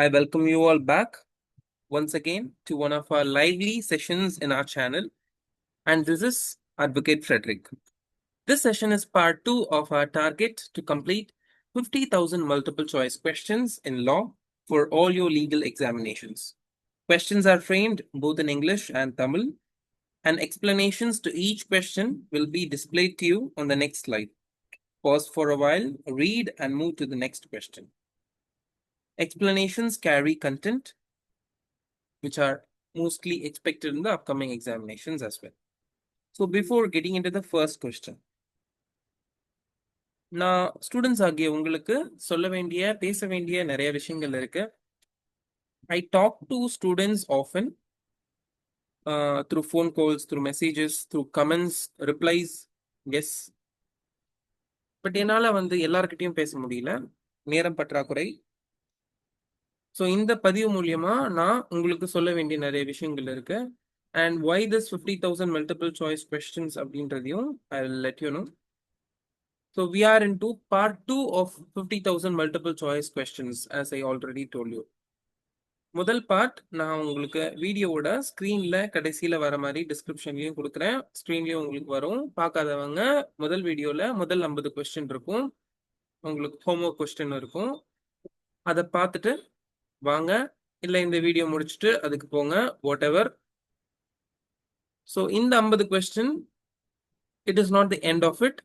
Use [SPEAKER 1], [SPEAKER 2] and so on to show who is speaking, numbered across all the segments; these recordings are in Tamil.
[SPEAKER 1] I welcome you all back once again to one of our lively sessions in our channel. And this is Advocate Frederick. This session is part 2 of our target to complete 50,000 multiple choice questions in law for all your legal examinations. Questions are framed both in English and Tamil, and explanations to each question will be displayed to you on the next slide. Pause for a while, read, and move to the next question. Explanations carry content which are mostly expected in the upcoming examinations as well. So before getting into the first question, நான் ஸ்டூடெண்ட்ஸ் ஆகிய உங்களுக்கு சொல்ல வேண்டிய பேச வேண்டிய நிறைய விஷயங்கள் இருக்கு. I talk to students often through phone calls, through messages, through comments, replies, yes. But என்னால எல்லார்கிட்டயும் பேச முடியல, நேரம் பற்றாக்குறை. ஸோ இந்த பதிவு மூலியமா நான் உங்களுக்கு சொல்ல வேண்டிய நிறைய விஷயங்கள் இருக்கு. And why this 50,000 multiple choice questions அப்படின்றதையும் I will let you know. So we are into part 2 of 50,000 multiple choice questions as I already told you. முதல் பார்ட் நான் உங்களுக்கு வீடியோவோட ஸ்க்ரீன்ல கடைசியில வர மாதிரி டிஸ்கிரிப்ஷன்லயும் கொடுக்குறேன், ஸ்க்ரீன்லயும் உங்களுக்கு வரும். பார்க்காதவங்க முதல் வீடியோல முதல் 50 கொஸ்டின் இருக்கும், உங்களுக்கு ஹோம்ஒர்க் கொஸ்டின் இருக்கும், அதை பார்த்துட்டு வாங்க. இல்லை இந்த வீடியோ முடிச்சுட்டு அதுக்கு போங்க, வாட் எவர். ஸோ இந்த 50 question it is not the end of it.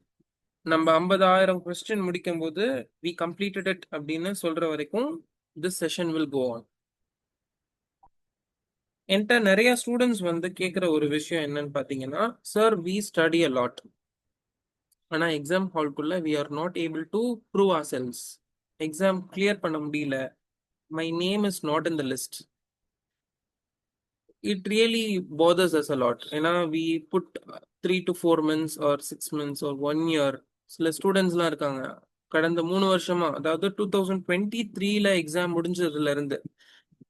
[SPEAKER 1] நம்ம 50,000 கொஸ்டின் முடிக்கும் போது we completed it அப்படின்னு சொல்ற வரைக்கும் this session will go on. என்கிட்ட நிறைய ஸ்டூடெண்ட்ஸ் கேட்குற ஒரு விஷயம் என்னன்னு பார்த்தீங்கன்னா, sir we study a lot, ஆனால் எக்ஸாம் ஹால்குள்ள we are not able to prove ourselves. Exam clear பண்ண முடியல, my name is not in the list. It really bothers us a lot. ஏன்னா we put 3 to 4 months or 6 months or 1 year. சில ஸ்டூடெண்ட்ஸ்லாம் இருக்காங்க கடந்த 3 வருஷமா, அதாவது 2023ல எக்ஸாம் முடிஞ்சதுல இருந்து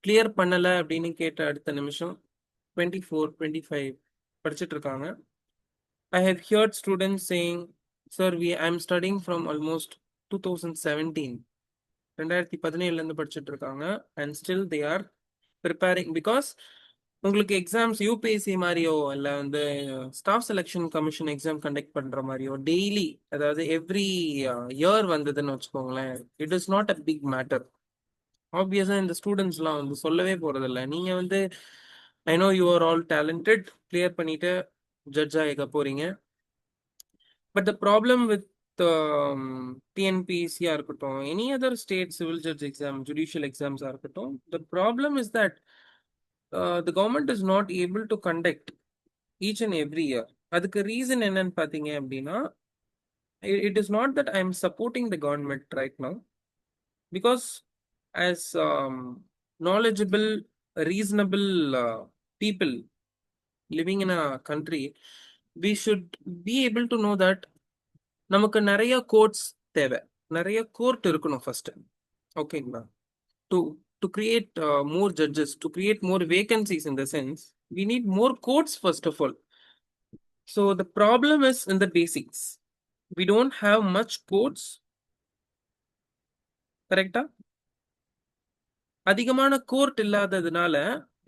[SPEAKER 1] கிளியர் பண்ணல அப்படின்னு கேட்ட அடுத்த நிமிஷம் 24, 25 படிச்சுட்டு இருக்காங்க. I have heard students saying, sir, I'm studying from almost 2017. 2017ல இருந்து படிச்சுட்டு இருக்காங்க and still they are preparing because உங்களுக்கு எக்ஸாம்ஸ் யூபிஎஸ்சி மாதிரியோ இல்லை staff selection commission exam conduct பண்ற மாதிரியோ டெய்லி, அதாவது எவ்ரி இயர் வந்ததுன்னு வச்சுக்கோங்களேன், it is not a big matter. Obviously இந்த ஸ்டூடெண்ட்ஸ்லாம் சொல்லவே போறதில்ல. நீங்க I know you are all talented, clear பண்ணிட்டு ஜட்ஜ் ஆக போறீங்க. பட் த ப்ராப்ளம் வித் டிஎன்பிஎஸ்சியா இருக்கட்டும், any other state civil judge exam, judicial எக்ஸாம்ஸா இருக்கட்டும், the problem is that the government is not able to conduct each and every year. அதுக்கு ரீசன் என்னன்னு பார்த்தீங்க அப்படின்னா, it is not that I am supporting the government right now, because as knowledgeable, reasonable people living in a country, we should be able to know that நமக்கு நிறைய கோர்ட்ஸ் தேவை, நிறைய கோர்ட் இருக்கணும் ஃபர்ஸ்ட், ஓகேங்களா? To create more judges, to create more vacancies in the sense, we need more courts first of all. So the problem is in the basics. We don't have much courts. கரெக்டா? அதிகமான கோர்ட் இல்லாததுனால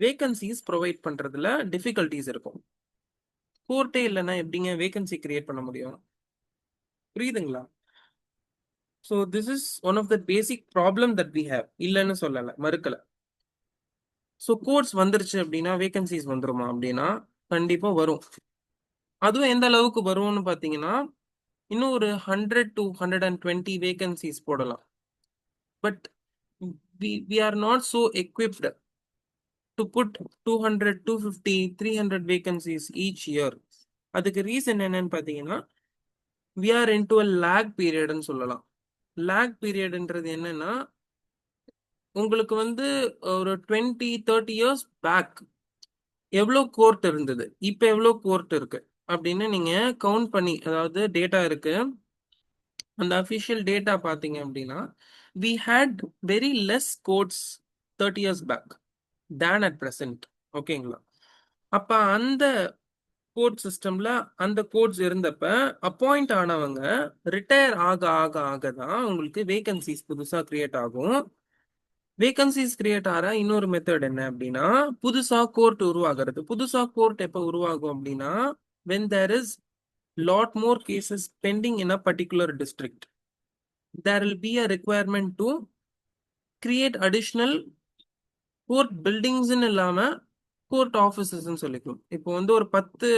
[SPEAKER 1] வேகன்சிஸ் ப்ரொவைட் பண்றதுல டிஃபிகல்டிஸ் இருக்கும். கோர்ட்டே இல்லைன்னா எப்படிங்க வேகன்சி கிரியேட் பண்ண முடியும்? புரியுதுங்களா? So this is one of the basic problem that we have. இல்லைன்னு சொல்லலை, மறுக்கலை. ஸோ கோர்ட்ஸ் வந்துருச்சு அப்படின்னா வேகன்சிஸ் வந்துருமா அப்படின்னா கண்டிப்பா வரும். அதுவும் எந்த அளவுக்கு வரும்னு பார்த்தீங்கன்னா, இன்னும் ஒரு 100 to 120 வேகன்சிஸ் போடலாம். But we are not so equipped to put 200, 250, 300 vacancies each year. அதுக்கு ரீசன் என்னன்னு பார்த்தீங்கன்னா, we are into a lag periodன்னு சொல்லலாம். lag periodன்றது என்னன்னா, உங்களுக்கு ஒரு 20-30 years பேக் எவ்வளோ கோர்ட் இருந்தது, இப்போ எவ்வளோ கோர்ட் இருக்கு அப்படின்னு நீங்க கவுண்ட் பண்ணி, அதாவது டேட்டா இருக்கு, அந்த அஃபிஷியல் டேட்டா பார்த்தீங்க அப்படின்னா, we had very less courts 30 years back than at present. ஓகேங்களா? அப்ப அந்த கோர்ட் சிஸ்டம்ல அந்த கோர்ட்ஸ் இருந்தப்ப அப்பாயிண்ட் ஆனவங்க ரிட்டையர் ஆக ஆக ஆக தான் உங்களுக்கு வேகன்சிஸ் புதுசா கிரியேட் ஆகும். வேகன்சிஸ் கிரியேட் ஆகிற இன்னொரு மெத்தட் என்ன அப்படின்னா, புதுசா கோர்ட் உருவாகிறது. புதுசா கோர்ட் எப்போ உருவாகும் அப்படின்னா, when there is lot more cases pending in a particular district, there will be a requirement to create additional court பில்டிங்ஸ்ன்னு இல்லாம கோர்ட் ஆஃபீஸஸ்ன்னு சொல்லிக்கும். இப்போ வந்து ஒரு 10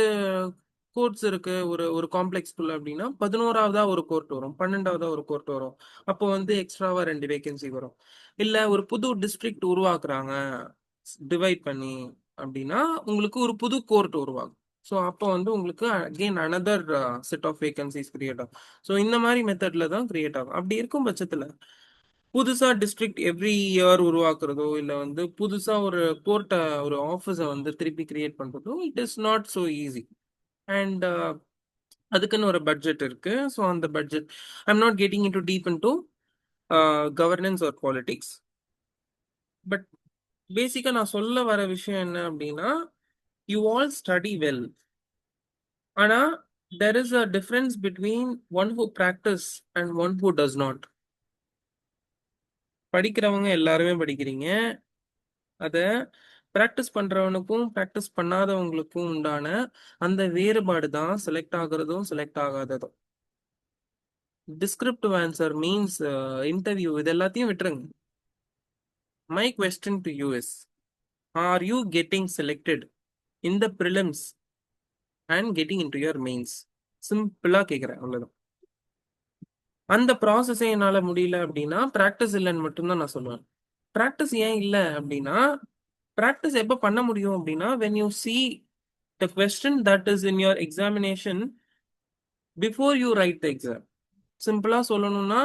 [SPEAKER 1] கோர்ட்ஸ் இருக்கு ஒரு ஒரு காம்ப்ளெக்ஸ்குள்ள அப்படின்னா 11ஆவதா ஒரு கோர்ட் வரும், 12ஆவதா ஒரு கோர்ட் வரும். அப்போ வந்து எக்ஸ்ட்ராவா 2 வேகன்சி வரும். இல்ல ஒரு புது டிஸ்ட்ரிக்ட் உருவாக்குறாங்க டிவைட் பண்ணி அப்படின்னா உங்களுக்கு ஒரு புது கோர்ட் உருவாகும். ஸோ அப்போ வந்து உங்களுக்கு again another set of vacancies create ஆகும். ஸோ இந்த மாதிரி மெத்தட்ல தான் கிரியேட் ஆகும். அப்படி இருக்கும் பட்சத்துல புதுசா டிஸ்ட்ரிக்ட் எவ்ரி இயர் உருவாக்குறதோ இல்ல வந்து புதுசா ஒரு கோர்ட்டை ஒரு ஆஃபீஸை வந்து திருப்பி கிரியேட் பண்றதோ it is not so easy. And அதுக்குன்னு ஒரு பட்ஜெட் இருக்கு. ஸோ அந்த budget I'm not getting in too deep into governance or politics. But பேசிக்கா நான் சொல்ல வர விஷயம் என்ன அப்படின்னா, யூ ஆல் ஸ்டடி வெல். ஆனா there is a difference between one who practice and one who does not. படிக்கிறவங்க எல்லாருமே படிக்கிறீங்க. அத பிராக்டிஸ் பண்றவனுக்கும் பிராக்டிஸ் பண்ணாதவங்களுக்கும் உண்டான அந்த வேறுபாடு தான் செலக்ட் ஆகுறதும் செலக்ட் ஆகாததும். டிஸ்கிரிப்டிவ் ஆன்சர் மீன்ஸ் இன்டர்வியூ இது எல்லாத்தையும் விட்டுருங்க. My question to you is, are you getting selected in the prelims and getting in to your mains? சிம்பிளா கேட்குறேன், அவ்வளவுதான். அந்த ப்ராசஸே என்னால முடியல அப்படின்னா ப்ராக்டிஸ் இல்லைன்னு மட்டும்தான் நான் சொல்லுவேன். ப்ராக்டிஸ் ஏன் இல்லை அப்படின்னா, ப்ராக்டிஸ் எப்போ பண்ண முடியும் அப்படின்னா when you see the question that is in your examination before you write the exam. சிம்பிளா சொல்லணும்னா,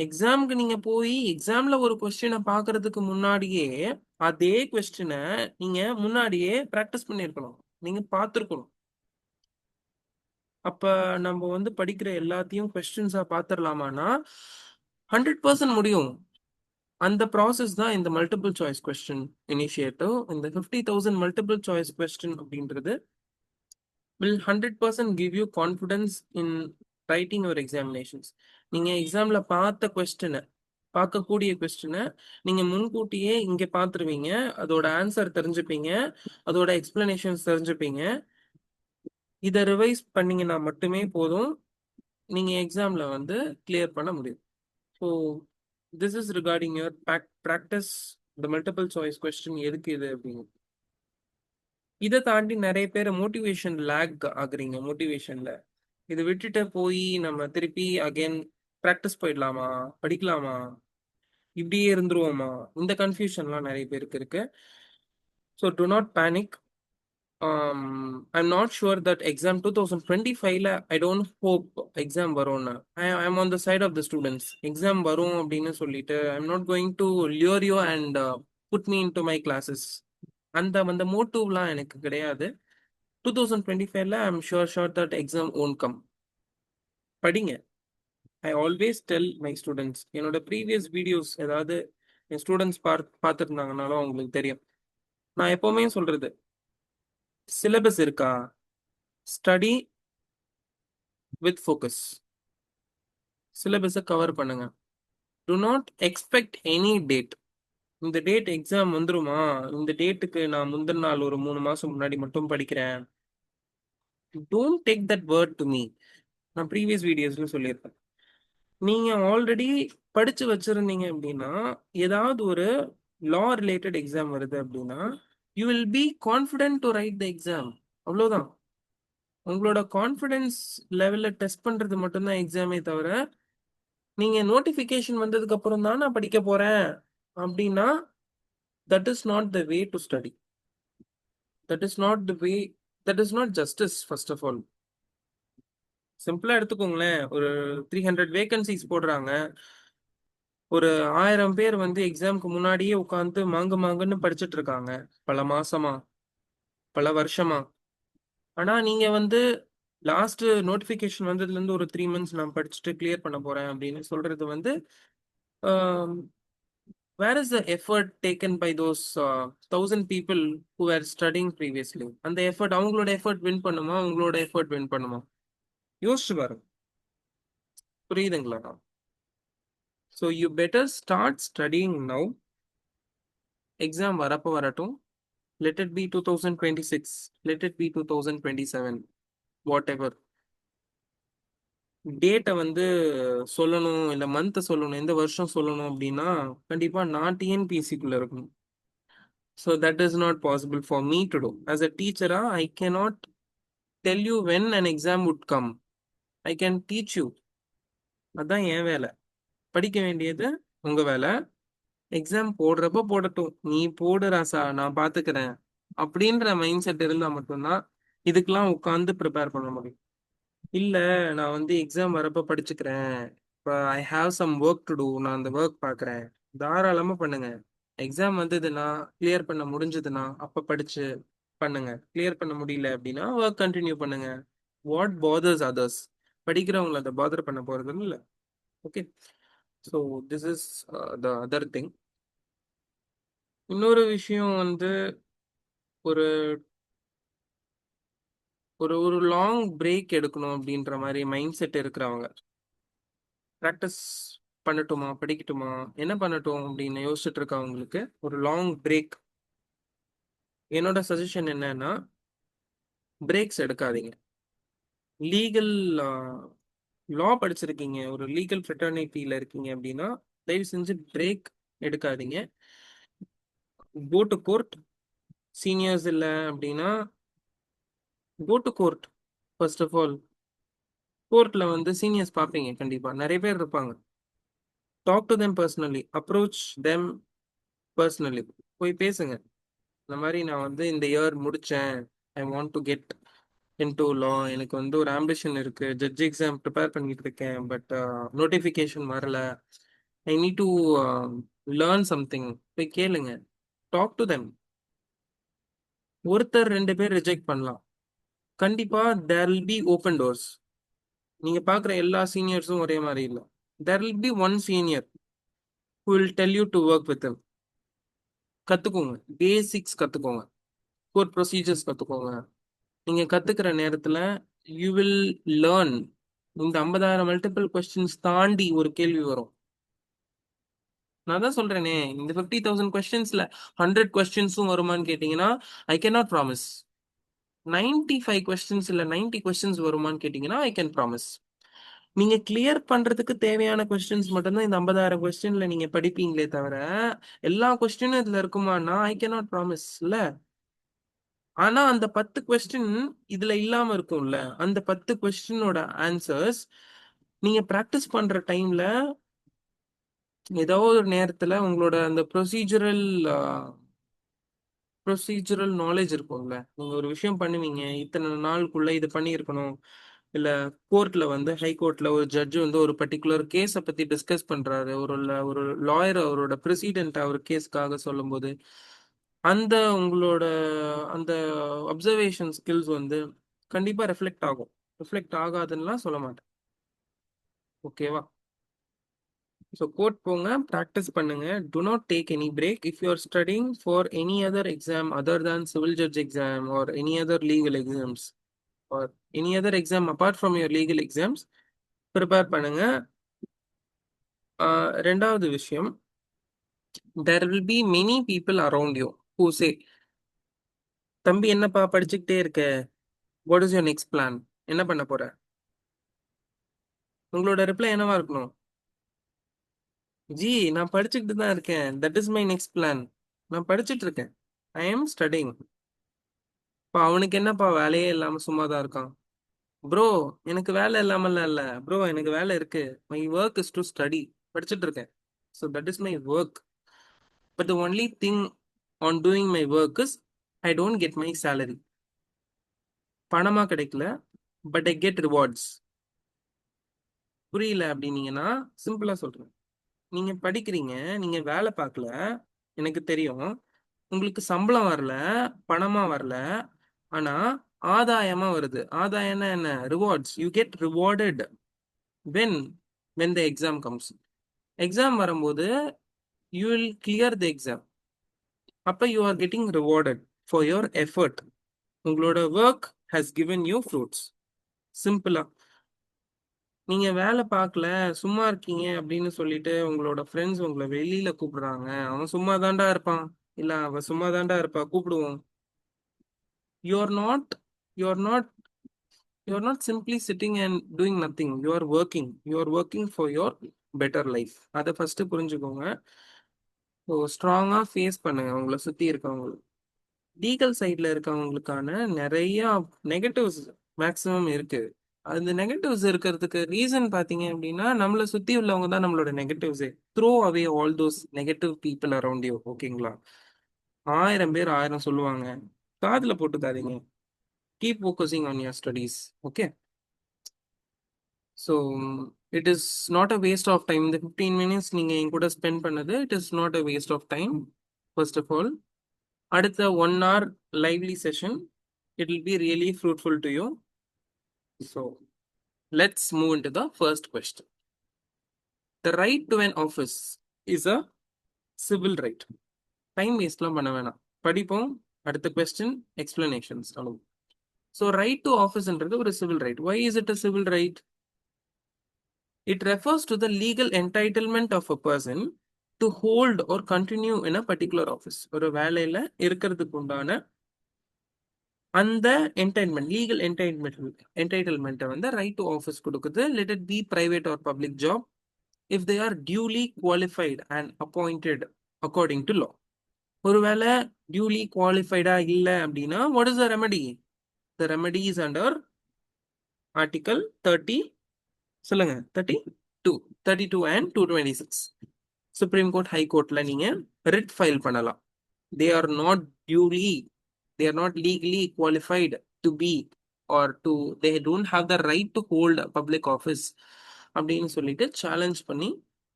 [SPEAKER 1] எக்ஸாமுக்கு நீங்க போய் எக்ஸாம்ல ஒரு கொஸ்டினை பார்க்கறதுக்கு முன்னாடியே அதே கொஸ்டினை நீங்க முன்னாடியே ப்ராக்டிஸ் பண்ணியிருக்கணும், நீங்க பார்த்துருக்கணும். அப்ப நம்ம வந்து படிக்கிற எல்லாத்தையும் கொஸ்டின்ஸா பார்த்துடலாமான்னா 100% முடியும். அந்த ப்ராசஸ் தான் இந்த மல்டிபிள் சாய்ஸ் கொஸ்டின் இனிஷியேட்டிவ். இந்த 50,000 மல்டிபிள் சாய்ஸ் கொஸ்டின் அப்படின்றது will 100% give you confidence in writing your examinations. நீங்க எக்ஸாம்ல பார்த்த கொஸ்டினை பார்க்கக்கூடிய கொஸ்டினை நீங்க முன்கூட்டியே இங்க பார்த்துருவீங்க, அதோட ஆன்சர் தெரிஞ்சுப்பீங்க, அதோட எக்ஸ்பிளனேஷன்ஸ் தெரிஞ்சுப்பீங்க. இதை ரிவைஸ் பண்ணீங்கன்னா மட்டுமே போதும், நீங்க எக்ஸாம்ல வந்து கிளியர் பண்ண முடியும். So this is regarding your practice the multiple choice question. எதுக்கு இது அப்படின்னு இதை தாண்டி நிறைய பேர் மோட்டிவேஷன் லேக் ஆகுறீங்க. மோட்டிவேஷன்ல இதை விட்டுட்டு போய் நம்ம திருப்பி அகைன் ப்ராக்டிஸ் போயிடலாமா, படிக்கலாமா, இப்படியே இருந்துருவோமா, இந்த கன்ஃபியூஷன்லாம் நிறைய பேருக்கு இருக்கு. So to not panic. I'm not sure that exam 2025ல I don't hope exam வரும்னு. I'm on the side of the students. exam வரும் அப்படின்னு சொல்லிட்டு I'm not going to lure you and put me into my classes. அந்த அந்த மோட்டிவ்லாம் எனக்கு கிடையாது. 2025ல I'm sure that exam won't come. படிங்க. I always tell my students, என்னோட ப்ரீவியஸ் வீடியோஸ் ஏதாவது என் ஸ்டூடெண்ட்ஸ் பார்த்துருந்தாங்கனாலும் அவங்களுக்கு தெரியும். நான் எப்பவுமே சொல்றது, சிலபஸ் இருக்கா, ஸ்டடி வித் ஃபோக்கஸ். சிலபஸை கவர் பண்ணுங்க. Do not expect any date. இந்த டேட் எக்ஸாம் வந்துருமா, இந்த டேட்டுக்கு நான் முந்தின நாள் ஒரு 3 மாசம் முன்னாடி மட்டும் படிக்கிறேன். Don't take that word to me. நான் ப்ரீவியஸ் வீடியோஸ்ல சொல்லியிருப்பேன். நீங்க ஆல்ரெடி படிச்சு வச்சிருந்தீங்க அப்படின்னா, ஏதாவது ஒரு லா ரிலேட்டட் எக்ஸாம் வருது அப்படின்னா you will be confident to right the exam. அவ்வளோதான். உங்களோட கான்ஃபிடென்ஸ் லெவல்ல டெஸ்ட் பண்றது மட்டும்தான் எக்ஸாமே தவிர, நீங்க நோட்டிஃபிகேஷன் வந்ததுக்கு அப்புறம் தான் நான் படிக்க போறேன் அப்படின்னா that is not the way to study. That is not the way. That is not justice. First of all சிம்பிளா எடுத்துக்கோங்களேன். ஒரு 300 வேகன்சிஸ் போடுறாங்க, ஒரு 1000 பேர் வந்து எக்ஸாம்க்கு முன்னாடியே உட்காந்து மாங்குன்னு படிச்சுட்டு இருக்காங்க, பல மாசமா, பல வருஷமா. ஆனா நீங்க வந்து லாஸ்ட் நோட்டிபிகேஷன் வந்ததுல இருந்து ஒரு 3 months நான் படிச்சுட்டு கிளியர் பண்ண போறேன் அப்படின்னு சொல்றது வந்து where is the effort taken by those 1000 people who were studying previously? அந்த எஃபர்ட், அவங்களோட எஃபர்ட் வின் பண்ணுமா, உங்களோட எஃபர்ட் வின் பண்ணுமா? யோசிச்சு பாருங்க. புரியுதுங்களா? So you better start studying now. Exam வரப்போ வரட்டும். Let it be 2026, let it be 2027, whatever. டேட்டை வந்து சொல்லணும், இல்லை மந்த்தை சொல்லணும், எந்த வருஷம் சொல்லணும் அப்படின்னா கண்டிப்பா நான் டிஎன்பிஎஸ்சிக்குள்ள இருக்கணும். So that is not possible for me to do. As a டீச்சரா I cannot tell you when an exam would come. I can teach you. அதான் என் வேலை. படிக்க வேண்டியது உங்க வேலை. எக்ஸாம் போடுறப்ப போடட்டும், நீ போடு ராசா, நான் பாத்துக்கிறேன் அப்படின்ற மைண்ட் செட் இருந்தா மட்டும்தான் இதுக்கெல்லாம் உட்காந்து ப்ரிப்பேர் பண்ண முடியும். இல்ல, நான் வந்து எக்ஸாம் வரப்ப படிச்சுக்கிறேன், இப்போ I have some work to do, நான் அந்த ஒர்க் பார்க்குறேன், தாராளமா பண்ணுங்க. எக்ஸாம் வந்ததுன்னா, கிளியர் பண்ண முடிஞ்சதுன்னா அப்ப படிச்சு பண்ணுங்க. கிளியர் பண்ண முடியல அப்படின்னா ஒர்க் கண்டினியூ பண்ணுங்க. What bothers others? படிக்கிறவங்களை அதை பாதர் பண்ண போறது இல்லை. Okay, so this is the other thing. இன்னொரு விஷயம் வந்து, ஒரு ஒரு ஒரு லாங் பிரேக் எடுக்கணும் அப்படின்ற மாதிரி மைண்ட் செட் இருக்கிறவங்க, ப்ராக்டிஸ் பண்ணட்டுமா படிக்கட்டுமா என்ன பண்ணட்டும் அப்படின்னு யோசிச்சுட்டு இருக்கவங்களுக்கு ஒரு லாங் பிரேக். என்னோட சஜஷன் என்னன்னா, பிரேக்ஸ் எடுக்காதீங்க. லீகல் லா படிச்சிருக்கீங்க, ஒரு லீகல் ஃப்ரெட்டர்னிட்டியில இருக்கீங்க அப்படின்னா தயவு செஞ்சு பிரேக் எடுக்காதீங்க. கோ டு கோர்ட். சீனியர்ஸ் இல்லை அப்படின்னா go to court. First of all, கோர்ட்ல வந்து சீனியர்ஸ் பார்ப்பீங்க, கண்டிப்பா நிறைய பேர் இருப்பாங்க. Talk to them personally, approach them personally. போய் பேசுங்க. இந்த மாதிரி நான் வந்து இந்த இயர் முடிச்சேன், I want to get into law, எனக்கு வந்து ஒரு ஆம்பிஷன் இருக்கு, ஜட்ஜ் எக்ஸாம் ப்ரிப்பேர் பண்ணிட்டு இருக்கேன், பட் நோட்டிஃபிகேஷன் வரல, I need to learn something. போய் கேளுங்க. Talk to them. ஒருத்தர் ரெண்டு பேர் ரிஜெக்ட் பண்ணலாம், கண்டிப்பா there will be open doors. நீங்க பாக்குற எல்லா சீனியர்ஸும் ஒரே மாதிரி இல்லை. There will be one senior who will tell you to work with him. கத்துக்கோங்க, பேசிக்ஸ் கத்துக்கோங்க, கோர் ப்ரொசீஜர்ஸ் கத்துக்கோங்க. நீங்க கத்துக்கிற நேரத்துல யூ வில் லேர்ன். இந்த 50,000 மல்டிபிள் கொஸ்டின்ஸ் தாண்டி ஒரு கேள்வி வரும். நான் தான் சொல்றேனே, இந்த 50,000 கொஸ்டின்ஸ்ல 100 கொஸ்டின்ஸும் வருமான்னு கேட்டீங்கன்னா ஐ கேனாட் ப்ராமிஸ். 95 கொஸ்டின்ஸ் இல்ல 90 கொஸ்டின்ஸ் வருமான்னு கேட்டீங்கன்னா ஐ கேன் ப்ராமிஸ். நீங்க கிளியர் பண்றதுக்கு தேவையான கொஸ்டின்ஸ் மட்டும்தான் இந்த 50,000 கொஸ்டின்ல நீங்க படிப்பீங்களே தவிர எல்லா கொஸ்டினும் இதுல இருக்குமான்னா ஐ கேனாட் ப்ராமிஸ் இல்ல. ஆனா அந்த 10 கொஸ்டின் இதுல இல்லாம இருக்கும்ல, அந்த 10 கொஸ்டினோட ஆன்சர்ஸ் நீங்க பிராக்டிஸ் பண்ற டைம்ல ஏதோ ஒரு நேரத்துல உங்களோட அந்த ப்ரொசீஜரல் நாலேஜ் இருக்கும்ல. நீங்க ஒரு விஷயம் பண்ணுவீங்க, இத்தனை நாளுக்குள்ள இது பண்ணியிருக்கணும். இல்ல கோர்ட்ல வந்து ஹை கோர்ட்ல ஒரு ஜட்ஜ் வந்து ஒரு பர்டிகுலர் கேஸை பத்தி டிஸ்கஸ் பண்றாரு, ஒரு லாயர் அவரோட பிரசிடென்ட் அவர் கேஸ்க்காக சொல்லும்போது அந்த உங்களோட அந்த அப்சர்வேஷன் ஸ்கில்ஸ் வந்து கண்டிப்பா ரெஃப்ளெக்ட் ஆகும். ரெஃப்ளெக்ட் ஆகாதுன்னா சொல்ல மாட்டேன். ஓகேவா? ஸோ கோர்ட் போங்க, ப்ராக்டிஸ் பண்ணுங்க. Do not take any break. If you are studying for any other exam other than civil judge exam or any other legal exams or any other exam apart from your legal exams prepare பண்ணுங்க. ரெண்டாவது விஷயம், there will be many people around you who say, தம்பி என்னப்பா படிச்சுக்கிட்டே இருக்க, what is your next plan, என்ன பண்ண போற? உங்களோட ரிப்ளை என்னவா இருக்கணும்? ஜி, நான் படிச்சுக்கிட்டு தான் இருக்கேன், that is my next plan. நான் படிச்சுட்டு இருக்கேன், ஐ எம் ஸ்டடிங். இப்போ அவனுக்கு என்னப்பா வேலையே இல்லாம சும்மா தான் இருக்கான்? ப்ரோ, எனக்கு வேலை இல்லாமலாம் இல்ல ப்ரோ, எனக்கு வேலை இருக்கு. My work is to study. படிச்சுட்டு இருக்கேன். So that is my work. But the only thing on doing my work is I don't get my salary. பணமா கிடைக்கல, பட் ஐ கெட் ரிவார்ட்ஸ். புரியல அப்படின்னீங்கன்னா சிம்பிளா சொல்றேன். நீங்க படிக்கிறீங்க, நீங்க வேலை பார்க்கல, எனக்கு தெரியும். உங்களுக்கு சம்பளம் வரல, பணமா வரல, ஆனா ஆதாயமா வருது. ஆதாயம்னா என்ன? Rewards. You get rewarded when when the exam comes. Exam வரும்போது you will clear the exam. அப்ப you are getting rewarded for your effort. உங்களோட work has given you fruits. சிம்பிளா. நீங்க வேலை பார்க்கல, சும்மா இருக்கீங்க அப்படின்னு சொல்லிட்டு உங்களோட ஃப்ரெண்ட்ஸ் உங்களை வெளியில கூப்பிடுறாங்க, அவன் சும்மா தான்டா இருப்பான், இல்ல அவ சும்மா தாண்டா இருப்பா, கூப்பிடுவோம். You are not you are not you are not simply sitting and doing nothing. You are working for your better life. அதை ஃபர்ஸ்ட் புரிஞ்சுக்கோங்க. ஸோ ஸ்ட்ராங்கா ஃபேஸ் பண்ணுங்க உங்களை சுத்தி இருக்கவங்க. லீகல் சைட்ல இருக்கவங்களுக்கான நிறைய நெகட்டிவ்ஸ் மேக்ஸிமம் இருக்கு. அந்த நெகட்டிவ்ஸ் இருக்கிறதுக்கு ரீசன் பாத்தீங்க அப்படின்னா, நம்மளை சுத்தி உள்ளவங்க தான் நம்மளோட நெகட்டிவ்ஸே. Throw away all those negative people around you. ஓகேங்களா? 1000 பேர் 1000 சொல்லுவாங்க, காதுல போட்டுக்காதீங்க. Keep focusing on your studies. Okay. So it is not a waste of time. இந்த 15 minutes நீங்க என் கூட ஸ்பெண்ட் பண்ணது, it is not a waste of time. First of all, அடுத்த 1 hour lively session, it will be really fruitful to you. So let's move into the first question. The right to an office is a civil right. Time wasteலாம் பண்ண வேணாம், படிப்போம். அடுத்த question, explanations அவ்வளவு. So right to office என்றது ஒரு civil right. Why is it a civil right? It refers to the legal entitlement of a person to hold or continue in a particular office. ஒரு வேலையில இருக்கிறதுக்கு உண்டான அந்த என்டைட்மெண்ட், லீகல் என்டைட்டில்மெண்ட்டை வந்து ரைட் டு ஆஃபீஸ் கொடுக்குது. Let it be private or public job, if they are duly qualified and appointed according to law. ஒருவேளை டியூலி குவாலிஃபைடா இல்லை அப்படின்னா, what is the remedy? The remedy is under article 30, சொல்லுங்க, 32 அண்ட் 226. சுப்ரீம் கோர்ட், ஹை கோர்ட்ல நீங்க ரிட் ஃபைல் பண்ணலாம். they are not duly they are not legally qualified to be, or to they don't have the right to hold a public office அப்படின்னு சொல்லிட்டு சேலஞ்ச் பண்ணி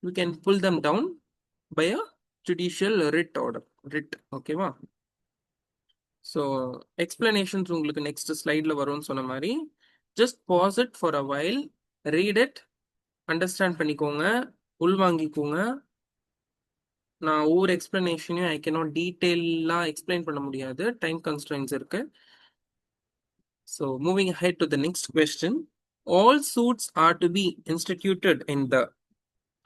[SPEAKER 1] we can pull them down by a judicial writ order. writ. ஓகேவா? ஸோ எக்ஸ்பிளனேஷன்ஸ் உங்களுக்கு நெக்ஸ்ட் ஸ்லைட்ல வரும்னு சொன்ன மாதிரி, just pass it for a while, read it, understand பண்ணிக்கோங்க, உள்வாங்கிக்கோங்க. நான் ஒவ்வொரு எக்ஸ்பிளனேஷனையும் ஐ கேனாட் டீட்டெயிலாக எக்ஸ்பிளைன் பண்ண முடியாது, டைம் கன்ஸ்ட்ரெயின்ஸ் இருக்கு. So moving ahead to the next question. All suits are to be instituted in the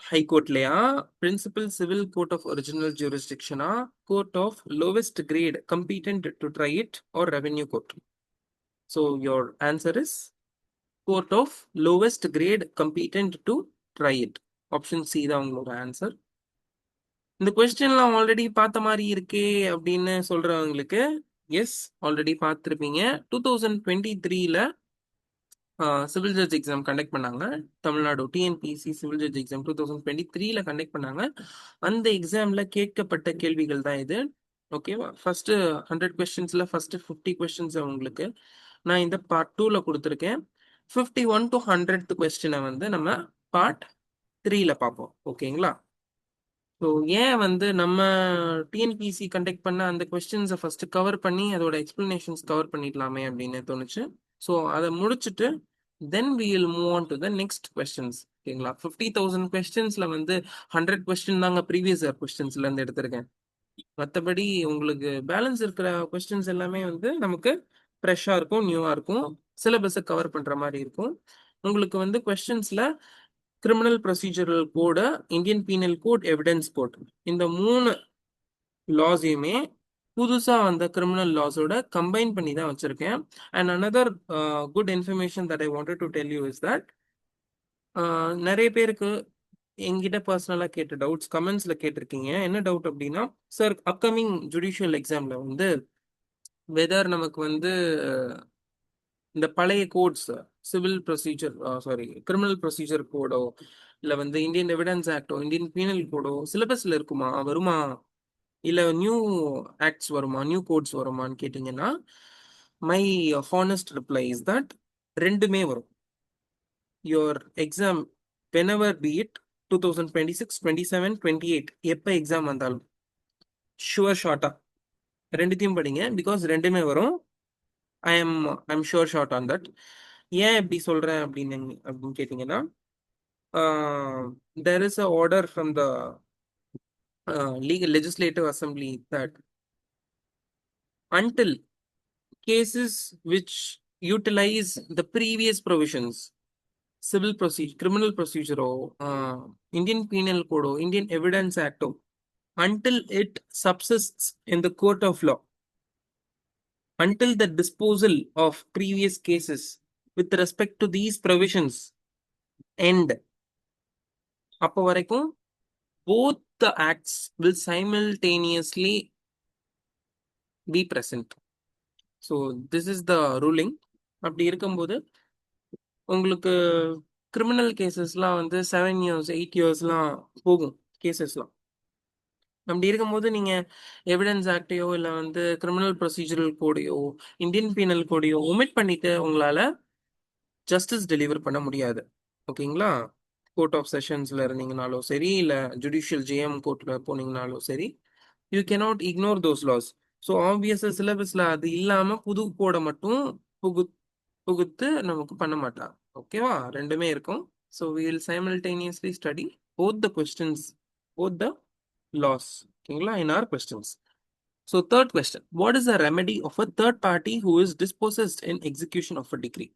[SPEAKER 1] High Court லையா, Principal Civil Court of Original Jurisdiction, Court of Lowest Grade Competent to try it, or Revenue Court? So your answer is Court of Lowest Grade Competent to try it. Option C தான் உங்களோட ஆன்சர். இந்த கொஸ்டின்லாம் ஆல்ரெடி பார்த்த மாதிரி இருக்கே அப்படின்னு சொல்றவங்களுக்கு, எஸ், ஆல்ரெடி பார்த்துருப்பீங்க. 2023ல சிவில் ஜட்ஜ் எக்ஸாம் கண்டக்ட் பண்ணாங்க. Tamil Nadu TNPSC civil judge exam 2023ல கண்டக்ட் பண்ணாங்க. அந்த எக்ஸாம்ல கேட்கப்பட்ட கேள்விகள் தான் இது. ஓகேவா? ஃபர்ஸ்ட் 100 questions ஃபர்ஸ்ட் 50 questions உங்களுக்கு நான் இந்த பார்ட் 2ல கொடுத்துருக்கேன். 51 to 100th கொஸ்டினை வந்து நம்ம பார்ட் 3ல பார்ப்போம். ஓகேங்களா? ஸோ ஏன் வந்து நம்ம டிஎன்பிசி கண்டக்ட் பண்ண அந்த கொஸ்டின்ஸை ஃபர்ஸ்ட் கவர் பண்ணி அதோட எக்ஸ்பிளனேஷன்ஸ் கவர் பண்ணிடலாமே அப்படின்னு தோணுச்சு. ஸோ அதை முடிச்சுட்டு then we will move on to the next questions. ஓகேங்களா? 50,000 கொஸ்டின்ஸ்ல வந்து 100 கொஸ்டின் தாங்க ப்ரீவியஸ் இயர் கொஸ்டின்ஸ்ல இருந்து எடுத்திருக்கேன். மற்றபடி உங்களுக்கு பேலன்ஸ் இருக்கிற கொஸ்டின்ஸ் எல்லாமே வந்து நமக்கு ஃப்ரெஷ்ஷாக இருக்கும், நியூவாக இருக்கும், சிலபஸை கவர் பண்ணுற மாதிரி இருக்கும். உங்களுக்கு வந்து கொஸ்டின்ஸ்ல criminal procedural code, Indian penal code, evidence code, இந்த 3 லாஸையுமே புதுசா வந்த கிரிமினல் லாஸோட கம்பைன் பண்ணி தான் வச்சிருக்கேன். And another good information that I wanted to tell you is that, நிறைய பேருக்கு என்கிட்ட பர்சனலா கேட்ட டவுட்ஸ் கமெண்ட்ஸ்ல கேட்டிருக்கீங்க. என்ன டவுட் அப்படின்னா, சார் அப்கமிங் ஜுடிஷியல் எக்ஸாம்ல வந்து வெதர் நமக்கு வந்து இந்த பழைய codes, civil procedure criminal procedure கோடோ இல்லை வந்து இந்தியன் எவிடன்ஸ் ஆக்டோ, இந்தியன் பீனல் கோடோ சிலபஸ்ல இருக்குமா, வருமா, இல்லை நியூ ஆக்ட்ஸ் வருமா, நியூ கோட்ஸ் வருமான்னு கேட்டிங்கன்னா, my honest reply is that ரெண்டுமே வரும். Your exam whenever be it 2026, 27, 28 எப்போ எக்ஸாம் வந்தாலும் ஷுவர் ஷார்ட்டா ரெண்டுத்தையும் படிங்க. பிகாஸ் ரெண்டுமே வரும். I'm sure shot on that. ஏன் இப்படி சொல்றேன் அப்படின்னு கேட்டீங்கன்னா, there is a order from the legal legislative assembly that until cases which utilize the previous provisions, criminal procedure, Indian penal code, Indian evidence act, until it subsists in the court of law, until the disposal of previous cases with respect to these provisions end. அப்போ வரைக்கும் both the acts will simultaneously be present. So this is the ruling. அப்படி இருக்கும்போது உங்களுக்கு கிரிமினல் கேசஸ்லாம் வந்து 7 years 8 yearsலாம் போகும் கேசஸ்லாம். அப்படி இருக்கும்போது நீங்க எவிடன்ஸ் ஆக்டையோ இல்லை வந்து கிரிமினல் ப்ரொசீஜரல் கோடையோ இந்தியன் பீனல் கோடையோ ஒமிட் பண்ணிட்டு உங்களால ஜஸ்டிஸ் டெலிவர் பண்ண முடியாது. ஓகேங்களா? கோர்ட் ஆஃப் செஷன்ஸ்ல இருந்தீங்கனாலும் சரி, இல்லை ஜுடிஷியல் ஜேஎம் கோர்ட்ல போனீங்கனாலும் சரி, you cannot ignore those laws. So obviously சிலபஸ்ல அது இல்லாம புது கோடை மட்டும் புகுத்து நமக்கு பண்ண மாட்டாங்க. ஓகேவா? ரெண்டுமே இருக்கும். So we will simultaneously study both the questions, both the laws. ஓகேங்களா? in our questions. So third question, what is the remedy of a third party who is dispossessed in execution of a decree?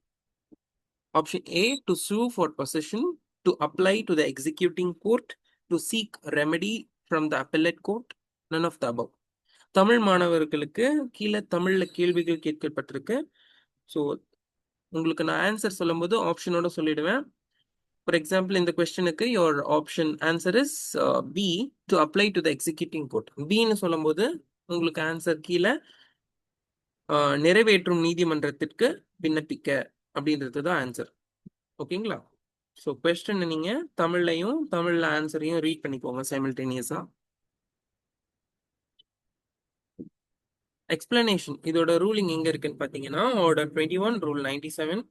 [SPEAKER 1] Option A, to sue for possession, to apply to the executing court, to seek remedy from the appellate court, none of the above. Tamil மாணவர்களுக்கு கீழே தமிழ்ல கேள்விகள் கேட்கப்பட்டிருக்கு. ஸோ உங்களுக்கு நான் ஆன்சர் சொல்லும்போது ஆப்ஷனோட சொல்லிடுவேன். ஃபார் எக்ஸாம்பிள் இந்த கொஸ்டினுக்கு your option answer is B, to apply to the executing court. பின்னு சொல்லும்போது உங்களுக்கு ஆன்சர் கீழே நிறைவேற்றும் நீதிமன்றத்திற்கு விண்ணப்பிக்க அப்படின்றது தான் ஆன்சர். ஓகேங்களா? ஸோ கொஸ்டின் நீங்க தமிழ்லையும் தமிழ்ல ஆன்சரையும் ரீட் பண்ணிக்கோங்க சைமல்டேனியஸா. எக்ஸ்பிளனேஷன் இதோட ரூலிங் எங்க இருக்குன்னு பாத்தீங்கன்னா order 21 rule 97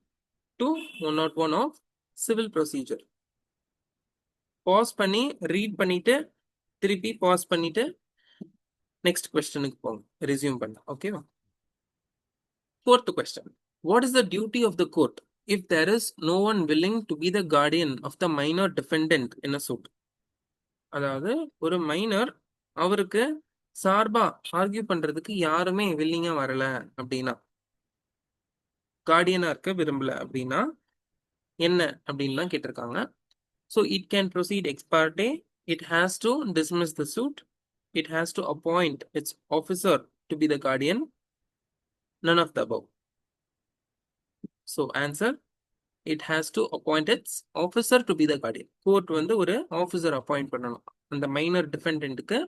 [SPEAKER 1] to 101 of civil procedure. Pass பண்ணி ரீட் பண்ணிட்டு திருப்பி பாஸ் பண்ணிட்டு நெக்ஸ்ட் கொஸ்டினுக்கு போங்க, ரெஸ்யூம் பண்ண. ஓகேவா? Fourth question, what is the duty of the court if there is no one willing to be the guardian of the minor defendant in a suit? அதாவது ஒரு மைனர் அவருக்கு சார்பா ஆர்கியூ பண்றதுக்கு யாருமே வில்லிங்கா வரல அப்படின்னா, கார்டியனா இருக்க விரும்பல அப்படின்னா என்ன அப்படின்லாம் கேட்டிருக்காங்க. So it can proceed ex parte, it has to dismiss the suit, it has to appoint its officer to be the guardian, none of the above. So answer, it has to appoint its officer to be the guardian. Court வந்து ஒரு ஆஃபீஸர் அப்பாயிண்ட் பண்ணணும். அந்த மைனர் டிஃபெண்டன்ட்டுக்கு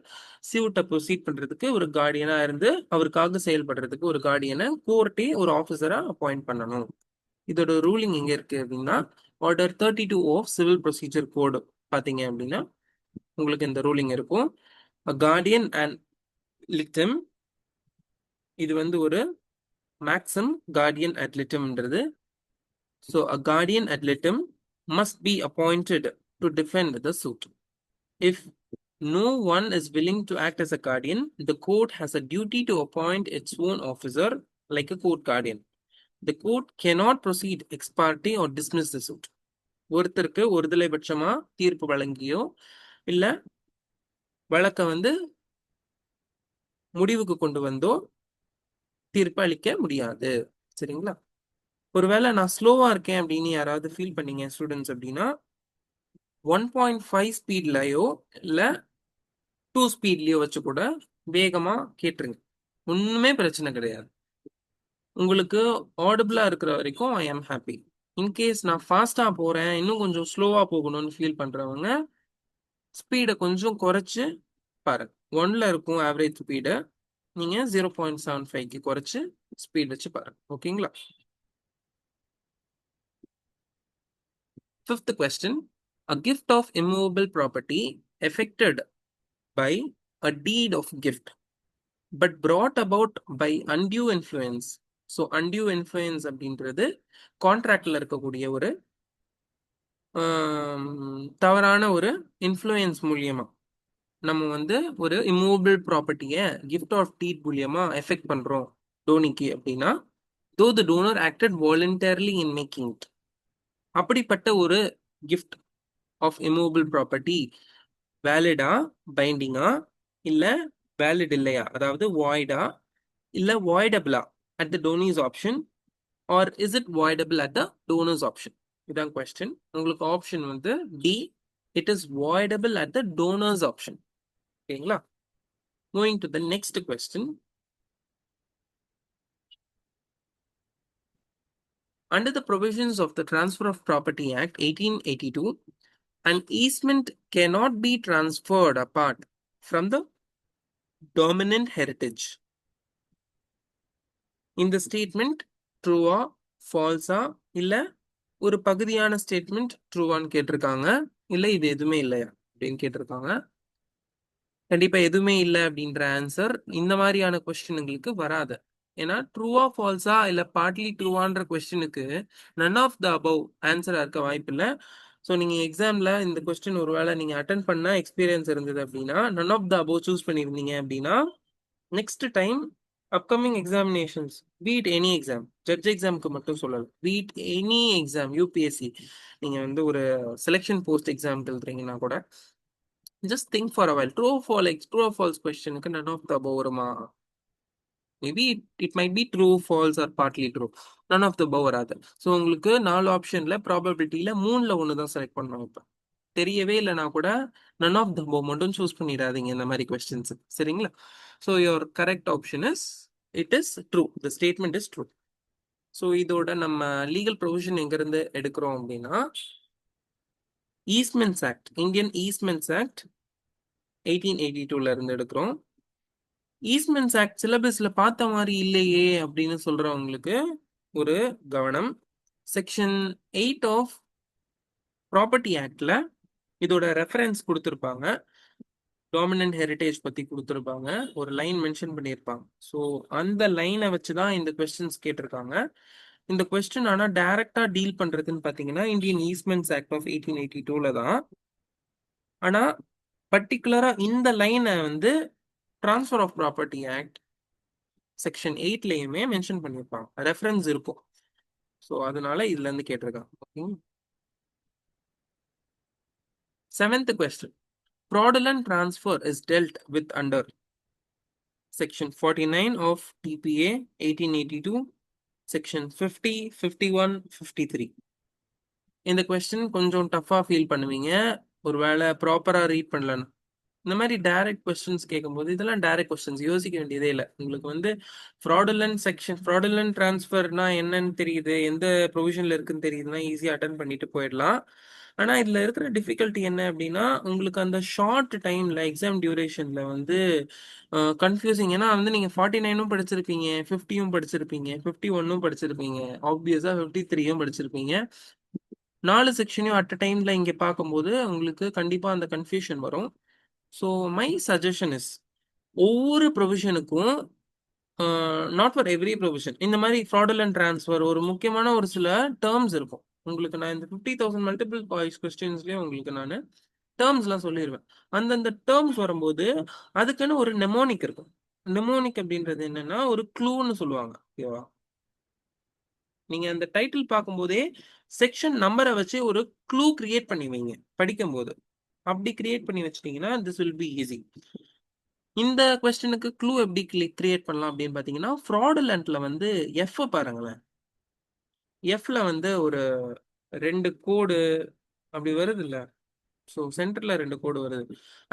[SPEAKER 1] சியூட்டை ப்ரொசீட் பண்றதுக்கு ஒரு கார்டியனா இருந்து அவருக்காக செயல்படுறதுக்கு ஒரு கார்டியனை கோர்ட்டே ஒரு ஆஃபீஸரா அப்பாயிண்ட் பண்ணணும். இதோட ரூலிங் எங்க இருக்கு அப்படின்னா order 32 of civil procedure code பாத்தீங்க அப்படின்னா உங்களுக்கு இந்த ரூலிங் இருக்கும். கார்டியன் அண்ட் லிட்டம், இது வந்து ஒரு மேக்ஸிம் கார்டியன் அட் லிட்டம்ன்றது. So a guardian ad litem must be appointed to defend the suit. If no one is willing to act as a guardian, the court has a duty to appoint its own officer like a court guardian. The court cannot proceed ex parte or dismiss the suit. ஒருத்தருக்கு ஒருதலை பட்சமா தீர்ப்பு வழங்கியோ இல்ல வழக்க வந்து முடிவுக்கு கொண்டு வந்தோ தீர்ப்பு அளிக்க முடியாது. சரிங்களா? ஒருவேளை நான் ஸ்லோவா இருக்கேன் அப்படின்னு யாராவது ஃபீல் பண்ணீங்க ஸ்டூடெண்ட்ஸ் அப்படின்னா 1.5 ஸ்பீட்லயோ இல்ல 2 ஸ்பீட்லயோ வச்சு கூட வேகமா கேட்டுருங்க, ஒண்ணுமே பிரச்சனை கிடையாது. உங்களுக்கு ஆடிபிளா இருக்கிற வரைக்கும் ஐ ஆம் ஹாப்பி. இன்கேஸ் நான் ஃபாஸ்டா போறேன் இன்னும் கொஞ்சம் ஸ்லோவா போகணும்னு ஃபீல் பண்றவங்க ஸ்பீடை கொஞ்சம் குறைச்சு பாருங்க. 1ல இருக்கும் ஆவரேஜ் ஸ்பீடு, நீங்க 0.75க்கு குறைச்சு ஸ்பீட் வச்சு பாருங்க. ஓகேங்களா? Fifth question, a gift of immovable property effected by a deed of gift but brought about by undue influence. So undue influence அப்படின்றது கான்ட்ராக்ட்ல இருக்கக்கூடிய ஒரு தவறான ஒரு இன்ஃப்ளூயன்ஸ் மூலியமா நம்ம வந்து ஒரு இம்மூவபிள் ப்ராப்பர்ட்டியை கிஃப்ட் ஆஃப் டீட் மூலியமா எஃபெக்ட் பண்றோம் டோனிக்கு அப்படின்னா, though the donor acted voluntarily in making it, அப்படிப்பட்ட ஒரு கிஃப்ட் ஆஃப் இம்மூவபிள் ப்ராப்பர்ட்டி வேலிடா, பைண்டிங்கா, இல்ல வேலிட் இல்லையா, அதாவது வாய்டா இல்ல வாய்டபிளா at the donee's option, or is it voidable at the donor's option? இதான் கொஸ்டின். உங்களுக்கு ஆப்ஷன் வந்து D, it is voidable at the donor's option. ஓகேங்களா? Moving to the next question. Under the provisions of the Transfer of Property Act 1882, an easement cannot be transferred apart from the dominant heritage. இந்த ஸ்டேட்மெண்ட் ட்ரூவா ஃபால்ஸா இல்ல ஒரு பகுதியான ஸ்டேட்மெண்ட் ட்ரூவான்னு கேட்டிருக்காங்க, இல்ல இது எதுவுமே இல்லையா அப்படின்னு கேட்டிருக்காங்க. கண்டிப்பா எதுவுமே இல்லை அப்படின்ற ஆன்சர் இந்த மாதிரியான கொஸ்டினுங்களுக்கு வராது. ஏன்னா ட்ரூவா ஃபால்ஸா இல்ல பார்ட்லி ட்ரூவான்ற கொஸ்டினுக்கு நன் ஆஃப் த அபவ் ஆன்சரா இருக்க வாய்ப்பு இல்லை. ஸோ நீங்க எக்ஸாம்ல இந்த கொஸ்டின் ஒருவேளை நீங்க அட்டன் பண்ண எக்ஸ்பீரியன்ஸ் இருந்தது அப்படின்னா none of the above choose பண்ணியிருந்தீங்க அப்படின்னா next time upcoming examinations, beat any exam, judge எக்ஸாமுக்கு மட்டும் சொல்லலாம், பீட் எனி எக்ஸாம், யூபிஎஸ்சி, நீங்க வந்து ஒரு செலெக்ஷன் போஸ்ட் எக்ஸாம் எழுதுறீங்கன்னா கூட just think for a while. True or false கொஸ்டினுக்கு none of the above வருமா? Maybe it might be true, false or partly true. none of the above வராது. ஸோ உங்களுக்கு 4 ஆப்ஷன்ல ப்ராபபிலிட்டியில 3ல ஒன்று தான் செலக்ட் பண்ணணும். இப்போ தெரியவே இல்லைனா கூட none of the above மட்டும் சூஸ் பண்ணிடாதீங்க இந்த மாதிரி கொஸ்டின்ஸ், சரிங்களா? So your correct option is it is true, the statement is true. So இதோட நம்ம லீகல் ப்ரொவிஷன் எங்கிருந்து எடுக்கிறோம் அப்படின்னா ஈஸ்ட்மென்ட்ஸ் ஆக்ட், இந்தியன் ஈஸ்ட்மென்ட்ஸ் ஆக்ட் 1882ல இருந்து எடுக்கிறோம். ஈஸ்ட்மென்ட்ஸ் ஆக்ட் சிலபஸ்ல பார்த்த மாதிரி இல்லையே அப்படின்னு சொல்றவங்களுக்கு ஒரு கவனம். செக்ஷன் 8 ஆஃப் ப்ராப்பர்ட்டி ஆக்ட்ல இதோட ரெஃபரன்ஸ் கொடுத்துருப்பாங்க, டாமினன்ட் ஹெரிட்டேஜ் பத்தி கொடுத்துருப்பாங்க, ஒரு லைன் மென்ஷன் பண்ணியிருப்பாங்க. ஸோ அந்த லைனை வச்சுதான் இந்த கொஸ்டின்ஸ் கேட்டிருக்காங்க. இந்த கொஸ்டின் ஆனா டைரக்டா டீல் பண்றதுன்னு பாத்தீங்கன்னா இந்தியன் ஈஸ்ட்மென்ட்ஸ் ஆக்ட் ஆஃப் 1882ல தான். ஆனா பர்டிகுலரா இந்த லைனை வந்து transfer of property act section 8லயுமே மென்ஷன் பண்ணியிருப்பாங்க, ரெஃபரன்ஸ் இருக்கும். ஸோ அதனால இதுல இருந்து கேட்டிருக்காங்க. 7th question. Fraudulent transfer is dealt with under section 49 of TPA 1882, section 50, 51, 53. இந்த கொஸ்டின் கொஞ்சம் டஃபா ஃபீல் பண்ணுவீங்க ஒருவேளை ப்ராப்பரா ரீட் பண்ணலன்னு. இந்த மாதிரி டைரக்ட் கொஸ்டின்ஸ் கேட்கும்போது இதெல்லாம் டைரக்ட் கொஸ்டின்ஸ், யோசிக்க வேண்டியதே இல்லை. உங்களுக்கு வந்து ஃப்ராடுலன்ட் செக்ஷன், ஃப்ராடுலன்ட் டிரான்ஸ்ஃபர்னா என்னன்னு தெரியுது, எந்த ப்ரொவிஷன்ல இருக்குன்னு தெரியுதுன்னா ஈஸியாக அட்டன் பண்ணிட்டு போயிடலாம். ஆனா இதுல இருக்கிற டிஃபிகல்ட்டி என்ன அப்படின்னா உங்களுக்கு அந்த ஷார்ட் டைம்ல எக்ஸாம் டியூரேஷன்ல வந்து கன்ஃபியூசிங். ஏன்னா வந்து நீங்க 49ம் படிச்சிருப்பீங்க, 50யும் படிச்சிருப்பீங்க, 51ம் படிச்சிருப்பீங்க, ஆப்வியஸா 53யும் படிச்சிருப்பீங்க. 4 செக்ஷனையும் அட் அ டைம்ல இங்க பார்க்கும்போது உங்களுக்கு கண்டிப்பா அந்த கன்ஃபியூஷன் வரும். ஸோ மை சஜஷன் இஸ் ஒவ்வொரு ப்ரொவிஷனுக்கும், நாட் ஃபார் எவ்ரி ப்ரொவிஷன், இந்த மாதிரி ஃப்ராடுலன்ட் ட்ரான்ஸ்ஃபர் ஒரு முக்கியமான ஒரு சில டேர்ம்ஸ் இருக்கும். உங்களுக்கு நான் இந்த 50,000 மல்டிபிள் சாய்ஸ் கொஸ்டின்ஸ்லேயே உங்களுக்கு நான் டேர்ம்ஸ்லாம் சொல்லிடுவேன். அந்தந்த டேர்ம்ஸ் வரும்போது அதுக்குன்னு ஒரு நெமோனிக் இருக்கும். நெமோனிக் அப்படின்றது என்னன்னா ஒரு க்ளூன்னு சொல்லுவாங்க, ஓகேவா? நீங்க அந்த டைட்டில் பார்க்கும்போதே செக்ஷன் நம்பரை வச்சு ஒரு க்ளூ கிரியேட் பண்ணி வைங்க படிக்கும்போது. அப்படி கிரியேட் பண்ணி வச்சிட்டீங்கன்னா திஸ் வில் பி ஈஸி. இந்த கொஸ்டினுக்கு க்ளூ எப்படி கிரியேட் பண்ணலாம் அப்படின்னு பாத்தீங்கன்னா ஃப்ராடுலன்ட்ல வந்து எஃப் பாருங்களேன். எஃப்ல வந்து ஒரு 2 கோடு அப்படி வருது இல்ல, ஸோ சென்டர்ல 2 கோடு வருது.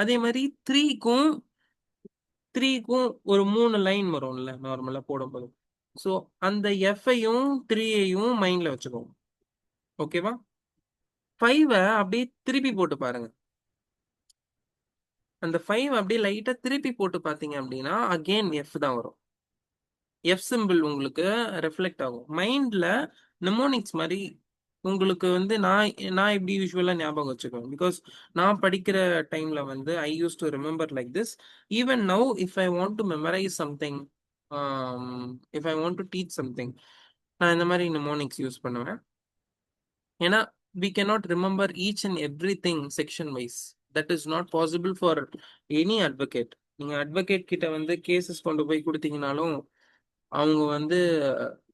[SPEAKER 1] அதே மாதிரி த்ரீக்கும் ஒரு 3 லைன் வரும்ல நார்மலா போடும்போது. ஸோ அந்த எஃப்ஐயும் 3ஐயும் மைண்ட்ல வச்சுக்கோங்க, ஓகேவா? 5 அப்படியே திருப்பி போட்டு பாருங்க. அந்த 5 அப்படியே லைட்டா திருப்பி போட்டு பாத்தீங்க அப்படின்னா அகெயின் எஃப் தான் வரும். எஃப் சிம்பிள் உங்களுக்கு ரெஃப்ளெக்ட் ஆகும் மைண்ட்ல. நெமோனிக்ஸ் மாதிரி உங்களுக்கு வந்து நான் எப்படி யூஸ்வலா ஞாபகம் வச்சுக்குவேன், பிகாஸ் நான் படிக்கிற டைம்ல வந்து I use to remember like this. Even now if I want to memorize something, if I want to teach something, நான் இந்த மாதிரி நெமோனிக்ஸ் யூஸ் பண்ணுவேன். ஏன்னா we cannot remember each and everything section wise. That is not possible for any advocate. நீங்க அட்வொகேட் கிட்ட வந்து கேசஸ் கொண்டு போய் கொடுத்தீங்கனாலும் அவங்க வந்து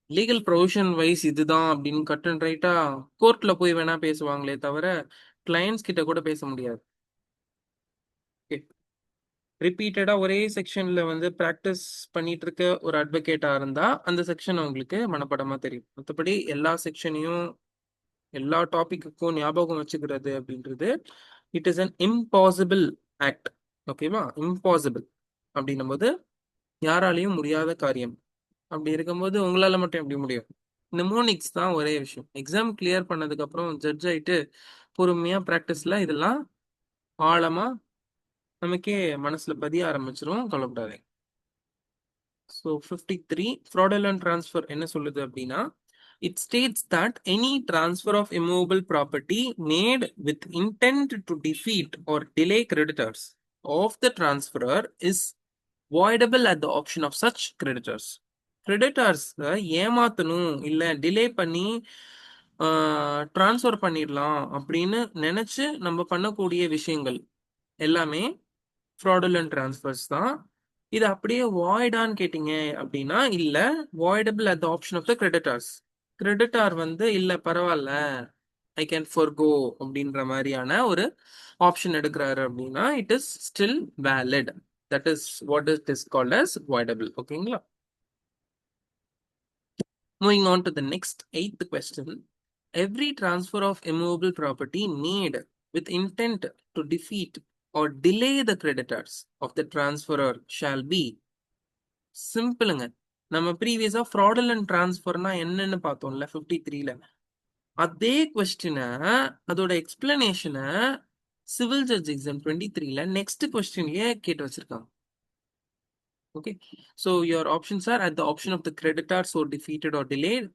[SPEAKER 1] லீகல் ப்ரொவிஷன் வைஸ் இதுதான் அப்படின்னு கட் அண்ட் ரைட்டா கோர்ட்ல போய் வேணா பேசுவாங்களே தவிர கிளையன்ஸ் கிட்ட கூட பேச முடியாது. ரிப்பீட்டடா ஒரே செக்ஷன்ல வந்து ப்ராக்டிஸ் பண்ணிட்டு இருக்க ஒரு அட்வொகேட்டா இருந்தா அந்த செக்ஷன் அவங்களுக்கு மனப்படமா தெரியும். மற்றபடி எல்லா செக்ஷனையும் எல்லா டாபிக்குக்கும் ஞாபகம் வச்சுக்கிறது அப்படின்றது it is an impossible act. ஓகேவா? இம்பாசிபிள் அப்படின்னும் போது யாராலையும் முடியாத காரியம். அப்படி இருக்கும்போது உங்களால மட்டும் எப்படி முடியும்? நிமோனிக்ஸ் தான் ஒரே விஷயம். எக்ஸாம் கிளியர் பண்ணதுக்கு அப்புறம் ஜட்ஜ் ஆயிட்டு பொறுமையா பிராக்டிஸ்ல இதெல்லாம் ஆழமா நமக்கே மனசுல பதிய ஆரம்பிச்சிரும். கவலைப்படாதீங்க. ஸோ 53 fraudulent transfer என்ன சொல்லுது அப்படின்னா, it states that any transfer of immovable property made with intent to defeat or delay creditors of the transferor is voidable at the option of such creditors. creditors ஏமாத்தணும் இல்ல டிலே பண்ணி டிரான்ஸ்ஃபர் பண்ணிடலாம் அப்படின்னு நினைச்சு நம்ம பண்ணக்கூடிய விஷயங்கள் எல்லாமே fraudulent transfers தான். இது அப்படியே வாய்டான்னு கேட்டீங்க அப்படின்னா இல்ல, voidable at the option of the creditors. Creditor வந்து இல்ல பரவாயில்ல ஐ கேன் forgo அப்படின்ற மாதிரியான ஒரு ஆப்ஷன் எடுக்கிறாரு அப்படின்னா it is still valid. That is what it is called as voidable. ஓகேங்களா? Moving on to the next 8th question. Every transfer of immovable property made with intent to defeat or delay the creditors of the transferor shall be. சிம்பிளுங்க. நம்ம ப்ரீவியஸா fraudulent transferனா என்னன்னு பார்த்தோம்ல 53ல. அதே கொஸ்டினை அதோட எக்ஸ்பிளனேஷனை சிவில் ஜட்ஜ் எக்ஸாம் 23ல நெக்ஸ்ட் கொஸ்டின்லயே கேட்டு வச்சிருக்காங்க. Okay, so your options are at the option of the creditor so defeated or delayed,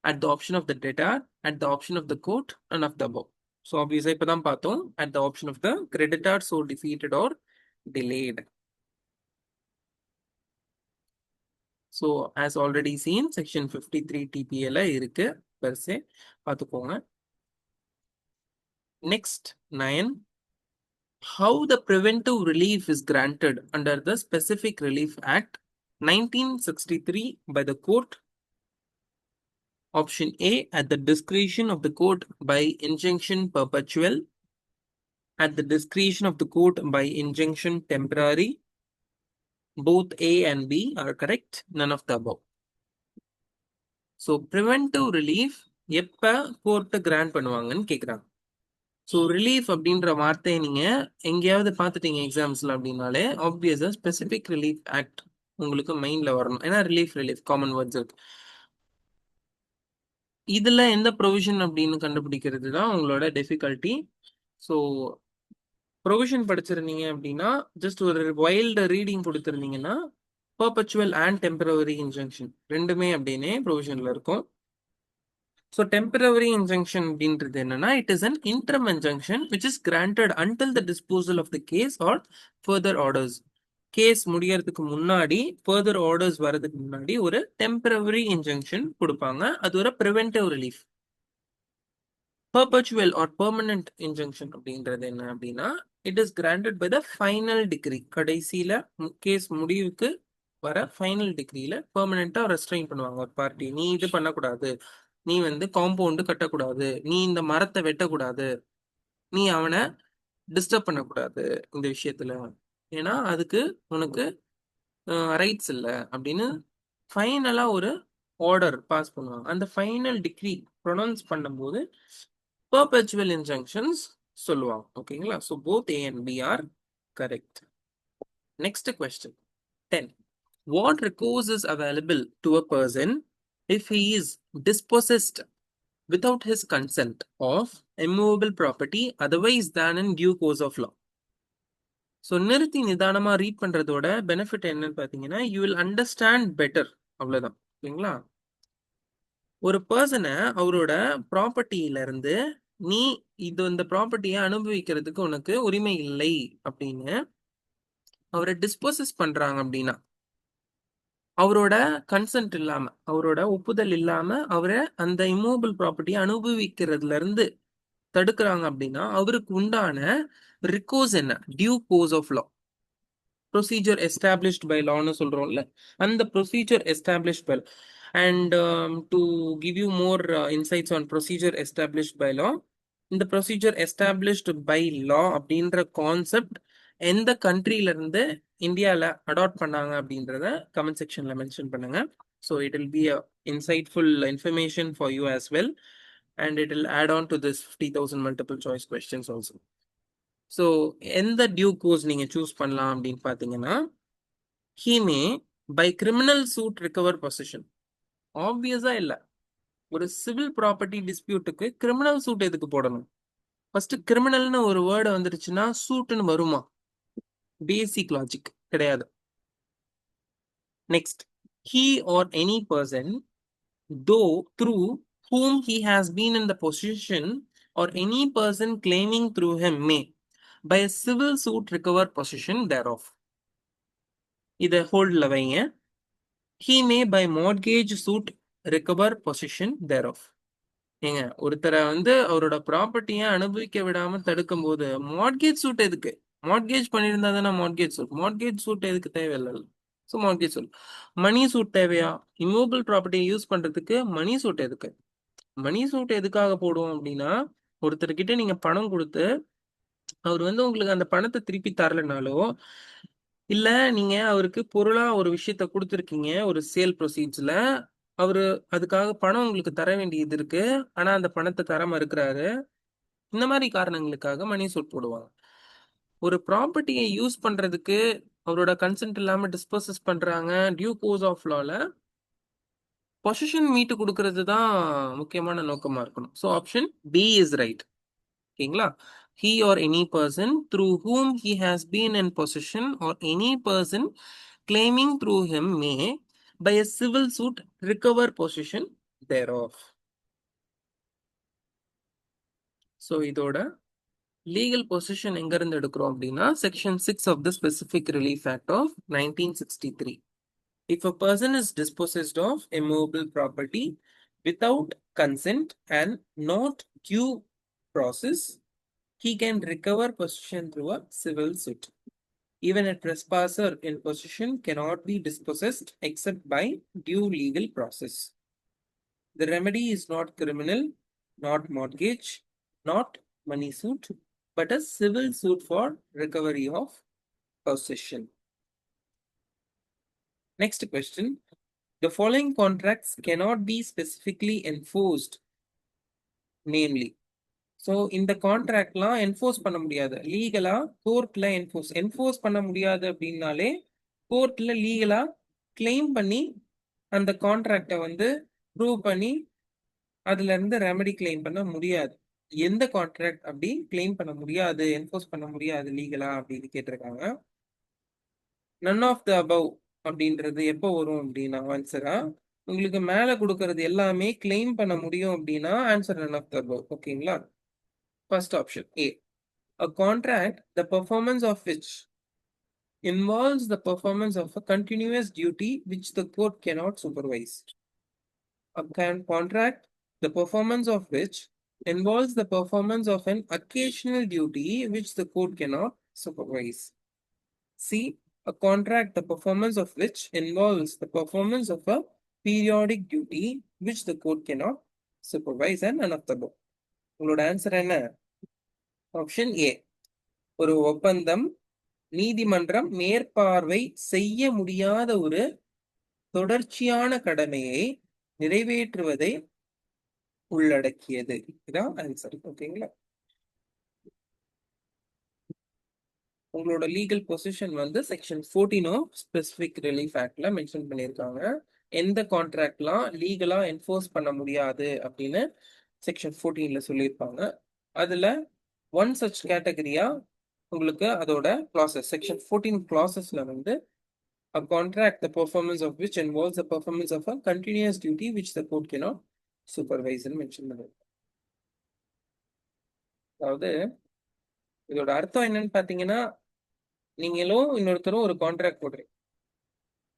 [SPEAKER 1] at the option of the debtor, at the option of the court, and of the above. So obviously இப்பதான் பார்த்தோம் at the option of the creditor so defeated or delayed. So as already seen section 53 TPA இருக்கு பெருசே பார்த்துக்கோங்க. Next 9. How the preventive relief is granted under the Specific Relief Act 1963 by the court. Option A, at the discretion of the court by injunction perpetual, at the discretion of the court by injunction temporary. Both A and B are correct, none of the above. So preventive relief எப்ப கோர்ட் கிராண்ட் பண்ணுவாங்கன்னு கேக்குறாங்க. ஸோ ரிலீஃப் அப்படின்ற வார்த்தையை நீங்க எங்கேயாவது பார்த்துட்டீங்க எக்ஸாம்ஸ்ல அப்படின்னாலே ஆப்வியஸா ஸ்பெசிபிக் ரிலீஃப் ஆக்ட் உங்களுக்கு மைண்ட்ல வரணும். ஏன்னா ரிலீஃப் காமன் வேர்ட்ஸ் இருக்கு. இதுல எந்த ப்ரொவிஷன் அப்படின்னு கண்டுபிடிக்கிறது தான் உங்களோட டிஃபிகல்ட்டி. ஸோ ப்ரொவிஷன் படிச்சிருந்தீங்க அப்படின்னா ஜஸ்ட் ஒரு வைல்டு ரீடிங் கொடுத்துருந்தீங்கன்னா பர்பச்சுவல் அண்ட் டெம்பரவரி இன்ஜங்ஷன் ரெண்டுமே அப்படின்னே ப்ரொவிஷன்ல இருக்கும். So temporary injunction அப்படின்றது என்னன்னா it is an interim injunction which is granted until the disposal of the case or further orders. Case முடியறதுக்கு முன்னாடி further orders வரதுக்கு முன்னாடி ஒரு temporary injunction கொடுப்பாங்க. அது ஒரு preventive relief. Perpetual or permanent injunction அப்படின்றது என்ன அப்படின்னா it is granted by the final decree. கடைசியில கேஸ் முடிவுக்கு வர ஃபைனல் டிகிரியில பெர்மனண்டா ரெஸ்ட்ரெயின் பண்ணுவாங்க ஒரு பார்ட்டி. நீ இது பண்ணக்கூடாது, நீ வந்து காம்பவுண்டு கட்டக்கூடாது, நீ இந்த மரத்தை வெட்டக்கூடாது, நீ அவனை டிஸ்டர்ப் பண்ணக்கூடாது இந்த விஷயத்துல, ஏன்னா அதுக்கு உனக்கு ரைட்ஸ் இல்லை அப்படின்னு ஃபைனலா ஒரு ஆர்டர் பாஸ் பண்ணுவாங்க. அந்த ஃபைனல் டிகிரி ப்ரொனவுன்ஸ் பண்ணும்போது பெர்பெச்சுவல் இன்ஜங்ஷன்ஸ் சொல்லுவாங்க. ஓகேங்களா? So both A and B are correct. Next question 10. What recourse is available to a person if he is dispossessed without his consent of immovable property otherwise than in due course of law? So நிறுத்தி நிதானமா ரீட் பண்றதோட பெனிஃபிட் என்னன்னு பார்த்தீங்கன்னா யூ வில் அண்டர்ஸ்டாண்ட் பெட்டர். அவ்வளோதான். ஓகேங்களா? ஒரு பர்சனை அவரோட ப்ராப்பர்ட்டியில இருந்து நீ இந்த ப்ராப்பர்ட்டியை அனுபவிக்கிறதுக்கு உனக்கு உரிமை இல்லை அப்படின்னு அவரை டிஸ்போசஸ் பண்றாங்க அப்படின்னா அவரோட கன்சென்ட் இல்லாம அவரோட ஒப்புதல் இல்லாம அவரை அந்த இம்மூவபிள் ப்ராப்பர்ட்டியை அனுபவிக்கிறதுல இருந்து தடுக்கிறாங்க அப்படின்னா அவருக்கு உண்டான ரிகோர்ஸ் என்ன? Due course of law, procedure established by லான்னு சொல்றோம்ல, அந்த procedure established by. And to give you more insights on procedure established by law, இந்த ப்ரொசீஜர் எஸ்டாப்ளிஷ்ட் பை லா அப்படின்ற கான்செப்ட் எந்த கண்ட்ரில இருந்து இந்தியாவில் அடாப்ட் பண்ணாங்க அப்படின்றத கமெண்ட் செக்ஷன்ல மென்ஷன் பண்ணுங்க. So it will be a insightful information for you as well, and it will add on to this 50,000 multiple choice questions also. So எந்த டியூ கோர்ஸ் நீங்க சூஸ் பண்ணலாம் அப்படின்னு பார்த்தீங்கன்னா, he may by criminal suit recover possession. ஆப்வியஸா இல்ல. ஒரு சிவில் ப்ராப்பர்ட்டி டிஸ்பியூட்டுக்கு கிரிமினல் சூட் எதுக்கு போடணும்? ஃபர்ஸ்ட் கிரிமினல்னு ஒரு வேர்டு வந்துருச்சுன்னா சூட்னு வருமா? பேசிக் லாஜிக் கிடையாது. Next, he or any person though through whom he has been in the possession or any person claiming through him may by a civil suit recover possession thereof. இதை ஹோல்ட்ல வைங்க. he may by mortgage suit recover possession thereof. ஏங்க, ஒருத்தரை அவரோட ப்ராப்பர்ட்டியை அனுபவிக்க விடாம தடுக்கும் போது மார்ட்கேஜ் சூட் எதுக்கு? மார்ட்கேஜ் பண்ணியிருந்தா தானே மார்ட்கேஜ் சூட் எதுக்கு தேவையில்லை. So mortgage suit. Money suit தேவையா? இம்மூவபிள் ப்ராப்பர்ட்டியை யூஸ் பண்றதுக்கு மணி சூட் எதுக்கு? மணி சூட் எதுக்காக போடுவோம் அப்படின்னா, ஒருத்தர்கிட்ட நீங்க பணம் கொடுத்து அவர் உங்களுக்கு அந்த பணத்தை திருப்பி தரலனாலோ, இல்ல நீங்க அவருக்கு பொருளா ஒரு விஷயத்த கொடுத்துருக்கீங்க ஒரு சேல் ப்ரொசீட்ஸ்ல, அவரு அதுக்காக பணம் உங்களுக்கு தர வேண்டியது இருக்கு, ஆனா அந்த பணத்தை தர மறுக்கிறாரு. இந்த மாதிரி காரணங்களுக்காக மணி சூட் போடுவாங்க. ஒரு ப்ராப்பர்ட்டியை யூஸ் பண்றதுக்கு அவரோட கன்சென்ட் இல்லாம டிஸ்போசஸ் பண்றாங்க, டியூ கோர்ஸ் ஆஃப் லால பொசிஷன் மீட்டு கொடுக்கறது தான் முக்கியமான நோக்கமா இருக்கணும். So option B is right. ஓகேங்களா? he or any person through whom he has been in possession or any person claiming through him may by a civil suit recover possession thereof. So இதோட legal possession எங்க இருந்து எடுக்கிறோம் அப்படின்னா, section 6 of the Specific Relief Act of 1963. If a person is dispossessed of a movable property without consent and not due process, he can recover possession through a civil suit. Even a trespasser in possession cannot be dispossessed except by due legal process. The remedy is not criminal, not mortgage, not money suit, but a civil suit for recovery of possession. Next question. The following contracts cannot be specifically enforced, namely. So இந்த கான்ட்ராக்ட்லாம் என்ஃபோர்ஸ் பண்ண முடியாது லீகலா, கோர்ட்ல என்ஃபோர்ஸ் பண்ண முடியாது அப்படின்னாலே கோர்ட்ல லீகலா கிளைம் பண்ணி அந்த கான்ட்ராக்டை ப்ரூவ் பண்ணி அதுல இருந்து ரெமெடி கிளைம் பண்ண முடியாது. எந்த கான்ட்ராக்ட் அப்படி கிளைம் பண்ண முடியாது, என்ஃபோர்ஸ் பண்ண முடியாது லீகலா அப்படின்னு கேட்டிருக்காங்க. நன் ஆஃப் த அபவ் அப்படின்றது எப்போ வரும் அப்படின்னா ஆன்சரா, உங்களுக்கு மேல கொடுக்கறது எல்லாமே கிளைம் பண்ண முடியும் அப்படின்னா answer none of the above. ஓகேங்களா? First option A. A contract, the performance of which involves the performance of a continuous duty which the court cannot supervise. A contract, the performance of which involves the performance of an occasional duty which the court cannot supervise. C. A contract, the performance of which involves the performance of a periodic duty which the court cannot supervise. And none of the above. உங்களோட ஆன்சர் என்ன? Option A. ஒரு ஒப்பந்தம் நீதிமன்றம் மேற்பார்வை செய்ய முடியாத ஒரு தொடர்ச்சியான கடமையை நிறைவேற்றுவதை உள்ளடக்கியது. இதான் ஆன்சர். ஓகேங்களா? உங்களோட legal position section 14 of specific relief ஆக்ட்ல மென்ஷன் பண்ணியிருக்காங்க. எந்த கான்ட்ராக்ட்லாம் லீகலா என்ஃபோர்ஸ் பண்ண முடியாது அப்படின்னு செக்ஷன் 14ல சொல்லியிருப்பாங்க. அதுல ஒன் சச் கேட்டகரியா உங்களுக்கு அதோட classes section 14 கிளாசஸ்ல a contract the performance of which involves the performance of a continuous duty which the court cannot supervise ன்னு மென்ஷன் பண்ணிருக்காங்க. அதாவது இதோட அர்த்தம் என்னன்னு பாத்தீங்கன்னா, நீங்களும் இன்னொருத்தரும் ஒரு கான்ட்ராக்ட் போடுறீங்க.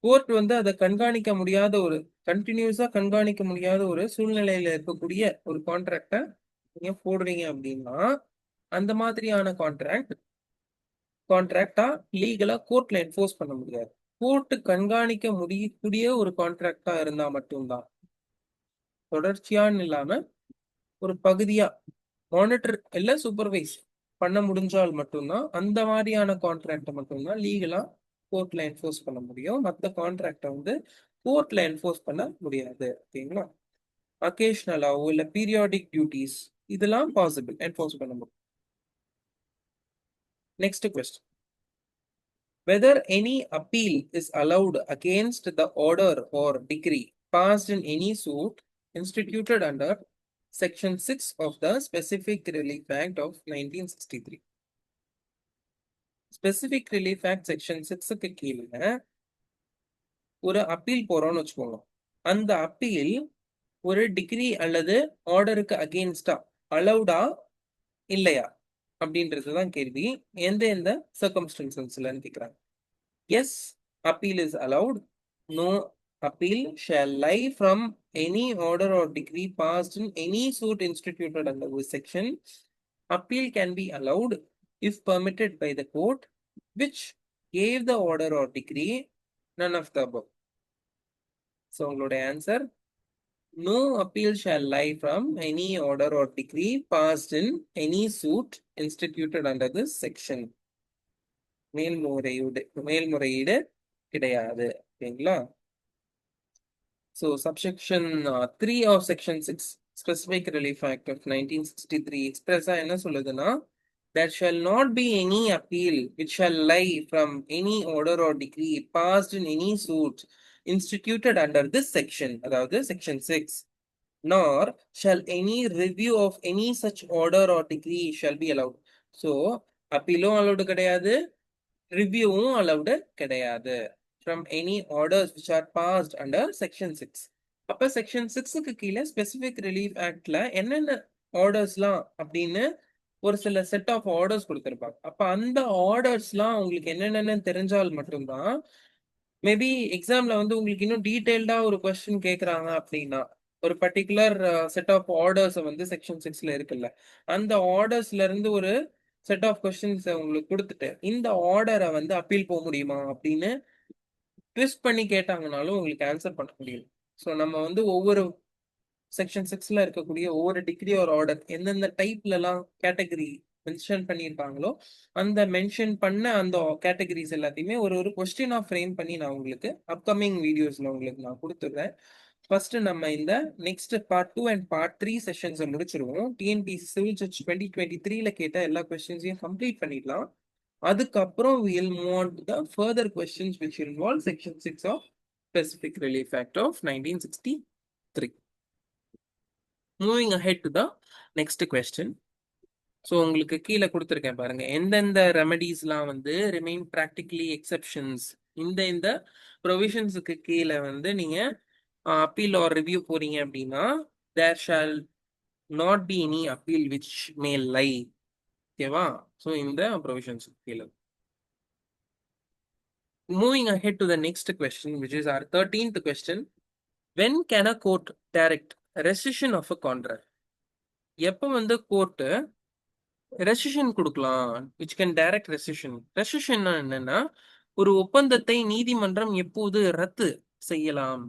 [SPEAKER 1] கோர்ட் அதை கண்காணிக்க முடியாத ஒரு கண்டினியூஸா கண்காணிக்க முடியாத ஒரு சூழ்நிலையில இருக்கக்கூடிய ஒரு கான்ட்ராக்டை நீங்க போடுறீங்க அப்படின்னா, அந்த மாதிரியான கான்ட்ராக்டா லீகலா கோர்ட்ல என்ஃபோர்ஸ் பண்ண முடியாது. கோர்ட் கண்காணிக்க முடியக்கூடிய ஒரு கான்ட்ராக்டா இருந்தா மட்டும்தான், தொடர்ச்சியான்னு இல்லாம ஒரு பகுதியா மானிட்டர் இல்ல சூப்பர்வைஸ் பண்ண முடிஞ்சால் மட்டும்தான் அந்த மாதிரியான கான்ட்ராக்டை மட்டும்தான் லீகலா கோர்ட்ல என்ஃபோர்ஸ் பண்ண முடியும். மற்ற கான்ட்ராக்டை கோர்ட்ல என்ஃபோர்ஸ் பண்ண முடியாது. ஓகேங்களா? அக்கேஷனலாவோ இல்ல பீரியாடிக் டியூட்டிஸ் இதெல்லாம் பாசிபிள் என்ஃபோர்ஸ் பண்ண முடியும். Next question. Whether any appeal is allowed against the order or decree passed in any suit instituted under Section 6 of the Specific Relief Act of 1963. Specific Relief Act Section 6க்கு கீழே ஒரு அப்பீல் போறோம்னு வச்சுக்கோங்க. அந்த அப்பீல் ஒரு டிகிரி அல்லது ஆர்டருக்கு அகெயின்ஸ்டா அலௌடா இல்லையா அப்படின்றதுதான் கேள்வி. எந்த சர்க்கம்ஸ்டன்சஸ்லன்னு கேட்குறாங்க. Yes, appeal is allowed. No appeal shall lie from any order or decree passed in any suit instituted under this section. Appeal can be allowed if permitted by the court which gave the order or decree, none of the above. So, உங்களோட answer, no appeal shall lie from any order or decree passed in any suit instituted under this section. மேல்முறையீடு கிடையாது. ஓகேங்களா? So subsection 3 of section 6 Specific Relief Act of 1963 expressa என்ன சொல்லுதுன்னா, there shall not be any appeal which shall lie from any order or decree passed in any suit instituted under this section, அதாவது section 6, nor shall any review of any such order or decree shall be allowed. So appealum allowed கிடையாது, ரிவ்யூவும் அலவுடு கிடையாது from any orders which are passed under section 6. அப்ப செக்ஷன் 6க்கு கீழே ஸ்பெசிபிக் ரிலீஃப் ஆக்ட்ல என்னென்ன ஆர்டர்ஸ்லாம் அப்படின்னு ஒரு சில செட் ஆஃப் ஆர்டர்ஸ் கொடுத்திருப்பாங்க. அப்ப அந்த ஆர்டர்ஸ்லாம் உங்களுக்கு என்னென்னு தெரிஞ்சால் மட்டும்தான், மேபி எக்ஸாம்ல வந்து உங்களுக்கு இன்னும் டீடைல்டா ஒரு கொஸ்டின் கேட்கறாங்க அப்படின்னா, ஒரு பர்டிகுலர் செட் ஆஃப் ஆர்டர்ஸ் வந்து செக்ஷன் 6ல இருக்குல்ல, அந்த ஆர்டர்ஸ்ல இருந்து ஒரு செட் ஆஃப் கொஸ்டின்ஸ் உங்களுக்கு கொடுத்துட்டு இந்த ஆர்டரை வந்து அப்பீல் போக முடியுமா அப்படின்னு ட்விஸ்ட் பண்ணி கேட்டாங்கனாலும் உங்களுக்கு ஆன்சர் பண்ண முடியும். ஸோ நம்ம வந்து ஒவ்வொரு செக்ஷன் 6ல இருக்கக்கூடிய ஒவ்வொரு டிகிரி ஒரு ஆர்டர் எந்தெந்த டைப்லலாம் கேட்டகரி மென்ஷன் பண்ணியிருக்காங்களோ அந்த மென்ஷன் பண்ண அந்த கேட்டகரிஸ் எல்லாத்தையுமே ஒரு கொஸ்டினாக ஃப்ரேம் பண்ணி நான் உங்களுக்கு அப்கமிங் வீடியோஸ்ல உங்களுக்கு நான் கொடுத்துட்றேன். ஃபர்ஸ்ட் நம்ம இந்த நெக்ஸ்ட் பார்ட் 2 அண்ட் பார்ட் 3 செஷன்ஸை முடிச்சிருவோம். டிஎன்பிஎஸ்சி சிவில் ஜட்ஜ் 2023ல கேட்ட எல்லா கொஸ்டின்ஸையும் கம்ப்ளீட் பண்ணிடலாம். அதுக்கப்புறம் we'll move on to the further questions which involve section 6 of Specific Relief Act of 1963. Moving ahead to the next question. So உங்களுக்கு கீழே கொடுத்துருக்கேன் பாருங்க, எந்தெந்த ரெமெடிஸ்லாம் வந்து ரிமைன் ப்ராக்டிகலி எக்ஸெப்ஷன்ஸ், இந்த ப்ரொவிஷன்ஸுக்கு கீழே வந்து நீங்க அப்பீல் ஆர் ரிவ்யூ போறீங்க அப்படின்னா there shall not be any appeal which may lie. ஓகேவா? ஸோ இந்த ப்ரொவிஷன்ஸுக்கு கீழே. Moving ahead to the next question, which is our 13th question. When can a court direct rescission of a contract? எப்போ வந்து கோர்ட்டு ரெசிஷன் கொடுக்கலாம், which can direct rescission. Recession என்னன்னா, ஒரு ஒப்பந்தத்தை நீதிமன்றம் எப்போது ரத்து செய்யலாம்.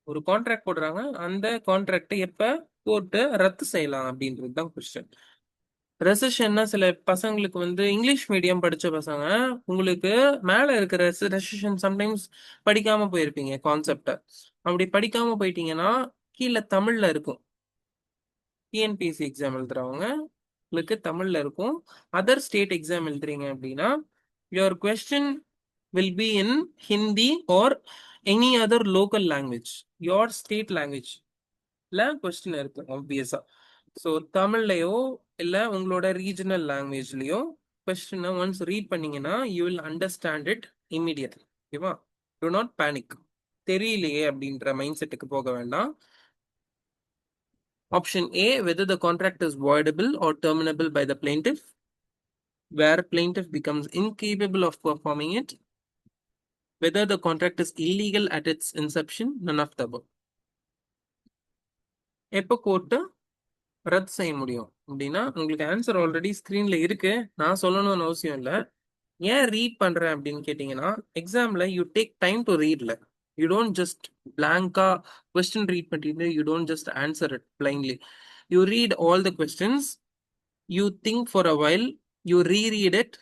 [SPEAKER 1] ஒரு கான்ட்ராக்ட் போடுறாங்க, அந்த கான்ட்ராக்டை எப்ப கோர்ட்டு ரத்து செய்யலாம் அப்படின்றது தான் கொஸ்டின். ரெசிஷன்னா சில பசங்களுக்கு வந்து இங்கிலீஷ் மீடியம் படிச்ச பசங்க உங்களுக்கு மேல இருக்கிற ரெசிஷன் சம்டைம்ஸ் படிக்காம போயிருப்பீங்க கான்செப்ட. அப்படி படிக்காம போயிட்டீங்கன்னா கீழே தமிழ்ல இருக்கும். டிஎன்பிஎஸ்சி எக்ஸாம் எழுதுறவங்க உங்களுக்கு தமிழ்ல இருக்கும். அதர் ஸ்டேட் எக்ஸாம் எழுதுறீங்க அப்படின்னா your question will be in Hindi or any other local language, your state லாங்குவேஜ்ல கொஸ்டின் இருக்கு ஆப்வியஸா. ஸோ தமிழ்லையோ இல்லை உங்களோட ரீஜனல் லாங்குவேஜ்லையோ கொஸ்டினை ஒன்ஸ் ரீட் பண்ணீங்கன்னா you will understand it immediately. ஓகேவா? Do not panic. தெரியலையே அப்படின்ற மைண்ட் செட்டுக்கு போக வேண்டாம். Option A, whether the contract is voidable or terminable by the plaintiff, where plaintiff becomes incapable of performing it, whether the contract is illegal at its inception, none of the above. எப்போ கோர்ட்டு ரத்து செய்ய முடியும் அப்படின்னா உங்களுக்கு ஆன்சர் ஆல்ரெடி ஸ்க்ரீன்ல இருக்கு, நான் சொல்லணும்னு அவசியம் இல்லை. ஏன் ரீட் பண்றேன் அப்படின்னு கேட்டீங்கன்னா எக்ஸாம்ல யூ டேக் டைம் டு ரீட்ல. You don't just blank question read பண்ணிட்டு you don't just answer it blindly. You read all the questions, you think for a while, you reread it,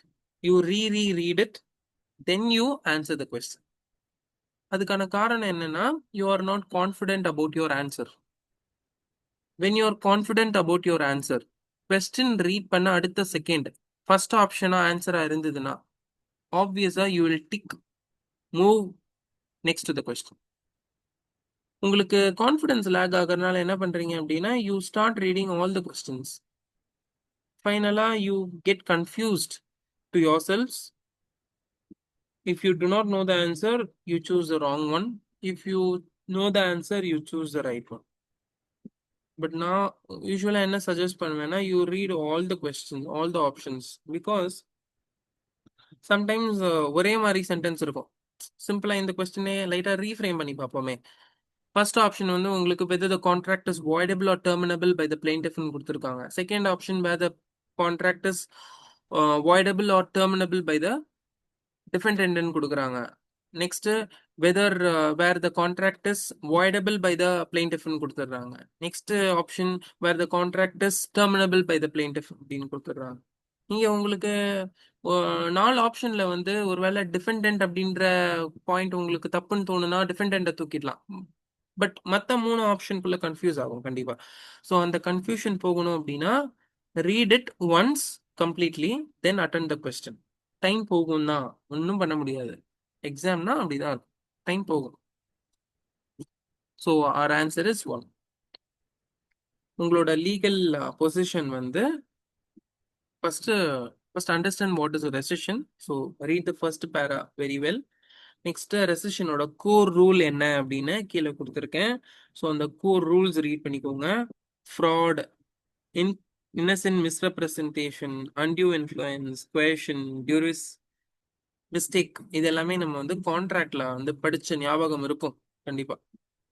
[SPEAKER 1] you reread it, then you answer the question. அதுக்கான காரணம் என்னன்னா you are not confident about your answer. When you are confident about your answer, question read பண்ண அடுத்த செகண்ட் ஃபர்ஸ்ட் ஆப்ஷனா ஆன்சரா இருந்ததுன்னா obviously you will tick move next to the question. உங்களுக்கு கான்ஃபிடன்ஸ் லேக் ஆகிறதுனால என்ன பண்றீங்க அப்படின்னா you start reading all the questions. ஃபைனலா you get confused to your selves. If you do not know the answer, you choose the wrong one. If you know the answer, you choose the right one. But now, usually என்ன சஜஸ்ட் பண்ணுவேன்னா you read all the question all the options. Because sometimes ஒரே மாதிரி சென்டென்ஸ் இருக்கும். சிம்பிளா இந்த கொஸ்டினே லைட்டா ரீஃப்ரேம் பண்ணி பார்ப்போமே. ஃபர்ஸ்ட் ஆப்ஷன் வந்து உங்களுக்கு whether the contract is voidable or terminable by the plaintiff னு கொடுத்துருக்காங்க. Second option whether the contract is voidable or terminable by the defendant னு கொடுக்குறாங்க. Next whether where the contract is voidable by the plaintiff னு கொடுத்துட்றாங்க. Next option where the contract is terminable by the plaintiff அப்படின்னு கொடுத்துட்றாங்க. நீங்க உங்களுக்கு 4 ஆப்ஷன்ல வந்து ஒருவேளை டிஃபெண்டன்ட் அப்படின்ற பாயிண்ட் உங்களுக்கு தப்புன்னு தோணுனா டிஃபெண்டன்ட்டை தூக்கிடலாம். பட் மற்ற 3 ஆப்ஷனுக்குள்ள கன்ஃபியூஸ் ஆகும் கண்டிப்பா. ஸோ அந்த கன்ஃபியூஷன் போகணும் அப்படின்னா read it once completely then attend the question. Time போகும் தான், ஒன்றும் பண்ண முடியாது. எக்ஸாம்னா அப்படிதான் இருக்கும், டைம் போகும். So our answer is 1. உங்களோட லீகல் பொசிஷன் வந்து first understand what is rescission. So read the first para very well. Next ரெசிஷனோட கோர் ரூல் என்ன அப்படின்னு கீழே கொடுத்துருக்கேன். ஸோ அந்த கோர் ரூல்ஸ் ரீட் பண்ணிக்கோங்க. Fraud, innocent misrepresentation, undue influence, coercion, duress, mistake, இது எல்லாமே நம்ம வந்து கான்ட்ராக்ட்ல வந்து படிச்ச ஞாபகம் இருக்கும். கண்டிப்பா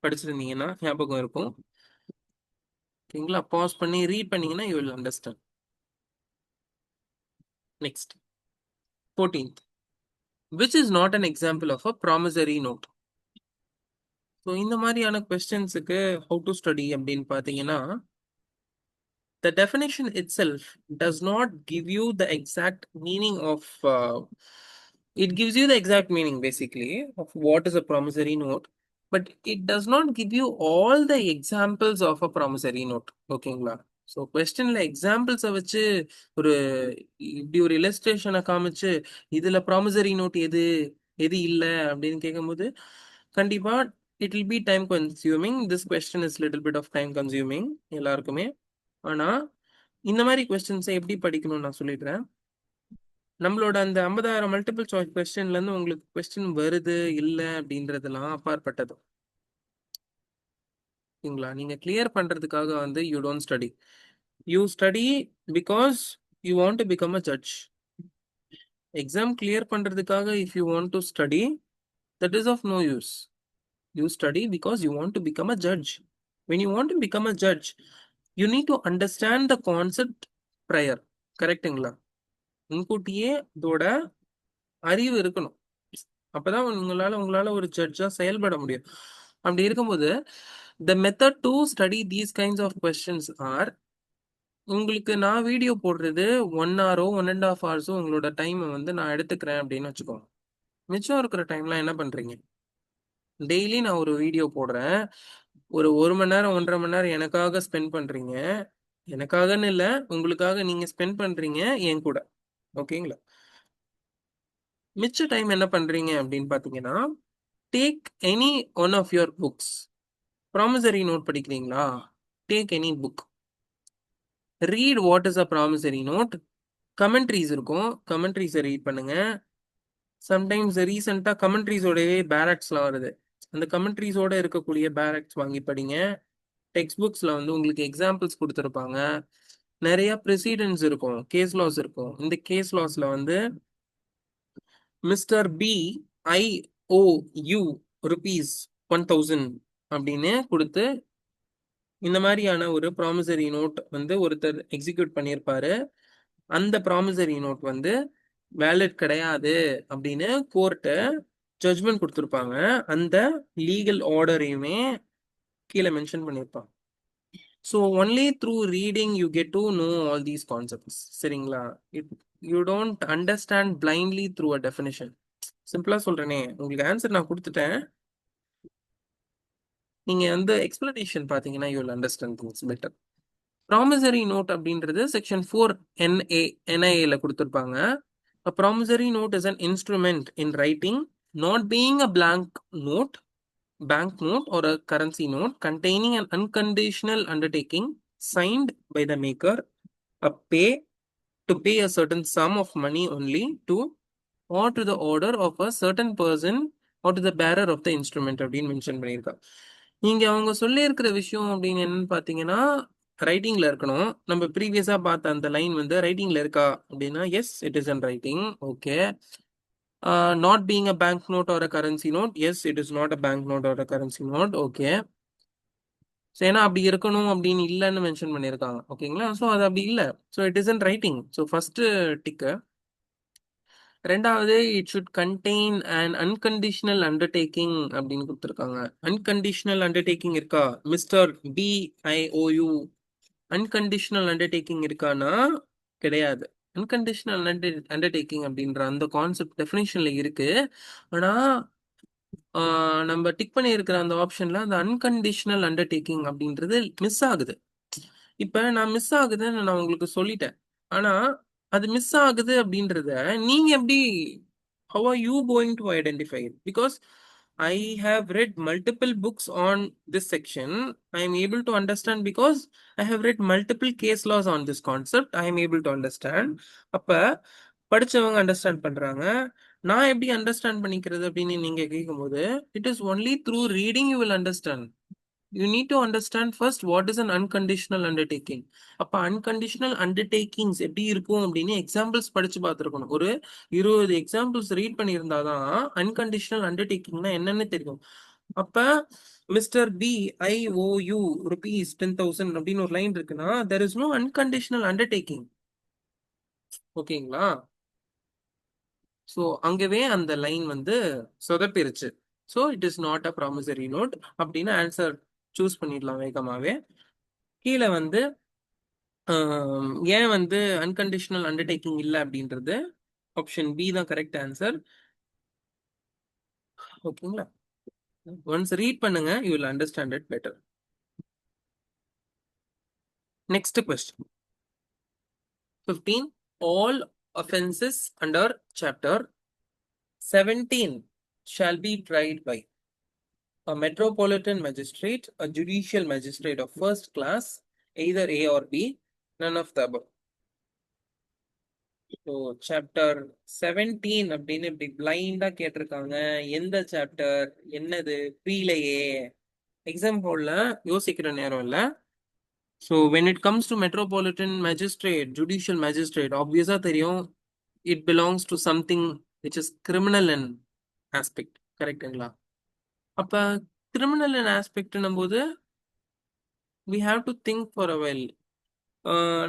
[SPEAKER 1] படிச்சிருந்தீங்கன்னா ஞாபகம் இருக்கும். ஓகேங்களா? பாஸ் பண்ணி ரீட் பண்ணீங்கன்னா you will understand. Next 14th, which is not an example of a promissory note. So இந்த மாதிரியான கொஸ்டின்ஸுக்கு ஹவு டு ஸ்டடி அப்படின்னு பார்த்தீங்கன்னா the definition itself does not give you the exact meaning of it gives you the exact meaning basically of what is a promissory note, but it does not give you all the examples of a promissory note. ஓகேங்களா? ஸோ கொஸ்டின்ல எக்ஸாம்பிள்ஸை வச்சு ஒரு இப்படி ஒரு இல்லஸ்ட்ரேஷனை காமிச்சு இதுல ப்ராமிசரி நோட் எது எது இல்லை அப்படின்னு கேட்கும்போது கண்டிப்பா it will be time consuming. This question is little bit of time consuming எல்லாருக்குமே. ஆனா இந்த மாதிரி கொஸ்டின்ஸை எப்படி படிக்கணும்னு நான் சொல்லிடுறேன். நம்மளோட அந்த 50,000 மல்டிபிள் சாய்ஸ் கொஸ்டின்ல இருந்து உங்களுக்கு கொஸ்டின் வருது இல்லை அப்படின்றதெல்லாம் அப்பாற்பட்டது. ஓகேங்களா? நீங்க கிளியர் பண்றதுக்காக வந்து you don't study, you study because you want to become a judge. Exam clear பண்றதுக்காக if you want to study, that is of no use. You study because you want to become a judge. when you want to become a judge, you need to understand the concept prior. கரெக்டுங்களா? முன்கூட்டியே இதோட அறிவு இருக்கணும். அப்பதான் உங்களால ஒரு ஜட்ஜா செயல்பட முடியும். அப்படி இருக்கும்போது the method to study these kinds of questions are, உங்களுக்கு நான் வீடியோ போடுறது 1 hour 1.5 hours உங்களோட டைமை வந்து நான் எடுத்துக்கிறேன் அப்படின்னு வச்சுக்கோங்க. மிச்சம் இருக்கிற டைம்லாம் என்ன பண்றீங்க? டெய்லி நான் ஒரு வீடியோ போடுறேன், ஒரு 1 மணி நேரம் 1.5 மணி நேரம் எனக்காக ஸ்பெண்ட் பண்றீங்க. எனக்காகன்னு இல்லை, உங்களுக்காக நீங்க ஸ்பெண்ட் பண்றீங்க என் கூட. ஓகேங்களா? மிச்ச டைம் என்ன பண்றீங்க அப்படின்னு பாத்தீங்கன்னா take any one of your books. Promissory note படிக்கிறீங்களா? Take any book, read what is a promissory note. Commentaries இருக்கும், கமெண்ட்ரிஸை ரீட் பண்ணுங்க. சம்டைம்ஸ் ரீசெண்டாக கமெண்ட்ரிஸோடவே பேரக்ட்ஸ்லாம் வருது, அந்த கமெண்ட்ரிஸோட இருக்கக்கூடிய பேரக்ட்ஸ் வாங்கி படிங்க. டெக்ஸ்ட் புக்ஸ்ல வந்து உங்களுக்கு எக்ஸாம்பிள்ஸ் கொடுத்துருப்பாங்க, நிறைய ப்ரெசிடென்ட்ஸ் இருக்கும், கேஸ் லாஸ் இருக்கும். இந்த கேஸ் லாஸ்ல வந்து mister P I O U rupees 1000 அப்படின்னு கொடுத்து இந்த மாதிரியான ஒரு ப்ராமிசரி நோட் வந்து ஒருத்தர் எக்ஸிக்யூட் பண்ணியிருப்பாரு. அந்த ப்ராமிசரி நோட் வந்து வேலிட் கிடையாது அப்படின்னு கோர்ட்டு ஜட்ஜ்மெண்ட் கொடுத்துருப்பாங்க. அந்த லீகல் ஆர்டரையுமே கீழே மென்ஷன் பண்ணியிருப்பாங்க. So only through reading you get to know all these concepts. சரிங்களா? You don't understand blindly through a definition. சிம்பிளா சொல்றேனே, உங்களுக்கு ஆன்சர் நான் கொடுத்துட்டேன், நீங்க வந்து எக்ஸ்பிளனேஷன் பாத்தீங்கன்னா you will understand things better. Promissory note அப்படின்றது செக்ஷன் 4 NIA கொடுத்துருப்பாங்க. A promissory note is an instrument in writing, not being a note, banknote or a currency note, containing an unconditional undertaking signed by the maker a pay to pay a certain sum of money only to or to the order of a certain person or to the bearer of the instrument அப்படின்னு மென்ஷன் பண்ணியிருக்கா. நீங்க அவங்க சொல்லியிருக்கிற விஷயம் அப்படின்னு என்னன்னு பார்த்தீங்கன்னா ரைட்டிங்ல இருக்கணும். நம்ம ப்ரீவியஸா பார்த்த அந்த லைன் வந்து ரைட்டிங்ல இருக்கா அப்படின்னா yes it is an writing. Okay. Not being a bank note or a currency note, yes it is not a bank note or a currency note. Okay. So ஏன்னா அப்படி இருக்கணும் அப்படின்னு இல்லைன்னு மென்ஷன் பண்ணியிருக்காங்க. ஓகேங்களா? ஸோ அது அப்படி இல்லை. So it is an writing. So first டிக்கு. ரெண்டாவது it should contain and unconditional undertaking அப்படின்னு கொடுத்துருக்காங்க. அன்கண்டிஷனல் அண்டர்டேக்கிங் இருக்கா? மிஸ்டர் BIOU அன்கண்டிஷனல் அண்டர்டேக்கிங் இருக்கானா? கிடையாது. அன்கண்டிஷனல் அண்டர்டேக்கிங் அப்படின்ற அந்த கான்செப்ட் டெஃபினேஷன்ல இருக்கு. ஆனா நம்ம டிக் பண்ணி இருக்கிற அந்த ஆப்ஷன்ல அந்த அன்கண்டிஷனல் அண்டர்டேக்கிங் அப்படின்றது மிஸ் ஆகுது. இப்ப நான் மிஸ் ஆகுதுன்னு நான் உங்களுக்கு சொல்லிட்டேன். ஆனா அது மிஸ் ஆகுது அப்படின்றத நீங்க எப்படி how are you going to identify it? Because I have read multiple books on this section. I am able to understand because I have read multiple case laws on this concept. I am able to understand. அப்ப படிச்சவங்க அண்டர்ஸ்டாண்ட் பண்றாங்க. நான் எப்படி அண்டர்ஸ்டாண்ட் பண்ணிக்கிறது அப்படின்னு நீங்க கேட்கும்போது it is only through reading you will understand. You need to understand first what is an unconditional undertaking. அப்ப unconditional undertakings எப்படி இருக்கும் அப்படின்னு எக்ஸாம்பிள்ஸ் படிச்சு பார்த்துருக்கணும். ஒரு 20 எக்ஸாம்பிள்ஸ் ரீட் பண்ணியிருந்தாதான் unconditional undertakingனா என்னன்னு தெரியும். அப்ப மிஸ்டர் BIOU rupees 10,000 அப்படின்னு ஒரு லைன் இருக்குன்னா there is no unconditional undertaking. ஓகேங்களா? ஸோ அங்கவே அந்த லைன் வந்து சொதப்பிருச்சு. So it is not a promissory note அப்படின்னு ஆன்சர் சூஸ் பண்ணிடலாம் வேகமாவே. கீழே வந்து ஏன் வந்து அன்கண்டிஷனல் அண்டர்டேக்கிங் இல்லை அப்படின்றது ஆப்ஷன் பி தான் கரெக்ட் ஆன்சர். ஓகேங்களா? ஒன்ஸ் ரீட் பண்ணுங்க, you will understand it better. Next question 15. All offenses under chapter 17 shall be tried by a metropolitan magistrate, a judicial magistrate of first class, either A or B, none of the above. So chapter 17 அப்படின்னு இப்படி பிளைண்டா கேட்டிருக்காங்க. எந்த சாப்டர் என்னது ப்ரீலையே எக்ஸாம் ஹால்ல யோசிக்கிற நேரம் இல்லை. So when it comes to metropolitan magistrate, judicial magistrate, obviously தெரியும் it belongs to something which is criminal and aspect. கரெக்டுங்களா? அப்ப கிரிமினல் அண்ட் ஆஸ்பெக்ட்னும் போது we have to think for a while.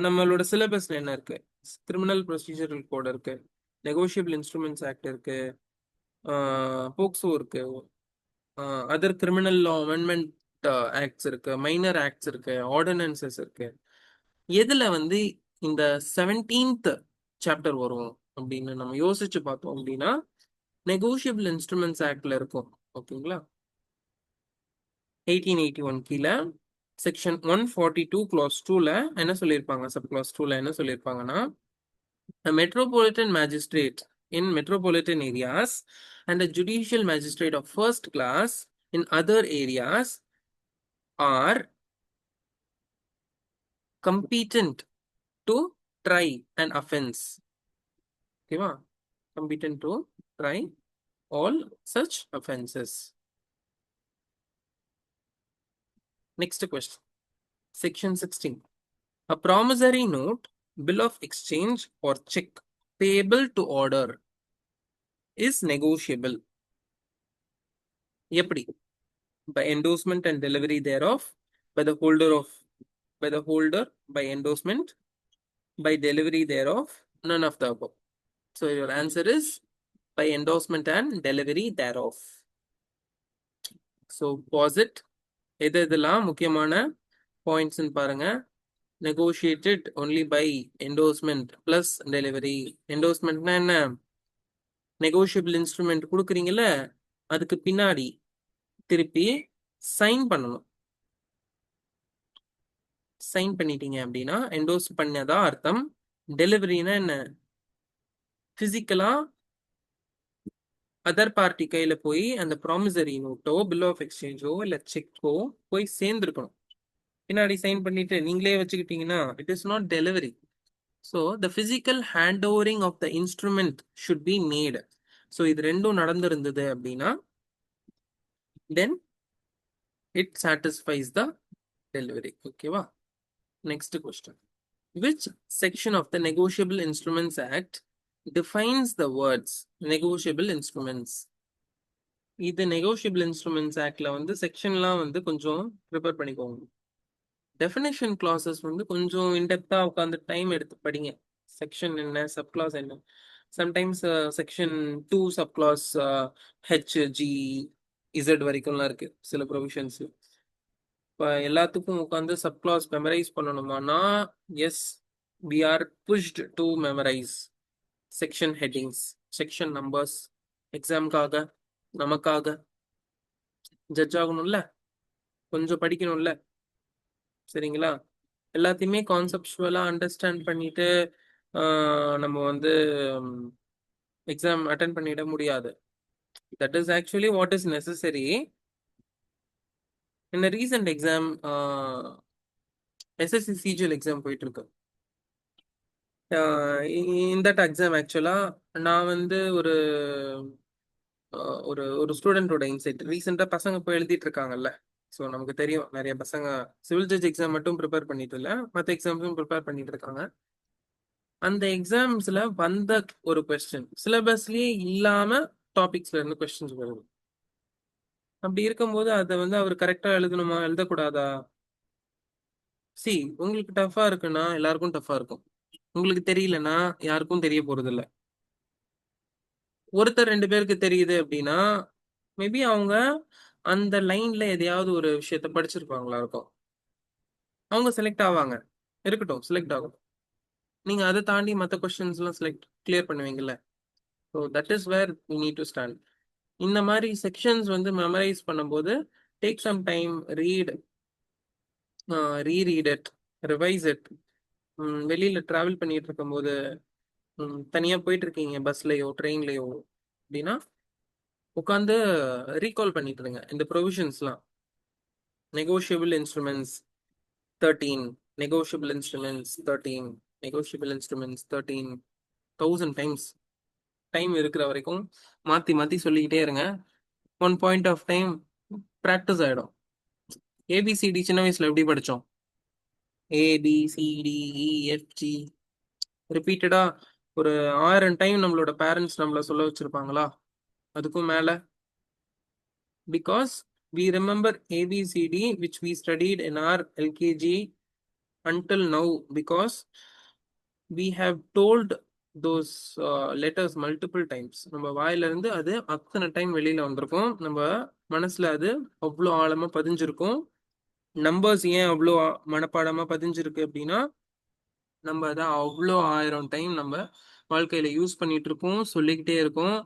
[SPEAKER 1] நம்மளோட சிலபஸ்ல என்ன இருக்கு? கிரிமினல் ப்ரொசீஜரல் கோட் இருக்கு, நெகோஷியபிள் இன்ஸ்ட்ருமெண்ட்ஸ் ஆக்ட் இருக்கு, போக்சோ இருக்கு, அதர் கிரிமினல் லா அமெண்ட்மெண்ட் ஆக்ட்ஸ் இருக்கு, மைனர் ஆக்ட்ஸ் இருக்கு, ஆர்டினன்சஸ் இருக்கு. எதுல வந்து இந்த 17th சாப்டர் வரும் அப்படின்னு நம்ம யோசிச்சு பார்த்தோம் அப்படின்னா நெகோஷியபிள் இன்ஸ்ட்ருமெண்ட்ஸ் ஆக்ட்ல இருக்கும். ஓகேங்களா? 1881 கீழே செக்ஷன் 142 clause 2ல என்ன சொல்லியிருப்பாங்க? சப் clause 2ல என்ன சொல்லியிருப்பாங்கன்னா a metropolitan magistrate in metropolitan areas and a judicial magistrate of first class in other areas are competent to try an offense. ஓகேவா? competent to try all such offenses. Next question. Section 16. A promissory note, bill of exchange or check payable to order is negotiable. எப்படி? By endorsement and delivery thereof, by the holder, by endorsement, by delivery thereof, none of the above. So your answer is by endorsement and delivery thereof. So pause it. இதெல்லாம் முக்கியமான பாயிண்ட்ஸ் பாருங்க. Negotiated only by endorsement plus delivery. என்டோர்ஸ்மெண்ட்னா என்ன? நெகோஷியபிள் இன்ஸ்ட்ருமெண்ட் கொடுக்குறீங்கல்ல, அதுக்கு பின்னாடி திருப்பி சைன் பண்ணணும். சைன் பண்ணிட்டீங்க அப்படின்னா என்டோஸ் பண்ணதா அர்த்தம். டெலிவரினா என்ன? பிசிக்கலா அதர் பார்ட்டி கையில போய் அந்த ப்ராமிசரி நோட்டோ பில் ஆஃப் எக்ஸ்சேஞ்சோ இல்ல செக்கோ போய் சேர்ந்துருக்கணும். பின்னாடி சைன் பண்ணிட்டு நீங்களே வச்சுக்கிட்டீங்கன்னா it is not delivery. So the physical hand overing of the instrument should be made. So இது ரெண்டும் நடந்திருந்தது அப்படின்னா then it satisfies the delivery. ஓகேவா? Next question. Which section of the Negotiable Instruments Act defines the words negotiable instruments? இது நெகோஷியபிள் இன்ஸ்ட்ருமெண்ட்ஸ் ஆக்ட்ல வந்து செக்ஷன்லாம் வந்து கொஞ்சம் ப்ரிப்பேர் பண்ணிக்கோங்க. டெஃபினேஷன் கிளாஸஸ் வந்து கொஞ்சம் இன்டெப்தா உட்காந்து டைம் எடுத்து படிங்க. செக்ஷன் என்ன, சப் கிளாஸ் என்ன. Sometimes section 2 sub clause H G Z வரைக்கும்லாம் இருக்கு சில ப்ரொவிஷன்ஸ். இப்போ எல்லாத்துக்கும் உட்காந்து சப் கிளாஸ் மெமரைஸ் பண்ணணுமானா yes, we are pushed to memorize section headings, section numbers. எக்ஸாம்காக நமக்காக ஜட்ஜ் ஆகணும்ல, கொஞ்சம் படிக்கணும்ல. சரிங்களா? எல்லாத்தையுமே கான்செப்சுவலா அண்டர்ஸ்டாண்ட் பண்ணிட்டு நம்ம வந்து எக்ஸாம் அட்டன் பண்ணிட முடியாது. That is actually what is necessary. இந்த recent exam SSC CGL exam போயிட்டு இருக்கு. இந்த எக்ஸாம் ஆக்சுவலா நான் வந்து ஒரு ஒரு ஒரு ஸ்டூடெண்டோட இன்சைட். ரீசெண்டா பசங்க போய் எழுதிட்டு இருக்காங்கல்ல, ஸோ நமக்கு தெரியும் நிறைய பசங்க சிவில் ஜட்ஜ் எக்ஸாம் மட்டும் ப்ரிப்பேர் பண்ணிட்டு இல்லை, மற்ற எக்ஸாம்ஸும் ப்ரிப்பேர் பண்ணிட்டு இருக்காங்க. அந்த எக்ஸாம்ஸ்ல வந்த ஒரு கொஸ்டின் சிலபஸ்லயே இல்லாம டாபிக்ஸ்ல இருந்து கொஸ்டின்ஸ் வருது. அப்படி இருக்கும்போது அதை வந்து அவர் கரெக்டா எழுதணுமா எழுதக்கூடாதா? சி, உங்களுக்கு டஃபா இருக்குன்னா எல்லாருக்கும் டஃபா இருக்கும். உங்களுக்கு தெரியலன்னா யாருக்கும் தெரிய போறது இல்லை. ஒருத்தர் 2 பேருக்கு தெரியுது அப்படின்னா மேபி அவங்க அந்த லைன்ல எதையாவது ஒரு விஷயத்த படிச்சிருப்பாங்களா இருக்கும், அவங்க செலக்ட் ஆவாங்க. இருக்கட்டும், செலக்ட் ஆகும். நீங்க அதை தாண்டி மற்ற கொஸ்டின்ஸ் எல்லாம் கிளியர் பண்ணுவீங்கல்ல. So that is where we need to stand. இந்த மாதிரி செக்ஷன்ஸ் வந்து மெமரைஸ் பண்ணும்போது take some time, read, reread it, revise it. வெளியில டிராவல் பண்ணிட்டு இருக்கும்போது தனியா போயிட்டு இருக்கீங்க பஸ்லயோ ட்ரெயின்லயோ அப்படின்னா உட்காந்து ரீகால் பண்ணிட்டு இருங்க இந்த ப்ரொவிஷன்ஸ்லாம். Negotiable instruments 13, negotiable instruments 13, negotiable instruments 13, 1000 times. Time இருக்கிற வரைக்கும் மாத்தி மாத்தி சொல்லிக்கிட்டே இருங்க. One point of time practice ஆயிடும். ஏபிசிடி சின்ன வயசுல எப்படி படிச்சோம்? ABCDEFG ரிப்பீட்டடா ஒரு 1000 டைம் நம்மளோட பேரண்ட்ஸ் நம்மள சொல்ல வச்சிருப்பாங்களா? அதுக்கும் மேல. Because we remember ABCD which we studied in our LKG until now because we have told those letters multiple times. நம்ம வாயில இருந்து அது அத்தனை டைம் வெளியில வந்திருக்கும். நம்ம மனசுல அது அவ்வளோ ஆழமா பதிஞ்சிருக்கும். நம்பர்ஸ் ஏன் அவ்வளோ மனப்பாடமா பதிஞ்சிருக்கு அப்படின்னா நம்ம அதை அவ்வளோ 1000 டைம் நம்ம வாழ்க்கையில யூஸ் பண்ணிட்டு இருக்கோம், சொல்லிக்கிட்டே இருக்கோம்.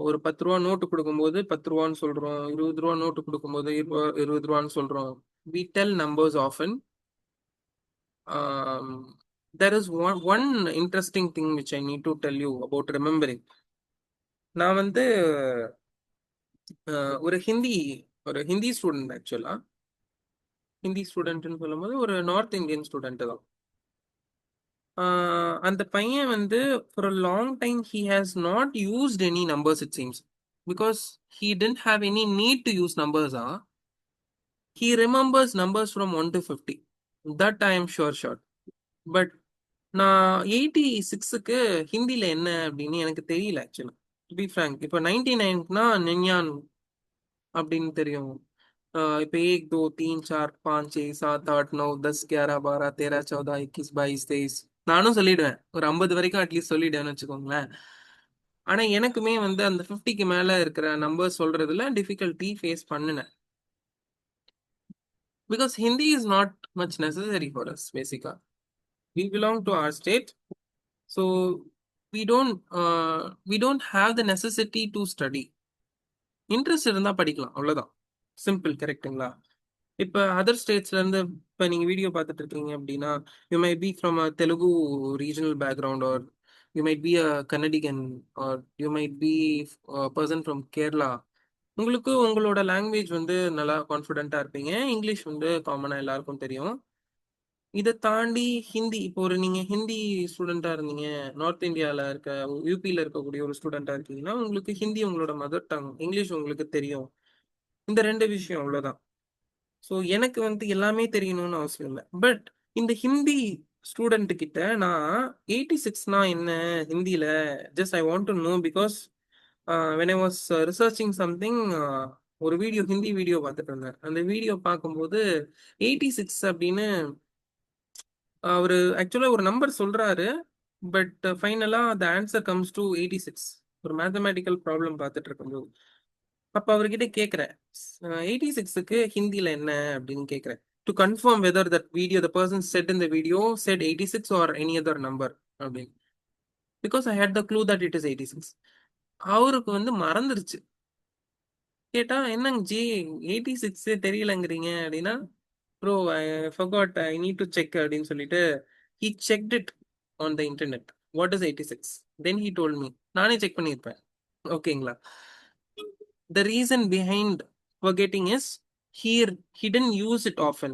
[SPEAKER 1] ஒரு 10 ரூபா நோட்டு கொடுக்கும்போது 10 ரூபான்னு சொல்றோம், 20 ரூபா நோட்டு கொடுக்கும்போது 20 ரூபான்னு சொல்றோம். we tell numbers often. There is one interesting thing which I need to tell you about remembering. நான் வந்து ஒரு ஹிந்தி ஸ்டூடெண்ட். ஆக்சுவலா ஹிந்தி ஸ்டூடெண்ட்னு சொல்லும்போது ஒரு நார்த் இந்தியன் ஸ்டூடெண்ட் தான். அந்த பையன் வந்து for a long time he has not used any numbers it seems because he didn't have any need to use numbers. He remembers numbers from 1 to 50. That I am sure. But நான் 86க்கு ஹிந்தில என்ன அப்படின்னு எனக்கு தெரியல ஆக்சுவலா, டு பி ஃப்ராங்க். இப்போ 99னா நின்யான் அப்படின்னு தெரியும். இப்போ 1 2 3 4 5 6 7 8 9 10 11 12 13 14 21 22 23 நானும் சொல்லிடுவேன். ஒரு 50 வரைக்கும் அட்லீஸ்ட் சொல்லிடுவேன்னு வச்சுக்கோங்களேன். ஆனா எனக்குமே வந்து அந்த 50க்கு மேல இருக்கிற நம்பர் சொல்றதுல டிஃபிகல்ட்டி ஃபேஸ் பண்ணினேன். Because Hindi is not much necessary for us. பேசிக்கா we belong to our state, so we don't have the necessity to study. Interest இருந்தா படிக்கலாம், அவ்வளவுதான். சிம்பிள். கரெக்டுங்களா? இப்ப அதர் ஸ்டேட்ஸ்ல இருந்து இப்ப நீங்க வீடியோ பார்த்துட்டு இருக்கீங்க அப்படின்னா, you may be from a Telugu regional background, or you might be a Kannadigan, or you might be person from Kerala. உங்களுக்கு உங்களோட லாங்குவேஜ் வந்து நல்லா கான்ஃபிடென்ட்டா இருப்பீங்க. இங்கிலீஷ் வந்து காமனா எல்லாருக்கும் தெரியும். இதை தாண்டி ஹிந்தி, இப்போ ஒரு நீங்க ஹிந்தி ஸ்டூடெண்டா இருந்தீங்க, நார்த் இந்தியால இருக்க யூபியில இருக்கக்கூடிய ஒரு ஸ்டூடெண்டா இருக்கீங்கன்னா, உங்களுக்கு ஹிந்தி உங்களோட மதர் டங், இங்கிலீஷ் உங்களுக்கு தெரியும். இந்த ரெண்டு விஷயம் அவ்வளவுதான். ஸோ எனக்கு வந்து எல்லாமே தெரியணும்னு அவசியம் இல்லை. பட் இந்த ஹிந்தி ஸ்டூடெண்ட் கிட்ட நான் 86னா என்ன ஹிந்தியில, just I want to know because when I was researching something, ஒரு வீடியோ, ஹிந்தி வீடியோ பார்த்துட்டு இருந்தேன். அந்த வீடியோ பார்க்கும்போது 86 அப்படின்னு அவரு ஆக்சுவலா ஒரு நம்பர் சொல்றாரு. பட் ஃபைனலா த ஆன்சர் கம்ஸ் டு 86. ஒரு மேத்தமேட்டிக்கல் ப்ராப்ளம் பார்த்துட்டு இருக்கும்போது அப்ப அவர்கிட்ட கேக்குறேன், 86க்கு ஹிந்தில என்ன அப்படின்னு கேக்குறேன். To confirm whether that video the person said in the video said 86 or any other number அப்படின்னு. Because I had the clue that it is 86. அவருக்கு வந்து மறந்துருச்சு. கேட்டா என்னங்க ஜி 86 தெரியலங்கிறீங்க அப்படின்னா, bro I forgot, I need to check அப்படின்னு சொல்லிட்டு he checked it on the internet. What is 86? Then he told me. நானே செக் பண்ணியிருப்பேன். ஓகேங்களா? The reason behind forgetting is he didn't use it often.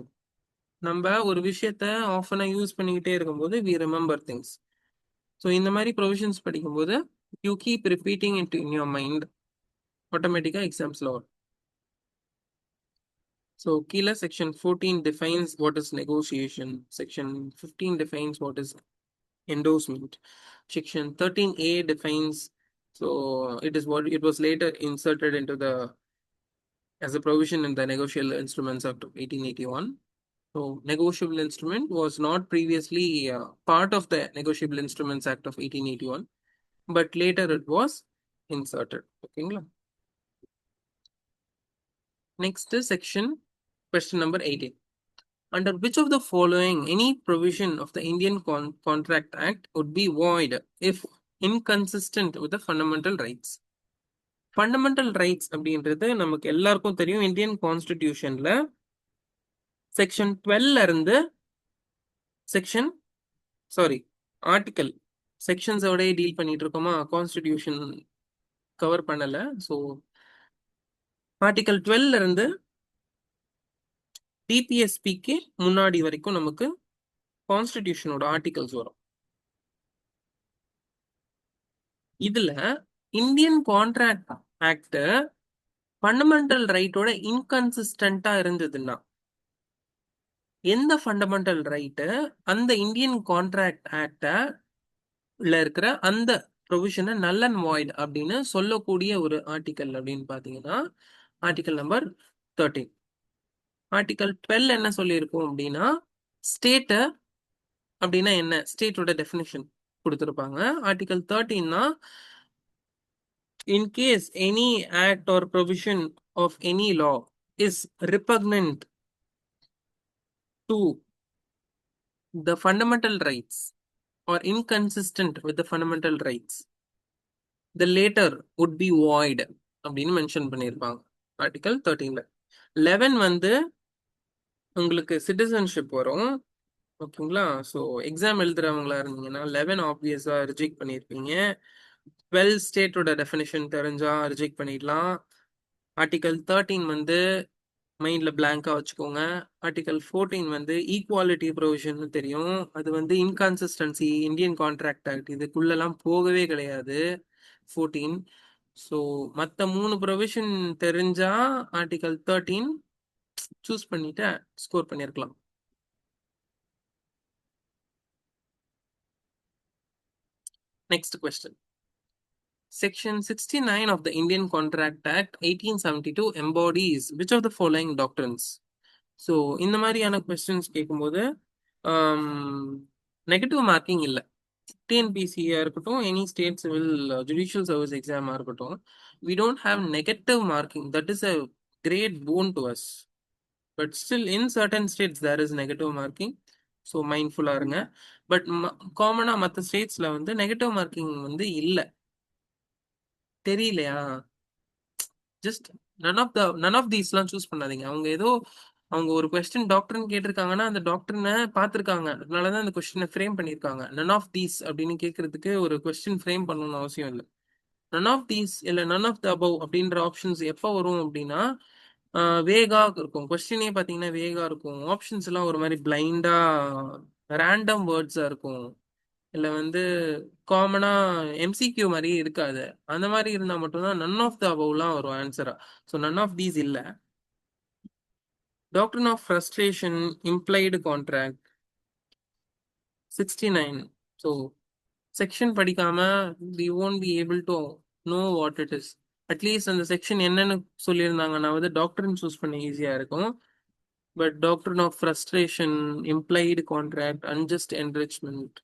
[SPEAKER 1] நம்ம ஒரு விஷயத்த ஆஃபனா யூஸ் பண்ணிக்கிட்டே இருக்கும்போது we remember things. ஸோ இந்த மாதிரி ப்ரொவிஷன்ஸ் படிக்கும்போது you keep repeating it in your mind, ஆட்டோமேட்டிக்கா எக்ஸாம்ஸ்ல வரும். ஸோ கீழே section 14 defines what is negotiation, section 15 defines what is endorsement, section 13A defines, so it is what it was later inserted into the as a provision in the Negotiable Instruments Act of 1881. So, negotiable instrument was not previously part of the Negotiable Instruments Act of 1881, but later it was inserted. Okay. Next is section, question number 18. Under which of the following any provision of the Indian Contract Act would be void if inconsistent with the fundamental rights? Fundamental rights அப்படின்றது நமக்கு எல்லாருக்கும் தெரியும். இந்தியன் கான்ஸ்டிடியூஷன்ல செக்ஷன் 12 இருந்து செக்ஷன் ஆர்டிக்கல் செக்ஷன்ஸோட டீல் பண்ணிட்டு இருக்கோமா, கான்ஸ்டிடியூஷன் கவர் பண்ணல. ஸோ ஆர்டிக்கல் 12 இருந்து டிபிஎஸ்பிக்கு முன்னாடி வரைக்கும் நமக்கு கான்ஸ்டிடியூஷனோட ஆர்டிகல்ஸ் வரும். இதுல இந்தியன் கான்ட்ராக்ட் ஆக்ட் ஃபண்டமெண்டல் ரைட்டோட இன்கன்சிஸ்டன்டா இருந்ததுன்னா, எந்த ஃபண்டமெண்டல் ரைட்டு அந்த இந்தியன் கான்ட்ராக்ட் ஆக்ட்ல இருக்கிற அந்த ப்ரொவிஷனை நல் அண்ட் வாய்ட் அப்படின்னு சொல்லக்கூடிய ஒரு ஆர்டிக்கல் அப்படின்னு பாத்தீங்கன்னா ஆர்டிக்கல் நம்பர் 13. ஆர்டிக்கல் 12 என்ன சொல்லியிருக்கோம் அப்படின்னா, ஸ்டேட் அப்படின்னா என்ன, ஸ்டேட்டோட டெஃபினிஷன் கொடுத்துருப்பாங்க. ஆர்டிக்கல் 13னா in case any act or provision of any law is repugnant to the fundamental rights or inconsistent with the fundamental rights, the later would be void அப்படின்னு மென்ஷன் பண்ணியிருப்பாங்க ஆர்டிகல் 13ல. 11 வந்து உங்களுக்கு சிட்டிசன்ஷிப் வரும். ஓகேங்களா? ஸோ எக்ஸாம் எழுதுறவங்களா இருந்தீங்கன்னா 11 ஆப்வியஸா ரிஜெக்ட் பண்ணியிருப்பீங்க. 12 ஸ்டேட்டோட டெஃபினிஷன் தெரிஞ்சா ரிஜெக்ட் பண்ணிடலாம். ஆர்டிகல் 13 வந்து மைண்ட்ல பிளாங்கா வச்சுக்கோங்க. ஆர்டிகல் 14 வந்து ஈக்குவாலிட்டி ப்ரொவிஷன் தெரியும். அது வந்து இன்கன்சிஸ்டன்சி இந்தியன் கான்ட்ராக்ட் ஆக்ட் இதுக்குள்ளெல்லாம் போகவே கிடையாது 14. ஸோ மற்ற 3 ப்ரொவிஷன் தெரிஞ்சா ஆர்டிகல் 13 சூஸ் பண்ணிட்டு ஸ்கோர் பண்ணியிருக்கலாம். Next question. Section 69 of the Indian Contract Act 1872 embodies which of the following doctrines? So இந்த மாதிரியான கொஸ்டின்ஸ் கேட்கும்போது நெகட்டிவ் மார்க்கிங் இல்லை. டிஎன்பிசியா இருக்கட்டும், any state civil judicial service எக்ஸாமா இருக்கட்டும், we don't have negative marking. That is a great boon to us. But still in certain states there is negative marking. So மைண்ட்ஃபுல்லா இருங்க. பட் காமனா மற்ற ஸ்டேட்ஸ்ல வந்து நெகட்டிவ் மார்க்கிங் வந்து இல்லை. தெரியலையா? ஜஸ்ட் நன் ஆஃப் தீஸ்லாம் சூஸ் பண்ணாதீங்க. அவங்க ஏதோ அவங்க ஒரு கொஸ்டின் டாக்டர்னு கேட்டிருக்காங்கன்னா அந்த டாக்டர்னு பார்த்துருக்காங்க, அதனாலதான் அந்த கொஸ்டினை ஃப்ரேம் பண்ணியிருக்காங்க. நன் ஆஃப் தீஸ் அப்படின்னு கேட்கறதுக்கு ஒரு கொஸ்டின் ஃப்ரேம் பண்ணணும்னு அவசியம் இல்லை. நன் ஆஃப் தீஸ் இல்ல நன் ஆஃப் த அபவ் அப்படின்ற ஆப்ஷன்ஸ் எப்போ வரும் அப்படின்னா வேகா இருக்கும். கொஸ்டினே பார்த்தீங்கன்னா வேகா இருக்கும். ஆப்ஷன்ஸ் எல்லாம் ஒரு மாதிரி பிளைண்டா ரேண்டம் வேர்ட்ஸா இருக்கும். இல்ல வந்து காமனா எம்சிக்யூ மாதிரி இருக்காது. அந்த மாதிரி இருந்தா மட்டும்தான் நன் ஆஃப் த அபவ்லாம் வரும் ஆன்சரா. ஸோ நன் ஆஃப் தீஸ் இல்ல. Doctrine of frustration, implied contract 69. So section படிக்காம we won't be able to know what it is. At least அந்த செக்ஷன் என்னன்னு சொல்லியிருந்தாங்கன்னா வந்து டாக்டர்னு சூஸ் பண்ண ஈஸியா இருக்கும். But doctrine of frustration, implied contract, unjust enrichment,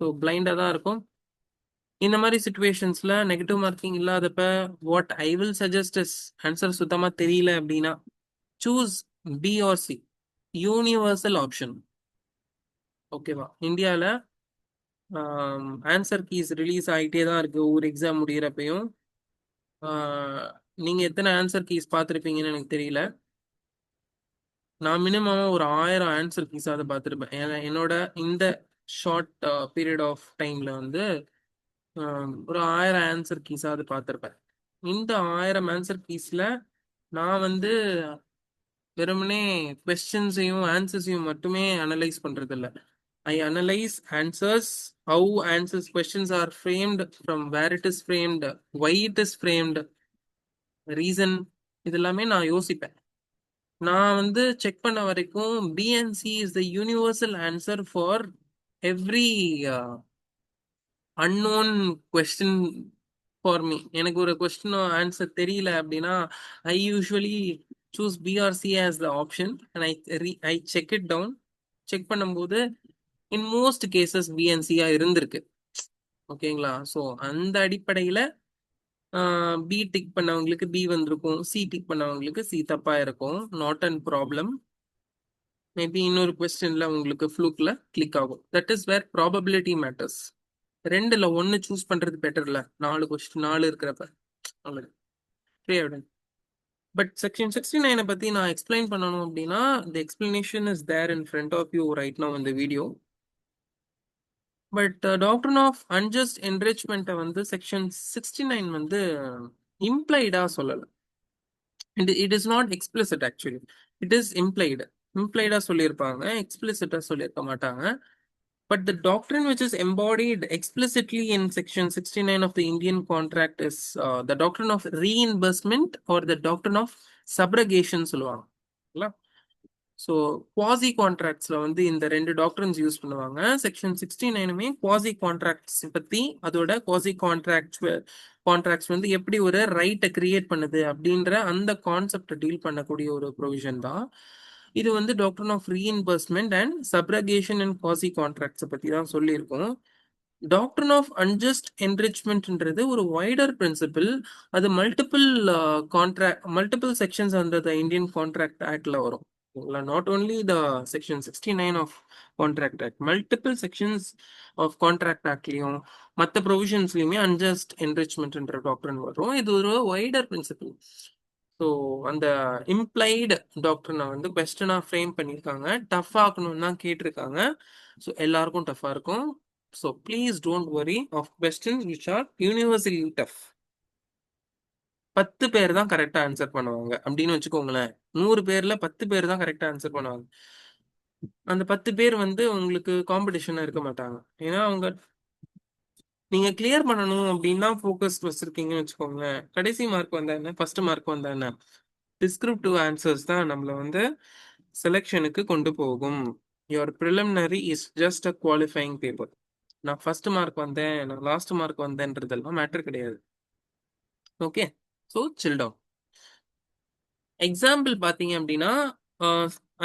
[SPEAKER 1] so பிளைண்டா தான் இருக்கும். இந்த மாதிரி சுச்சுவேஷன்ஸ்ல நெகட்டிவ் மார்க்கிங் இல்லாதப்ப what I will suggest is, answer சுத்தமா தெரியல அப்படின்னா choose B or C, universal option. ஓகேவா? இந்தியாவில் ஆன்சர் கீஸ் ரிலீஸ் ஆகிட்டே தான் இருக்கு ஒரு எக்ஸாம் முடியிறப்பையும். நீங்க எத்தனை ஆன்சர் கீஸ் பார்த்துருப்பீங்கன்னு எனக்கு தெரியல. நான் மினிமம் ஒரு 1000 ஆன்சர் கீஸாவது பார்த்துருப்பேன். என்னோட இந்த ஷார்ட் பீரியட் ஆஃப் டைம்ல வந்து ஒரு 1000 ஆன்சர் கீஸாவது பார்த்துருப்பேன். இந்த 1000 ஆன்சர் கீஸ்ல நான் வந்து வெறுமனே கொஸ்டின்ஸையும் ஆன்சர்ஸையும் மட்டுமே அனலைஸ் பண்றது இல்லை. I analyze answers, how answers questions are framed, from where it is framed, why it is framed, reason, இதெல்லாமே நான் யோசிப்பேன். நான் வந்து செக் பண்ண வரைக்கும் B and C is the universal answer for every unknown question for me. எனக்கு ஒரு கொஸ்டின் ஆன்சர் தெரியல அப்படின்னா I usually choose B or C as the option and I check it down. Check பண்ணும்போது இன் மோஸ்ட் கேசஸ் பிஎன்சியா இருந்திருக்கு. ஓகேங்களா? ஸோ அந்த அடிப்படையில பி டிக் பண்ணவங்களுக்கு பி வந்திருக்கும், சி டிக் பண்ணவங்களுக்கு சி தப்பா இருக்கும். Not and problem. மேபி இன்னொரு கொஸ்டின்ல உங்களுக்கு ஃப்ளூக்ல கிளிக் ஆகும். That is where probability matters. ரெண்டுல ஒன்னு சூஸ் பண்றது பெட்டர் இல்ல, 4 கொஸ்டின் 4 இருக்கிறப்ப. பட் செக்ஷன் 69 பத்தி நான் எக்ஸ்பிளைன் பண்ணணும் அப்படின்னா the explanation is there in front of you right now in the video. But doctrine of unjust enrichment வந்து செக்ஷன் 69 வந்து இம்ப்ளைடா சொல்லல. It is not explicit, actually it is implied. இம்ப்ளைடா சொல்லியிருப்பாங்க, எக்ஸ்பிளிசிட்டா சொல்லியிருக்க மாட்டாங்க. பட் த டாக்டரின் which is embodied explicitly in section 69 of the Indian contract is the doctrine of reimbursement or the doctrine of subrogation சொல்லுவாங்க. ஸோ குவாசி கான்ட்ராக்ட்ஸ்ல வந்து இந்த 2 டாக்டர்ஸ் யூஸ் பண்ணுவாங்க. செக்ஷன் 69மே குவாசி கான்ட்ராக்ட்ஸ் பத்தி, அதோட குவாசி கான்ட்ராக்ட்ஸ் வந்து எப்படி ஒரு ரைட்டை கிரியேட் பண்ணுது அப்படின்ற அந்த கான்செப்டை டீல் பண்ணக்கூடிய ஒரு ப்ரொவிஷன் தான் இது. வந்து doctrine of reimbursement and subrogation and quasi கான்ட்ராக்ட்ஸை பத்தி தான் சொல்லியிருக்கோம். டாக்டர் ஆஃப் அன்ஜஸ்ட் என்ரிச்மெண்ட்ன்றது ஒரு வைடர் பிரின்சிபிள். அது multiple sections under the Indian contract ஆக்ட்ல வரும். Not only the section 69 of contract act, multiple sections of contract actலயும் மற்ற ப்ரொவிஷன்ஸ்லயுமே அன்ஜஸ்ட் என்ரிச்மெண்ட்ன்ற டாக்டர் வரும். இது ஒரு வைடர் பிரின்சிபிள். ஸோ அந்த இம்ப்ளைடு டாக்டர்னை வந்து கொஸ்டினா ஃப்ரேம் பண்ணியிருக்காங்க. டஃப் ஆகணும்னு தான் கேட்டிருக்காங்க. ஸோ எல்லாருக்கும் டஃபா இருக்கும். So please don't worry of questions which are universally tough. 10 பேர் தான் கரெக்டா ஆன்சர் பண்ணுவாங்க அப்படின்னு வச்சுக்கோங்களேன். 100 பேர்ல 10 பேர் தான் கரெக்டா ஆன்சர் பண்ணுவாங்க. அந்த 10 பேர் வந்து உங்களுக்கு காம்படிஷனா இருக்க மாட்டாங்க. ஏன்னா அவங்க நீங்க கிளியர் பண்ணணும் அப்படின்னா ஃபோக்கஸ் வச்சிருக்கீங்கன்னு வச்சுக்கோங்களேன். கடைசி மார்க் வந்தா என்ன, ஃபர்ஸ்ட் மார்க் வந்தா என்ன, டிஸ்கிரிப்டிவ் ஆன்சர்ஸ் தான் நம்மள வந்து செலெக்ஷனுக்கு கொண்டு போகும். Your preliminary is just a qualifying paper. நான் ஃபர்ஸ்ட் மார்க் வந்தேன், நான் லாஸ்ட் மார்க் வந்தேன்றதெல்லாம் மேட்டர் கிடையாது. ஓகே, ஸோ சில் டவுன். எக்ஸாம்பிள் பார்த்தீங்க அப்படின்னா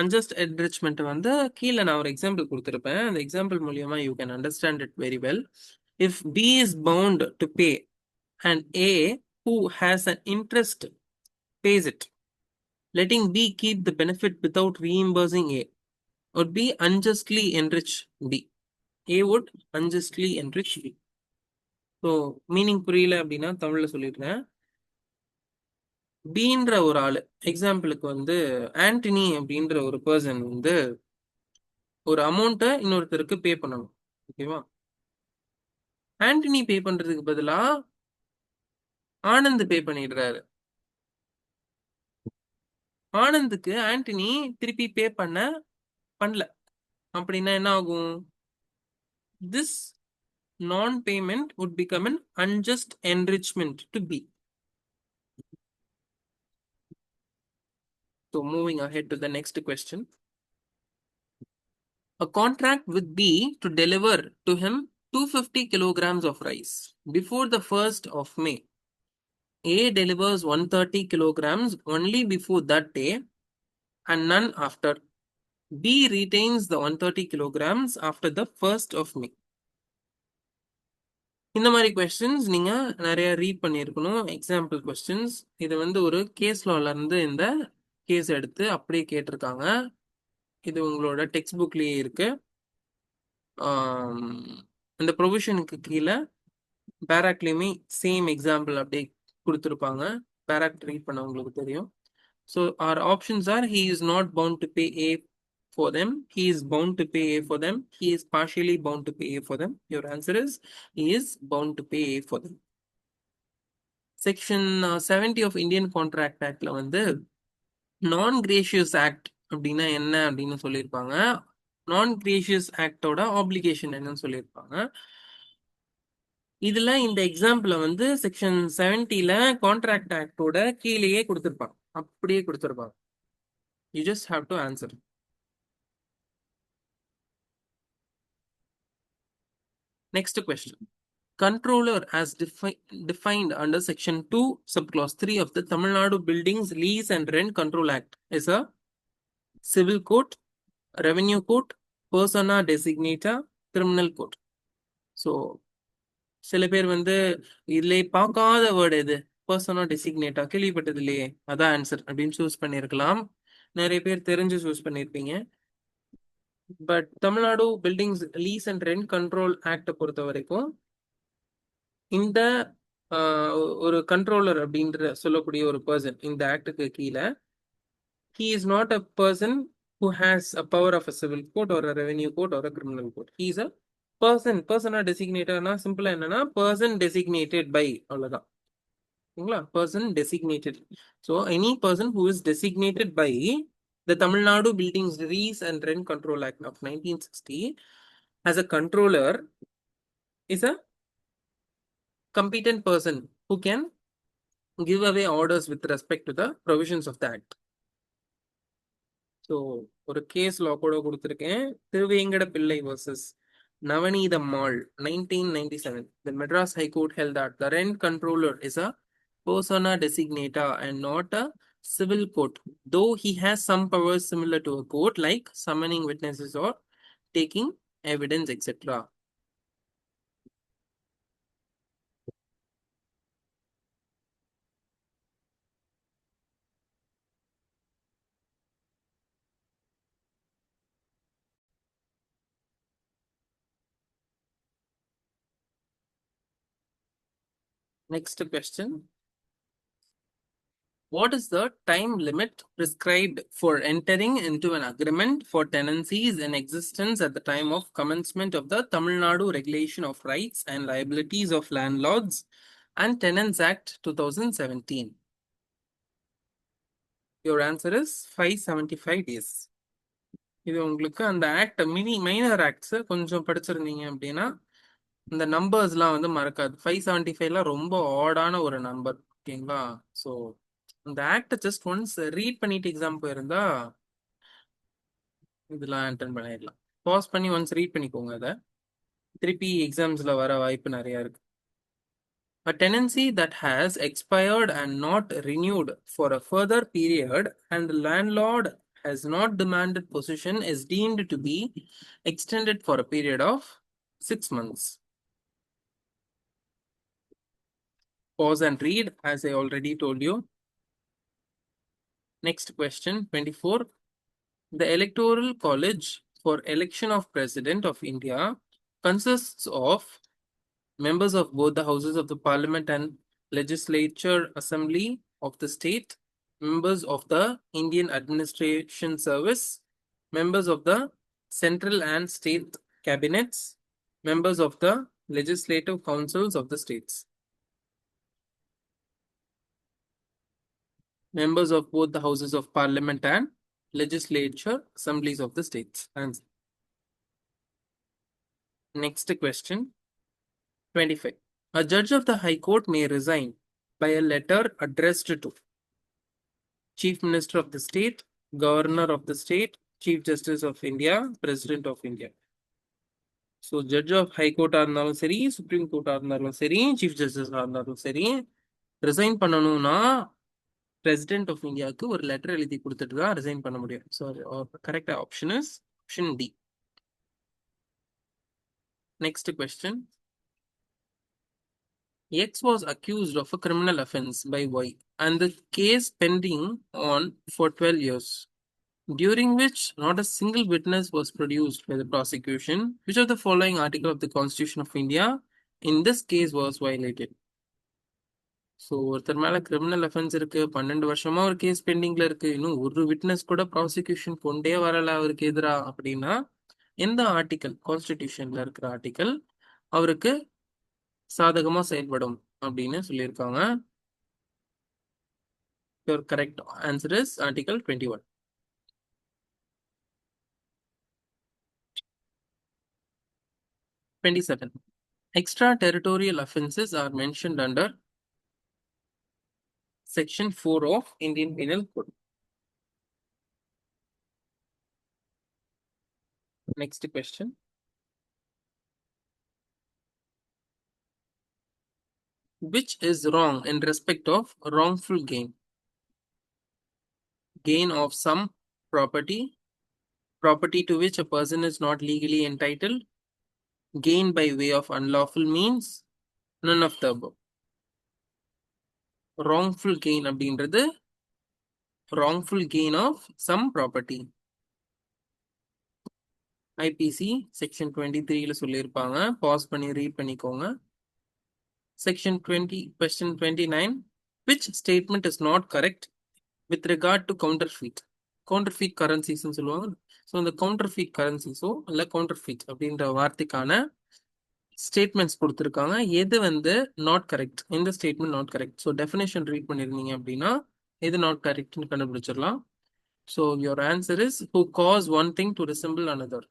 [SPEAKER 1] அன்ஜஸ்ட் என்ரிச்மெண்ட் வந்து கீழே நான் ஒரு எக்ஸாம்பிள் கொடுத்துருப்பேன். அந்த எக்ஸாம்பிள் மூலியமா you can understand it very well. If B is bound to pay and A who has an interest pays it, letting B keep the benefit without reimbursing A would be unjustly enrich B. A would unjustly enrich B. So meaning புரியல அப்படின்னா தமிழ்ல சொல்லிடுறேன். பீன்ற ஒரு ஆளு, எக்ஸாம்பிளுக்கு வந்து ஆண்டனி அப்படின்ற ஒரு பர்சன் வந்து ஒரு அமௌண்ட்டை இன்னொருத்தருக்கு பே பண்ணணும். ஓகேவா? ஆண்டனி பே பண்றதுக்கு பதிலா ஆனந்த் பே பண்ணிடுறாரு. ஆனந்துக்கு ஆண்டனி திருப்பி பே பண்ணல அப்படின்னா என்ன ஆகும்? திஸ் நான் payment would become an unjust enrichment to B. So moving ahead to the next question. A contract with B to deliver to him 250 kilograms of rice before the 1st of May. A delivers 130 kilograms only before that day and none after. B retains the 130 kilograms after the 1st of May. இந்த மாதிரி கொஸ்டின்ஸ் நீங்க நிறைய ரீட் பண்ணியிருக்கணும். Example questions. இது வந்து ஒரு கேஸ் லால இருந்து இந்த கேஸ் எடுத்து அப்படியே கேட்டிருக்காங்க. இது உங்களோட டெக்ஸ்ட் புக்லயே இருக்கு. இந்த ப்ரொவிஷனுக்கு கீழே பேராக்லேயுமே சேம் எக்ஸாம்பிள் அப்படியே கொடுத்துருப்பாங்க. பேராக் ரீட் பண்ண உங்களுக்கு தெரியும். So our options are he is not bound to pay A for them, he is bound to pay A for them, he is partially bound to pay A for them. Your answer is he is bound to pay A for them. Section 70 of Indian contract ஆக்ட்ல வந்து நான் கிரேஷியஸ் ஆக்ட் அப்படின்னா என்ன அப்படின்னு சொல்லியிருப்பாங்க. நான் கிரேஷியஸ் ஆக்டோட ஆப்ளிகேஷன் என்னன்னு சொல்லியிருப்பாங்க. இதுல இந்த எக்ஸாம்பிள வந்து செக்ஷன் 70ல கான்ட்ராக்ட் ஆக்டோட கீழேயே கொடுத்திருப்பாங்க, அப்படியே கொடுத்திருப்பாங்க. You just have to answer. Next question. Controller as defined under section 2 subclause 3 of the Tamil Nadu Buildings Lease and Rent Control Act is a civil court, revenue court, persona designata, criminal court. So சில பேர் வந்து இதுல பார்க்காத வேர்டு எது, பர்சனா டெசிக்னேட்டா கேள்விப்பட்டது இல்லையே, அதான் ஆன்சர் அப்படின்னு சூஸ் பண்ணியிருக்கலாம். நிறைய பேர் தெரிஞ்சு சூஸ் பண்ணியிருப்பீங்க. But Tamil Nadu buildings lease and rent control ஆக்டை பொறுத்த வரைக்கும் இந்த ஒரு கண்ட்ரோலர் அப்படின்ற சொல்லக்கூடிய ஒரு பர்சன் இந்த ஆக்டுக்கு கீழே he is not a person who has a power of a civil court or a revenue court or a criminal court. He is a persona designatorனா சிம்பிளா என்னன்னா person designated by, அவ்வளவுதான். ஓகேங்களா? person designated. So any person who is designated by the Tamil Nadu Buildings Lease and Rent Control Act of 1960 as a controller is a competent person who can give away orders with respect to the provisions of the act. So ஒரு கேஸ் லா கூட கொடுத்துருக்கேன். திருவேங்கட பிள்ளை versus நவநீதம்மாள் 1997. The Madras High Court held that the rent controller is a persona designata and not a civil court, though he has some powers similar to a court like summoning witnesses or taking evidence, etc. Next question. What is the time limit prescribed for entering into an agreement for tenancies in existence at the time of commencement of the Tamil Nadu Regulation of Rights and Liabilities of Landlords and Tenants Act 2017? Your answer is 575 days. இது உங்களுக்கு அந்த ஆக்ட் மைனர் ஆக்ட்ஸ் கொஞ்சம் படிச்சிருந்தீங்க அப்படின்னா இந்த நம்பர்ஸ்லாம் வந்து மறக்காது. 575லாம் ரொம்ப ஆடான ஒரு நம்பர். ஓகேங்களா? ஸோ இந்த ஆக்ட் ஜஸ்ட் ஒன்ஸ் ரீட் பண்ணிட்டு எக்ஸாம் போயிருந்தா இதெல்லாம் அட்டென்ட் பண்ணிடலாம். பாஸ் பண்ணி ஒன்ஸ் ரீட் பண்ணிக்கோங்க. அதை திருப்பி எக்ஸாம்ஸ்ல வர வாய்ப்பு நிறைய இருக்கு. A tenancy that has expired and not renewed for a further period and the landlord has not demanded possession is deemed to be extended for a period of 6 months. Pause and read as I already told you. Next question, 24. The Electoral College for election of President of India consists of members of both the houses of the Parliament and Legislature Assembly of the state, members of the Indian Administration Service, members of the central and state cabinets, members of the legislative councils of the states, members of both the houses of parliament and legislature assemblies of the states. Answer. Next question, 25. A judge of the High Court may resign by a letter addressed to Chief Minister of the State, Governor of the State, Chief Justice of India, President of India. So judge of high கோர்ட்டாக இருந்தாலும் சரி, சுப்ரீம் கோர்ட்டாக இருந்தாலும் சரி, சீஃப் ஜஸ்டிஸாக இருந்தாலும் சரி, ரிசைன் பண்ணணும்னா பிரசிடென்ட் ஆஃப் இந்தியாவுக்கு ஒரு லெட்டர் எழுதி கொடுத்துட்டு தான் ரிசைன் பண்ண முடியும். So correct option is option D. Next question. X was accused of a criminal offense by Y and the case pending on for 12 years, during which not a single witness was produced by the prosecution. Which of the following article of the Constitution of India in this case was violated? So ஒருத்தர் மேல கிரிமினல் அஃபென்ஸ் இருக்கு, 12 வருஷமா ஒரு கேஸ் பெண்டிங்ல இருக்கு, இன்னும் ஒரு விட்னஸ் கூட ப்ராசிக்யூஷன் கொண்டே வரல அவருக்கு எதிரா அப்படின்னா எந்த ஆர்டிக்கல், கான்ஸ்டிடியூஷன்ல இருக்கிற ஆர்டிக்கல் அவருக்கு சாதகமா செயல்படும் அப்படின்னு சொல்லியிருக்காங்க. Your correct answer is Article 21. 27. Extraterritorial offenses are mentioned under Section 4 of Indian Penal Code. Next question. Which is wrong in respect of wrongful gain? Gain of some property, property to which a person is not legally entitled, gain by way of unlawful means, none of the above. Wrongful gain அப்படின்றது wrongful gain of some property. IPC section 23ல சொல்லியிருப்பாங்க, பாஸ் பண்ணி ரீட் பண்ணிக்கோங்க. Section 20, question 29. Which statement is not correct with regard to counterfeit? Counterfeit currencies சொல்லுவாங்க. ஸோ இந்த counterfeit currencies இல்லை counterfeit அப்படின்ற வார்த்தைக்கான ஸ்டேட்மெண்ட்ஸ் கொடுத்துருக்காங்க. எது வந்து நாட் கரெக்ட், எந்த statement not correct. So definition read பண்ணியிருந்தீங்க அப்படின்னா எது நாட் கரெக்ட்னு கண்டுபிடிச்சிடலாம். So your answer is who cause one thing to resemble another.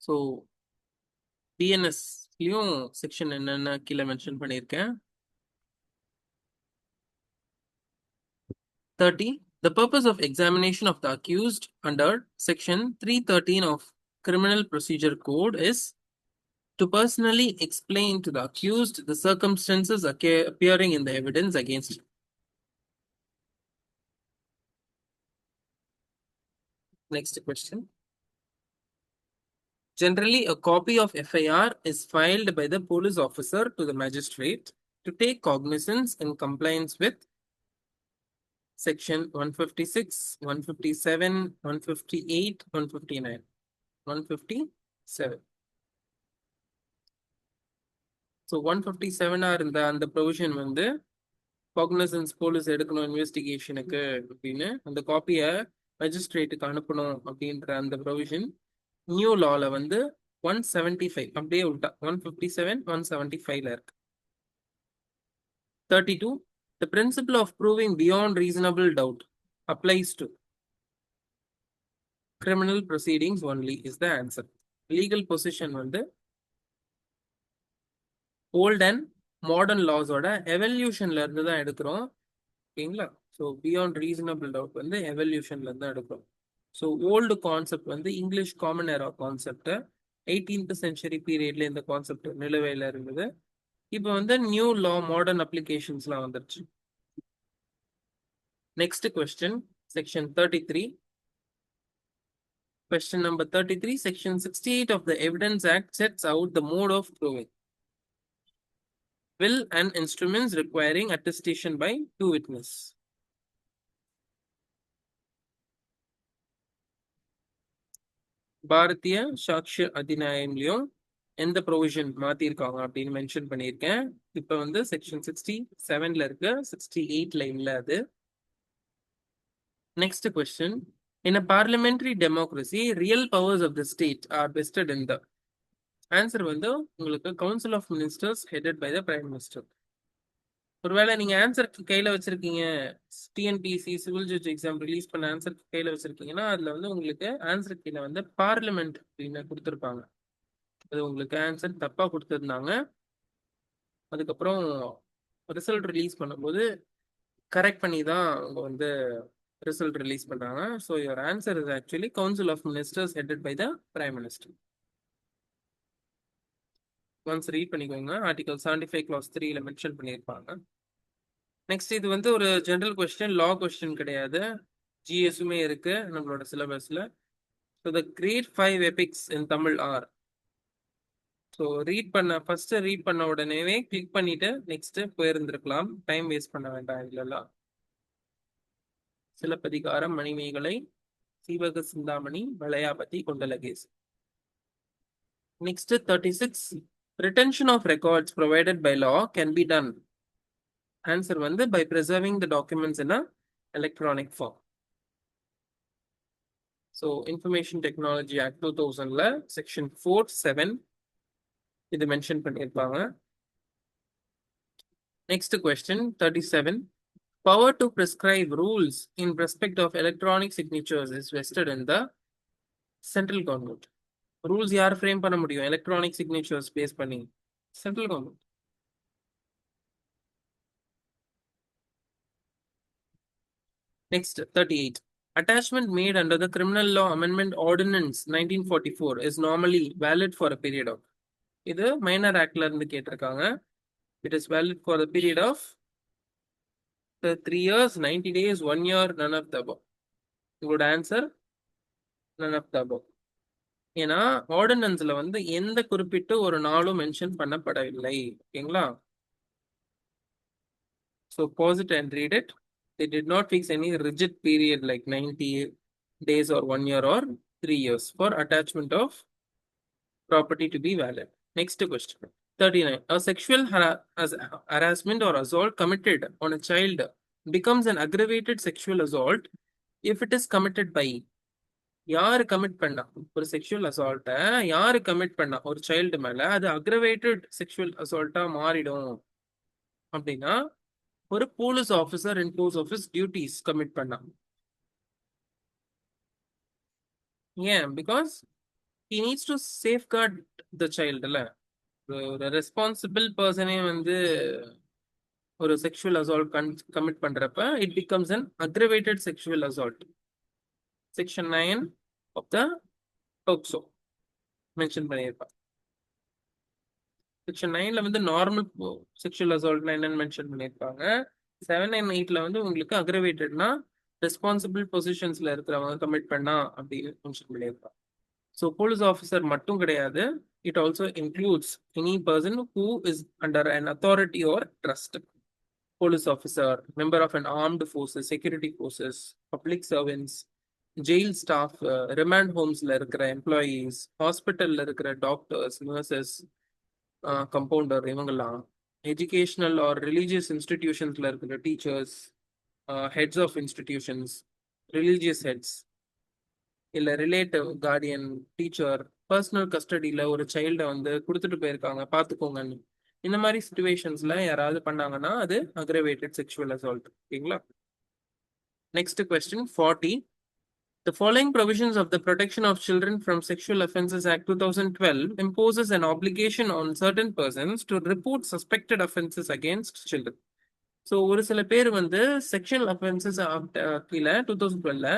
[SPEAKER 1] ஸோ பிஎன்எஸ்லயும் செக்ஷன் என்னென்ன கீழே மென்ஷன் பண்ணியிருக்கேன். 30. The purpose of examination of the accused under section 313 of Criminal Procedure Code is to personally explain to the accused the circumstances appearing in the evidence against him. Next question. Generally, a copy of FIR is filed by the police officer to the magistrate to take cognizance in compliance with section 156, 157, 158, 159. 157. So 157 இருந்த அந்த ப்ரொவிஷன் வந்து காக்னசன்ஸ் போலீஸ் எடுக்கணும் இன்வெஸ்டிகேஷனுக்கு அப்படின்னு, அந்த காப்பியை மேஜிஸ்ட்ரேட்டுக்கு அனுப்பணும் அப்படின்ற அந்த ப்ரொவிஷன் நியூ லால வந்து 175 அப்படியே விட்டா 157, 175ல இருக்கு. 32. The principle of proving beyond reasonable doubt applies to criminal proceedings only is the answer. Legal position வந்து ஓல்ட் அண்ட் மாடர்ன் லாஸோட எவல்யூஷன்ல இருந்து தான் எடுக்கிறோம். ஓகேங்களா? ஸோ பியாண்ட் ரீசனபிள் டவுட் வந்து எவல்யூஷன்ல இருந்து தான் எடுக்கிறோம். ஸோ ஓல்டு கான்செப்ட் வந்து English common எரா concept 18th century பீரியட்ல இந்த கான்செப்ட் நிலுவையில இருந்தது. இப்போ வந்து நியூ லா மாடர்ன் அப்ளிகேஷன்ஸ்லாம் வந்துருச்சு. Next question, section 33. Question number 33. Section 68 of the Evidence Act sets out the mode of proving will and instruments requiring attestation by two witnesses. Bharatiya Sakshya அதிநியாயம்லயும் எந்த ப்ரொவிஷன் மாத்திருக்காங்க அப்படின்னு மென்ஷன் பண்ணியிருக்கேன். இப்ப வந்து செக்ஷன் 67ல இருக்கு, 68ல இல்ல அது. Next question, in a parliamentary democracy real powers of the state are vested in the. Answer வந்து உங்களுக்கு council of ministers headed by the prime minister. ஒருவேளை நீங்க ஆன்சர் கையில வச்சிருக்கீங்க, TNPSC civil judge exam release பண்ண ஆன்சர் கையில வச்சிருக்கீங்கன்னா அதுல வந்து உங்களுக்கு ஆன்சர் கீழே வந்து பார்லிமெண்ட் அப்படின்னு கொடுத்துருப்பாங்க. அது உங்களுக்கு ஆன்சர் தப்பா கொடுத்துருந்தாங்க. அதுக்கப்புறம் ரிசல்ட் ரிலீஸ் பண்ணும்போது கரெக்ட் பண்ணி தான் அவங்க வந்து ரிசல்ட் ரிலீஸ் பண்ணாங்க. So your answer is actually council of ministers headed by the prime minister. Once read பண்ணிக்கோங்க, ஆர்டிகல் 75 clause 3ல மென்ஷன் பண்ணியிருப்பாங்க. நெக்ஸ்ட் இது வந்து ஒரு ஜெனரல் கொஸ்டின், லா கொஸ்டின் கிடையாது. ஜிஎஸ்ஸுமே இருக்கு நம்மளோட சிலபஸ்ல. So the great 5 epics in Tamil are. So first read பண்ண உடனேவே கிளிக் பண்ணிட்டு நெக்ஸ்ட் போயிருந்திருக்கலாம், டைம் வேஸ்ட் பண்ண வேண்டாம். இல்லலாம், Silappatikaram, Manimekalai, Seevaka Chintamani, Valayapathi, கொண்டலகேஸ். Next 36, retention of records provided by law can be done. Answer வந்து by preserving the documents in a electronic form. So Information Technology Act 2000ல section 4(7) இது மென்ஷன் பண்ணியிருப்பாங்க. Next question 37, power to prescribe rules in respect of electronic signatures is vested in the central government. Rules யார் ஃப்ரேம் பண்ண முடியும் எலக்ட்ரானிக் சிக்னேச்சர்ஸ் பேஸ் பண்ணி? Central government. Next 38, attachment made under the Criminal Law Amendment Ordinance 1944 is normally valid for a period of. இது மைனர் ஆக்ட்ல இருந்து கேட்டிருக்காங்க. It is valid for the period of 3 years, 90 days, 1 year, none of the above. உங்களோட answer none of the above. ஏன்னா ஆர்டினன்ஸ்ல வந்து எந்த குறிப்பிட்ட ஒரு நாளும் மென்ஷன் பண்ணப்படவில்லை. ஓகேங்களா? So pause it and read it. They did not fix any rigid period like 90 days or 1 year or 3 years for attachment of property to be valid. Next question 39, a sexual harassment or assault committed on a child becomes an aggravated sexual assault if it is committed by. யாரு கமிட் பண்ணா ஒரு செக்ஷுவல் அசால்ட்டை, யாரு கமிட் பண்ணா ஒரு சைல்டு மேல, அது அக்ரவேட்டட் செக்ஷுவல் அசால்ட்டா மாறிடும் அப்படின்னா ஒரு police officer in course of his duties commit பண்ணா. ஏன்? Because he needs to safeguard the child. இல்ல, ஒரு ரெஸ்பான்சிபிள் பர்சனே வந்து ஒரு செக்ஷுவல் அசால்ட் கமிட் பண்றப்ப it becomes an aggravated sexual assault. Section 9 of the POCSO mention பண்ணியிருப்பா. செக்ஷன் 9ல வந்து நார்மல் செக்ஷுவல் அசால்ட்னா என்னன்னு மென்ஷன் பண்ணியிருப்பாங்க. 7 and 8ல வந்து உங்களுக்கு அக்ரவேட்டட்னா ரெஸ்பான்சிபிள் பொசிஷன்ஸ்ல இருக்கிறவங்க கமிட் பண்ணா அப்படின்னு மென்ஷன் பண்ணியிருப்பாங்க. ஸோ போலீஸ் ஆஃபீஸர் மட்டும் கிடையாது, it also includes any person who is under an authority or trust. Police officer, member of an armed forces, security forces, public servants, jail staff, remand ஹோம்ஸ்ல இருக்கிற எம்ப்ளாயீஸ், ஹாஸ்பிட்டல்ல இருக்கிற டாக்டர்ஸ், நர்சஸ், கம்பவுண்டர், இவங்கெல்லாம் எஜுகேஷனல் ஆர் ரிலீஜியஸ் இன்ஸ்டிடியூஷன்ஸ்ல இருக்கிற teachers, heads of institutions, religious heads, இல்லை ரிலேட்டிவ், கார்டியன், டீச்சர், பர்சனல் கஸ்டடியில் ஒரு சைல்டை வந்து கொடுத்துட்டு போயிருக்காங்க பார்த்துக்கோங்கன்னு, இந்த மாதிரி சுச்சுவேஷன்ஸ்ல யாராவது பண்ணாங்கன்னா அது அக்ரவேட்டட் செக்ஷுவல் அசால்ட். ஓகேங்களா? Next question 40, the following provisions of the Protection of Children from Sexual Offences Act 2012 imposes an obligation on certain persons to report suspected offences against children. So ஒரு சில பேர் வந்து செக்ஷுவல் அஃபென்சஸ் கீழே 2012ல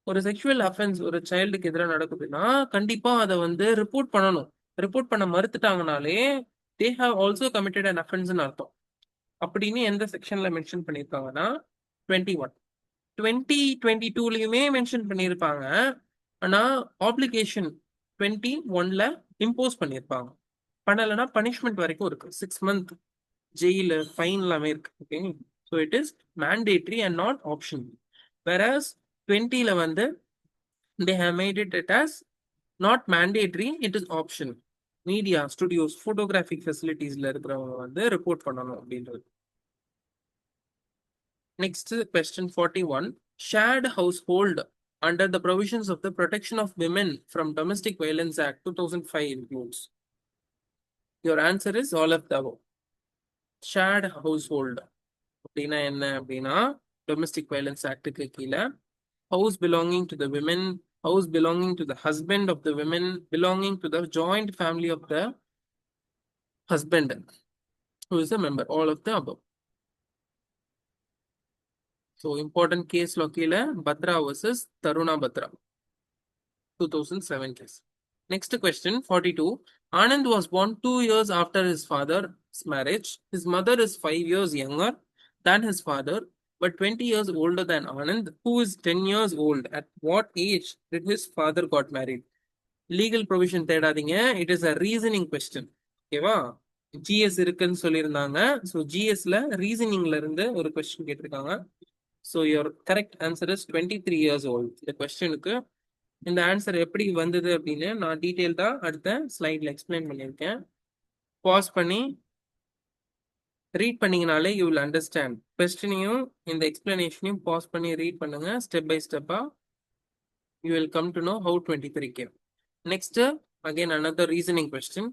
[SPEAKER 1] ஒரு செக்ஷுவல் அஃபென்ஸ் ஒரு சைல்டுக்கு எதிராக நடக்குதுன்னா கண்டிப்பா அதை வந்து ரிப்போர்ட் பண்ணணும். ரிப்போர்ட் பண்ண மறுத்துட்டாங்கனாலே they have also committed an offense ன்னு அர்த்தம். அப்படின்னு எந்த செக்ஷன்ல மென்ஷன் பண்ணியிருக்காங்கன்னா 21. 2022லயுமே மென்ஷன் பண்ணியிருப்பாங்க. ஆனா ஆப்ளிகேஷன் 21ல இம்போஸ் பண்ணியிருப்பாங்க. பண்ணலைன்னா பனிஷ்மெண்ட் வரைக்கும் இருக்கு, 6 months ஜெயிலு, ஃபைன் எல்லாமே இருக்கு. Okay, so it is mandatory and not option. Whereas 20ல வந்து they have made it as not mandatory, it is option. Media studios photographic ஃபெசிலிட்டிஸ்ல இருக்கிறவங்க வந்து ரிப்போர்ட் பண்ணணும் அப்படின்றது. Next question 41. Shared household under the provisions of the Protection of Women from Domestic Violence Act 2005 includes. Your answer is all of the above. Shared household அப்படின்னா என்ன அப்படின்னா, டொமஸ்டிக் வயலன்ஸ் ஆக்டுக்கு கீழே house belonging to the women, house belonging to the husband of the women, belonging to the joint family of the husband, who is a member, all of the above. So important case lokila Batra versus Taruna Batra, 2007 case. Next question 42. Anand was born 2 years after his father's marriage. His mother is 5 years younger than his father, but 20 years older than Anand, who is 10 years old. At what age did his father got married? Legal provision தேடாதீங்க. It is a reasoning question. ஓகேவா? ஜிஎஸ் இருக்குன்னு சொல்லியிருந்தாங்க. ஸோ ஜிஎஸ்ல ரீசனிங்ல இருந்து ஒரு கொஸ்டின் கேட்டிருக்காங்க. So your correct answer is 23 years old. இந்த கொஸ்டினுக்கு இந்த ஆன்சர் எப்படி வந்தது அப்படின்னு நான் டீட்டெயில்டா அடுத்த ஸ்லைட்ல எக்ஸ்பிளைன் பண்ணியிருக்கேன். பாஸ் பண்ணி ரீட் பண்ணீங்கனாலே யூ வில் அண்டர்ஸ்டாண்ட். கொஸ்டினையும் இந்த எக்ஸ்பிளனேஷனையும் பாஸ் பண்ணி ரீட் பண்ணுங்க. ஸ்டெப் பை ஸ்டெப்பா you will come to know how 23 came. Next, again another reasoning question.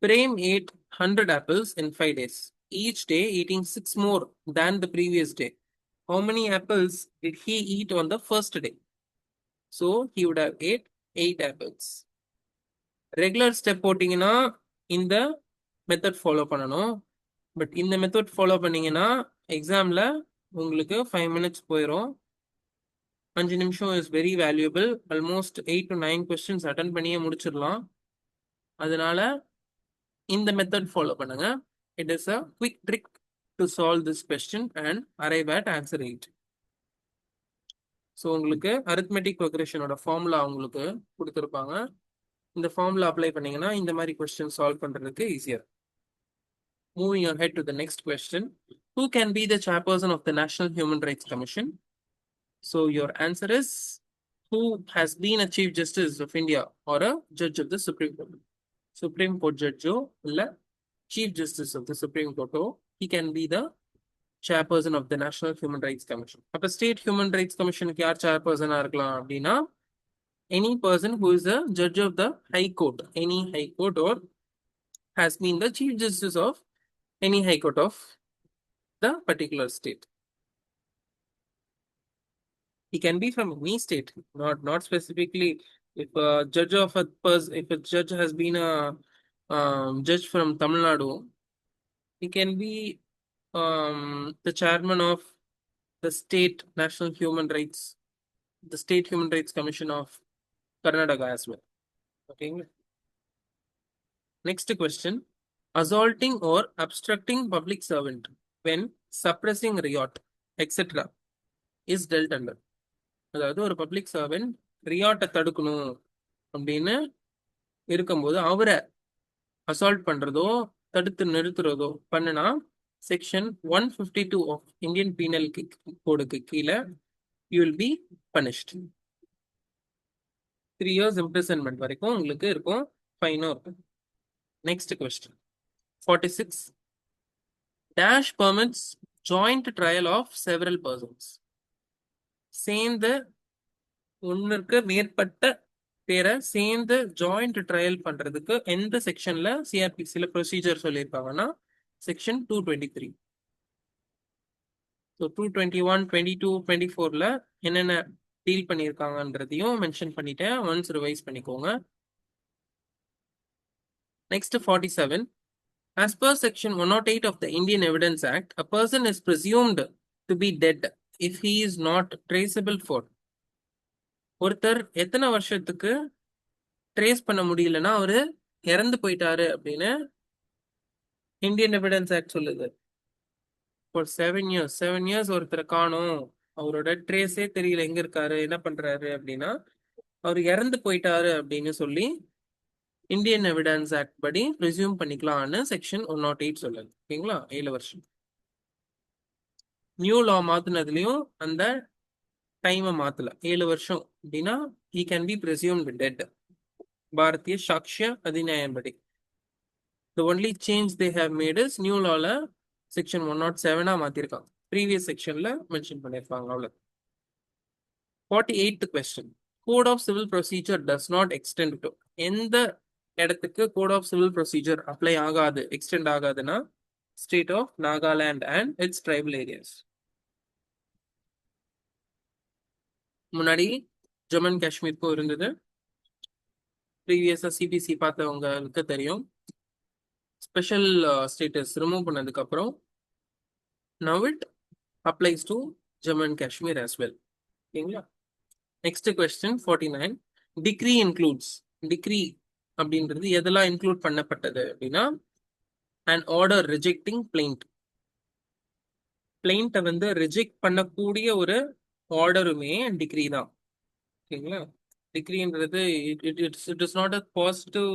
[SPEAKER 1] Prem ate 100 apples in 5 days, each day eating 6 more than the previous day. How many apples did he eat on the first day? So he would have ate 8 apples. Regular step போட்டீங்கன்னா இந்த மெத்தட் ஃபாலோ பண்ணணும். பட் இந்த மெத்தட் ஃபாலோ பண்ணீங்கன்னா எக்ஸாம்ல உங்களுக்கு 5 minutes போயிடும். 5 நிமிஷம் is very valuable. Almost 8 to 9 questions attend பண்ணியே முடிச்சிடலாம். அதனால இந்த மெத்தட் ஃபாலோ பண்ணுங்க. It is a quick trick to solve this question and arrive at answer 8. So உங்களுக்கு அரித்மெட்டிக் ப்ரோக்ரெஷனோட ஃபார்முலா உங்களுக்கு கொடுத்துருப்பாங்க. இந்த ஃபார்முலா அப்ளை பண்ணீங்கன்னா இந்த மாதிரி கொஸ்டின் சால்வ் பண்றதுக்கு easier. Moving ahead to the next question. Who can be the chairperson of the National Human Rights Commission? So your answer is who has been a Chief Justice of India or a judge of the Supreme Court. Supreme Court judge illa Chief Justice of the Supreme Court, he can be the chairperson of the National Human Rights Commission. Appa State Human Rights Commission ku yaar chairperson ah irukkalam appadina, any person who is a judge of the High Court, any High Court, or has been the Chief Justice of any High Court of the particular state. He can be from any state, not specifically if a judge of a person, if a judge has been a judge from Tamil Nadu, he can be the chairman of the state National Human Rights, the State Human Rights Commission of Karnataka as well. Okay. Next question. Assaulting or obstructing public servant when suppressing riot, etc. is dealt under. அதாவது ஒரு பப்ளிக் சர்வெண்ட் ரியாட்டை தடுக்கணும் அப்படின்னு இருக்கும்போது அவரை அசால்ட் பண்றதோ தடுத்து நிறுத்துறதோ பண்ணுனா செக்ஷன் 152 ஆஃப் இந்தியன் பீனல் கோடுக்கு கீழே you will be punished. 3 years imprisonment வரைக்கும் உங்களுக்கு இருக்கும், ஃபைனும் இருக்கும். Next question 46. Dash permits joint trial of several persons. சேர்ந்து ஒன்னுக்கு மேற்பட்ட பேரை சேர்ந்து ஜாயிண்ட் ட்ரையல் பண்றதுக்கு எந்த செக்ஷன்ல சிஆர்பிசில ப்ரொசீஜர் சொல்லியிருப்பாங்கன்னா செக்ஷன் 223. ஸோ 221, 22, 24ல என்னென்ன டீல் பண்ணியிருக்காங்கன்றதையும் மென்ஷன் பண்ணிட்டேன். ஒன்ஸ் ரிவைஸ் பண்ணிக்கோங்க. Next 47. As per section 108 of the Indian Evidence Act, a person is presumed to be dead if he is not traceable for. ஒருத்தர் எத்தனை வருஷத்துக்கு ட்ரேஸ் பண்ண முடியலன்னா அவரு இறந்து போயிட்டாரு அப்படின்னு இந்தியன் எவிடன்ஸ் ஆக்ட் சொல்லுது. ஃபார் 7 years 7 years ஒருத்தரை காணும், அவரோட ட்ரேஸே தெரியல எங்க இருக்காரு என்ன பண்றாரு அப்படின்னா அவர் இறந்து போயிட்டாரு அப்படின்னு சொல்லி இந்தியன் எவிடன்ஸ் ஆக்ட் படி ப்ரிசியூம் பண்ணிக்கலாம்னு செக்ஷன் 108 சொல்லுது. ஓகேங்களா? 7 வருஷம். நியூ லா மாத்தினதுலயும் அந்த டைமை மாத்தல. 7 வருஷம் அப்படின்னா he can be presumed dead. Bharatiya சாக்ஷ்ய அதிநியாயம் படி The only change they have made is new lawல section 107 மாத்திருக்காங்க. Previous sectionல mention பண்ணிருப்பாங்க அவ்வளவு. 48th question. Code of Civil Procedure does not extend to. எந்த இடத்துக்கு Code of Civil Procedure apply ஆகாது, extend ஆகாதுன்னா state of Nagaland and its tribal areas. முன்னாடி ஜம்மு அண்ட் காஷ்மீருக்கும் இருந்தது. ப்ரீவியஸா சிபிசி பார்த்தவங்களுக்கு தெரியும். ஸ்பெஷல் ஸ்டேட்டஸ் ரிமூவ் பண்ணதுக்கு அப்புறம் now it applies to Jammu and Kashmir as well. ஓகேங்களா? Next question 49. Degree includes. Degree அப்படின்றது எதெல்லாம் இன்க்ளூட் பண்ணப்பட்டது அப்படின்னா an order rejecting plaint. பிளைண்ட்டை வந்து ரிஜெக்ட் பண்ணக்கூடிய ஒரு ஆர்டருமே டிக்ரி தான். ஓகேங்களா? டிக்ரின்றது it is not a positive,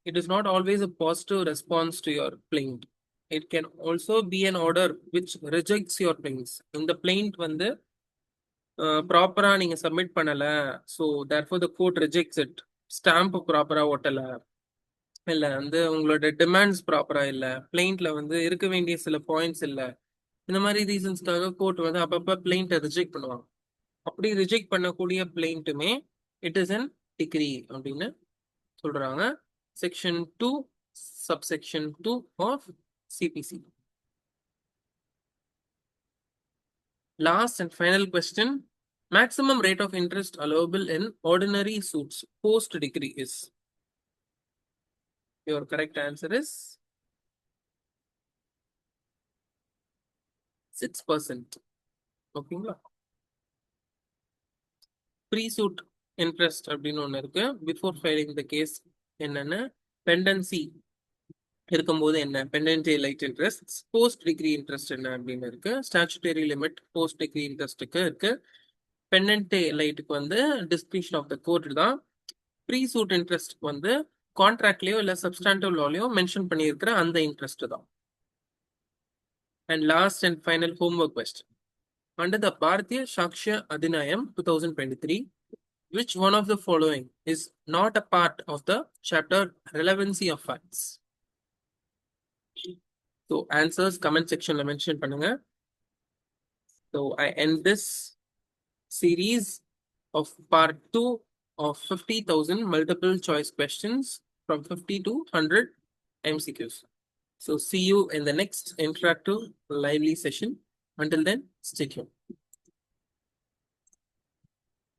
[SPEAKER 1] it is not always a positive response to your plaint. It can also be an order which rejects your plaints. இந்த plaint வந்து ப்ராப்பரா நீங்க சப்மிட் பண்ணல, so therefore the court rejects it. Stamp ப்ராப்பரா ஒட்டல, இல்ல வந்து உங்களோட டிமாண்ட்ஸ் ப்ராப்பரா இல்ல, பிளைண்ட்ல வந்து இருக்க வேண்டிய சில பாயிண்ட்ஸ் இல்ல, இந்த மாதிரி ரீசன்ஸ்க்காக கோர்ட் வந்து அப்பப்ப பிளைண்ட்டை ரிஜெக்ட் பண்ணுவாங்க. அப்படி ரிஜெக்ட் பண்ணக்கூடிய பிளைண்ட்டுமே இட் இஸ் அன் டிக்ரி அப்படின்னு சொல்றாங்க. Section 2 subsection 2 of CPC. Last and final question. Maximum rate of interest allowable in ordinary suits post decree is. Your correct answer is 6%. ஓகேங்களா? ப்ரீசூட் இன்ட்ரெஸ்ட் அப்படின்னு ஒன்று இருக்கு. பிஃபோர் ஃபைலிங் த கேஸ் என்னன்னு, பெண்டன்சி இருக்கும்போது என்ன, pendency light interest, post degree interest என்ன அப்படின்னு இருக்கு. ஸ்டாச்சுட்டரி லிமிட் போஸ்ட் டிகிரி இன்ட்ரெஸ்ட்டுக்கு இருக்கு. பெண்டன்ட் லைட்டுக்கு வந்து டிஸ்கிரிப்ஷன் ஆஃப் த கோர்ட் தான். ப்ரீசூட் இன்ட்ரெஸ்ட்க்கு வந்து கான்ட்ராக்ட்லயோ இல்ல சப்ஸ்டாண்டிவ் லாலயோ மென்ஷன் பண்ணியிருக்கிற அந்த இன்ட்ரெஸ்ட் தான். And last and final homework question. Under the Bharatiya Shakshya Adhinayam 2023, which one of the following is not a part of the chapter relevancy of facts? So answers comment section la mention பண்ணுங்க. So I end this series of part 2 of 50,000 multiple choice questions from 50 to 100 MCQs. So see you in the next interactive lively session. Until then, stay tuned.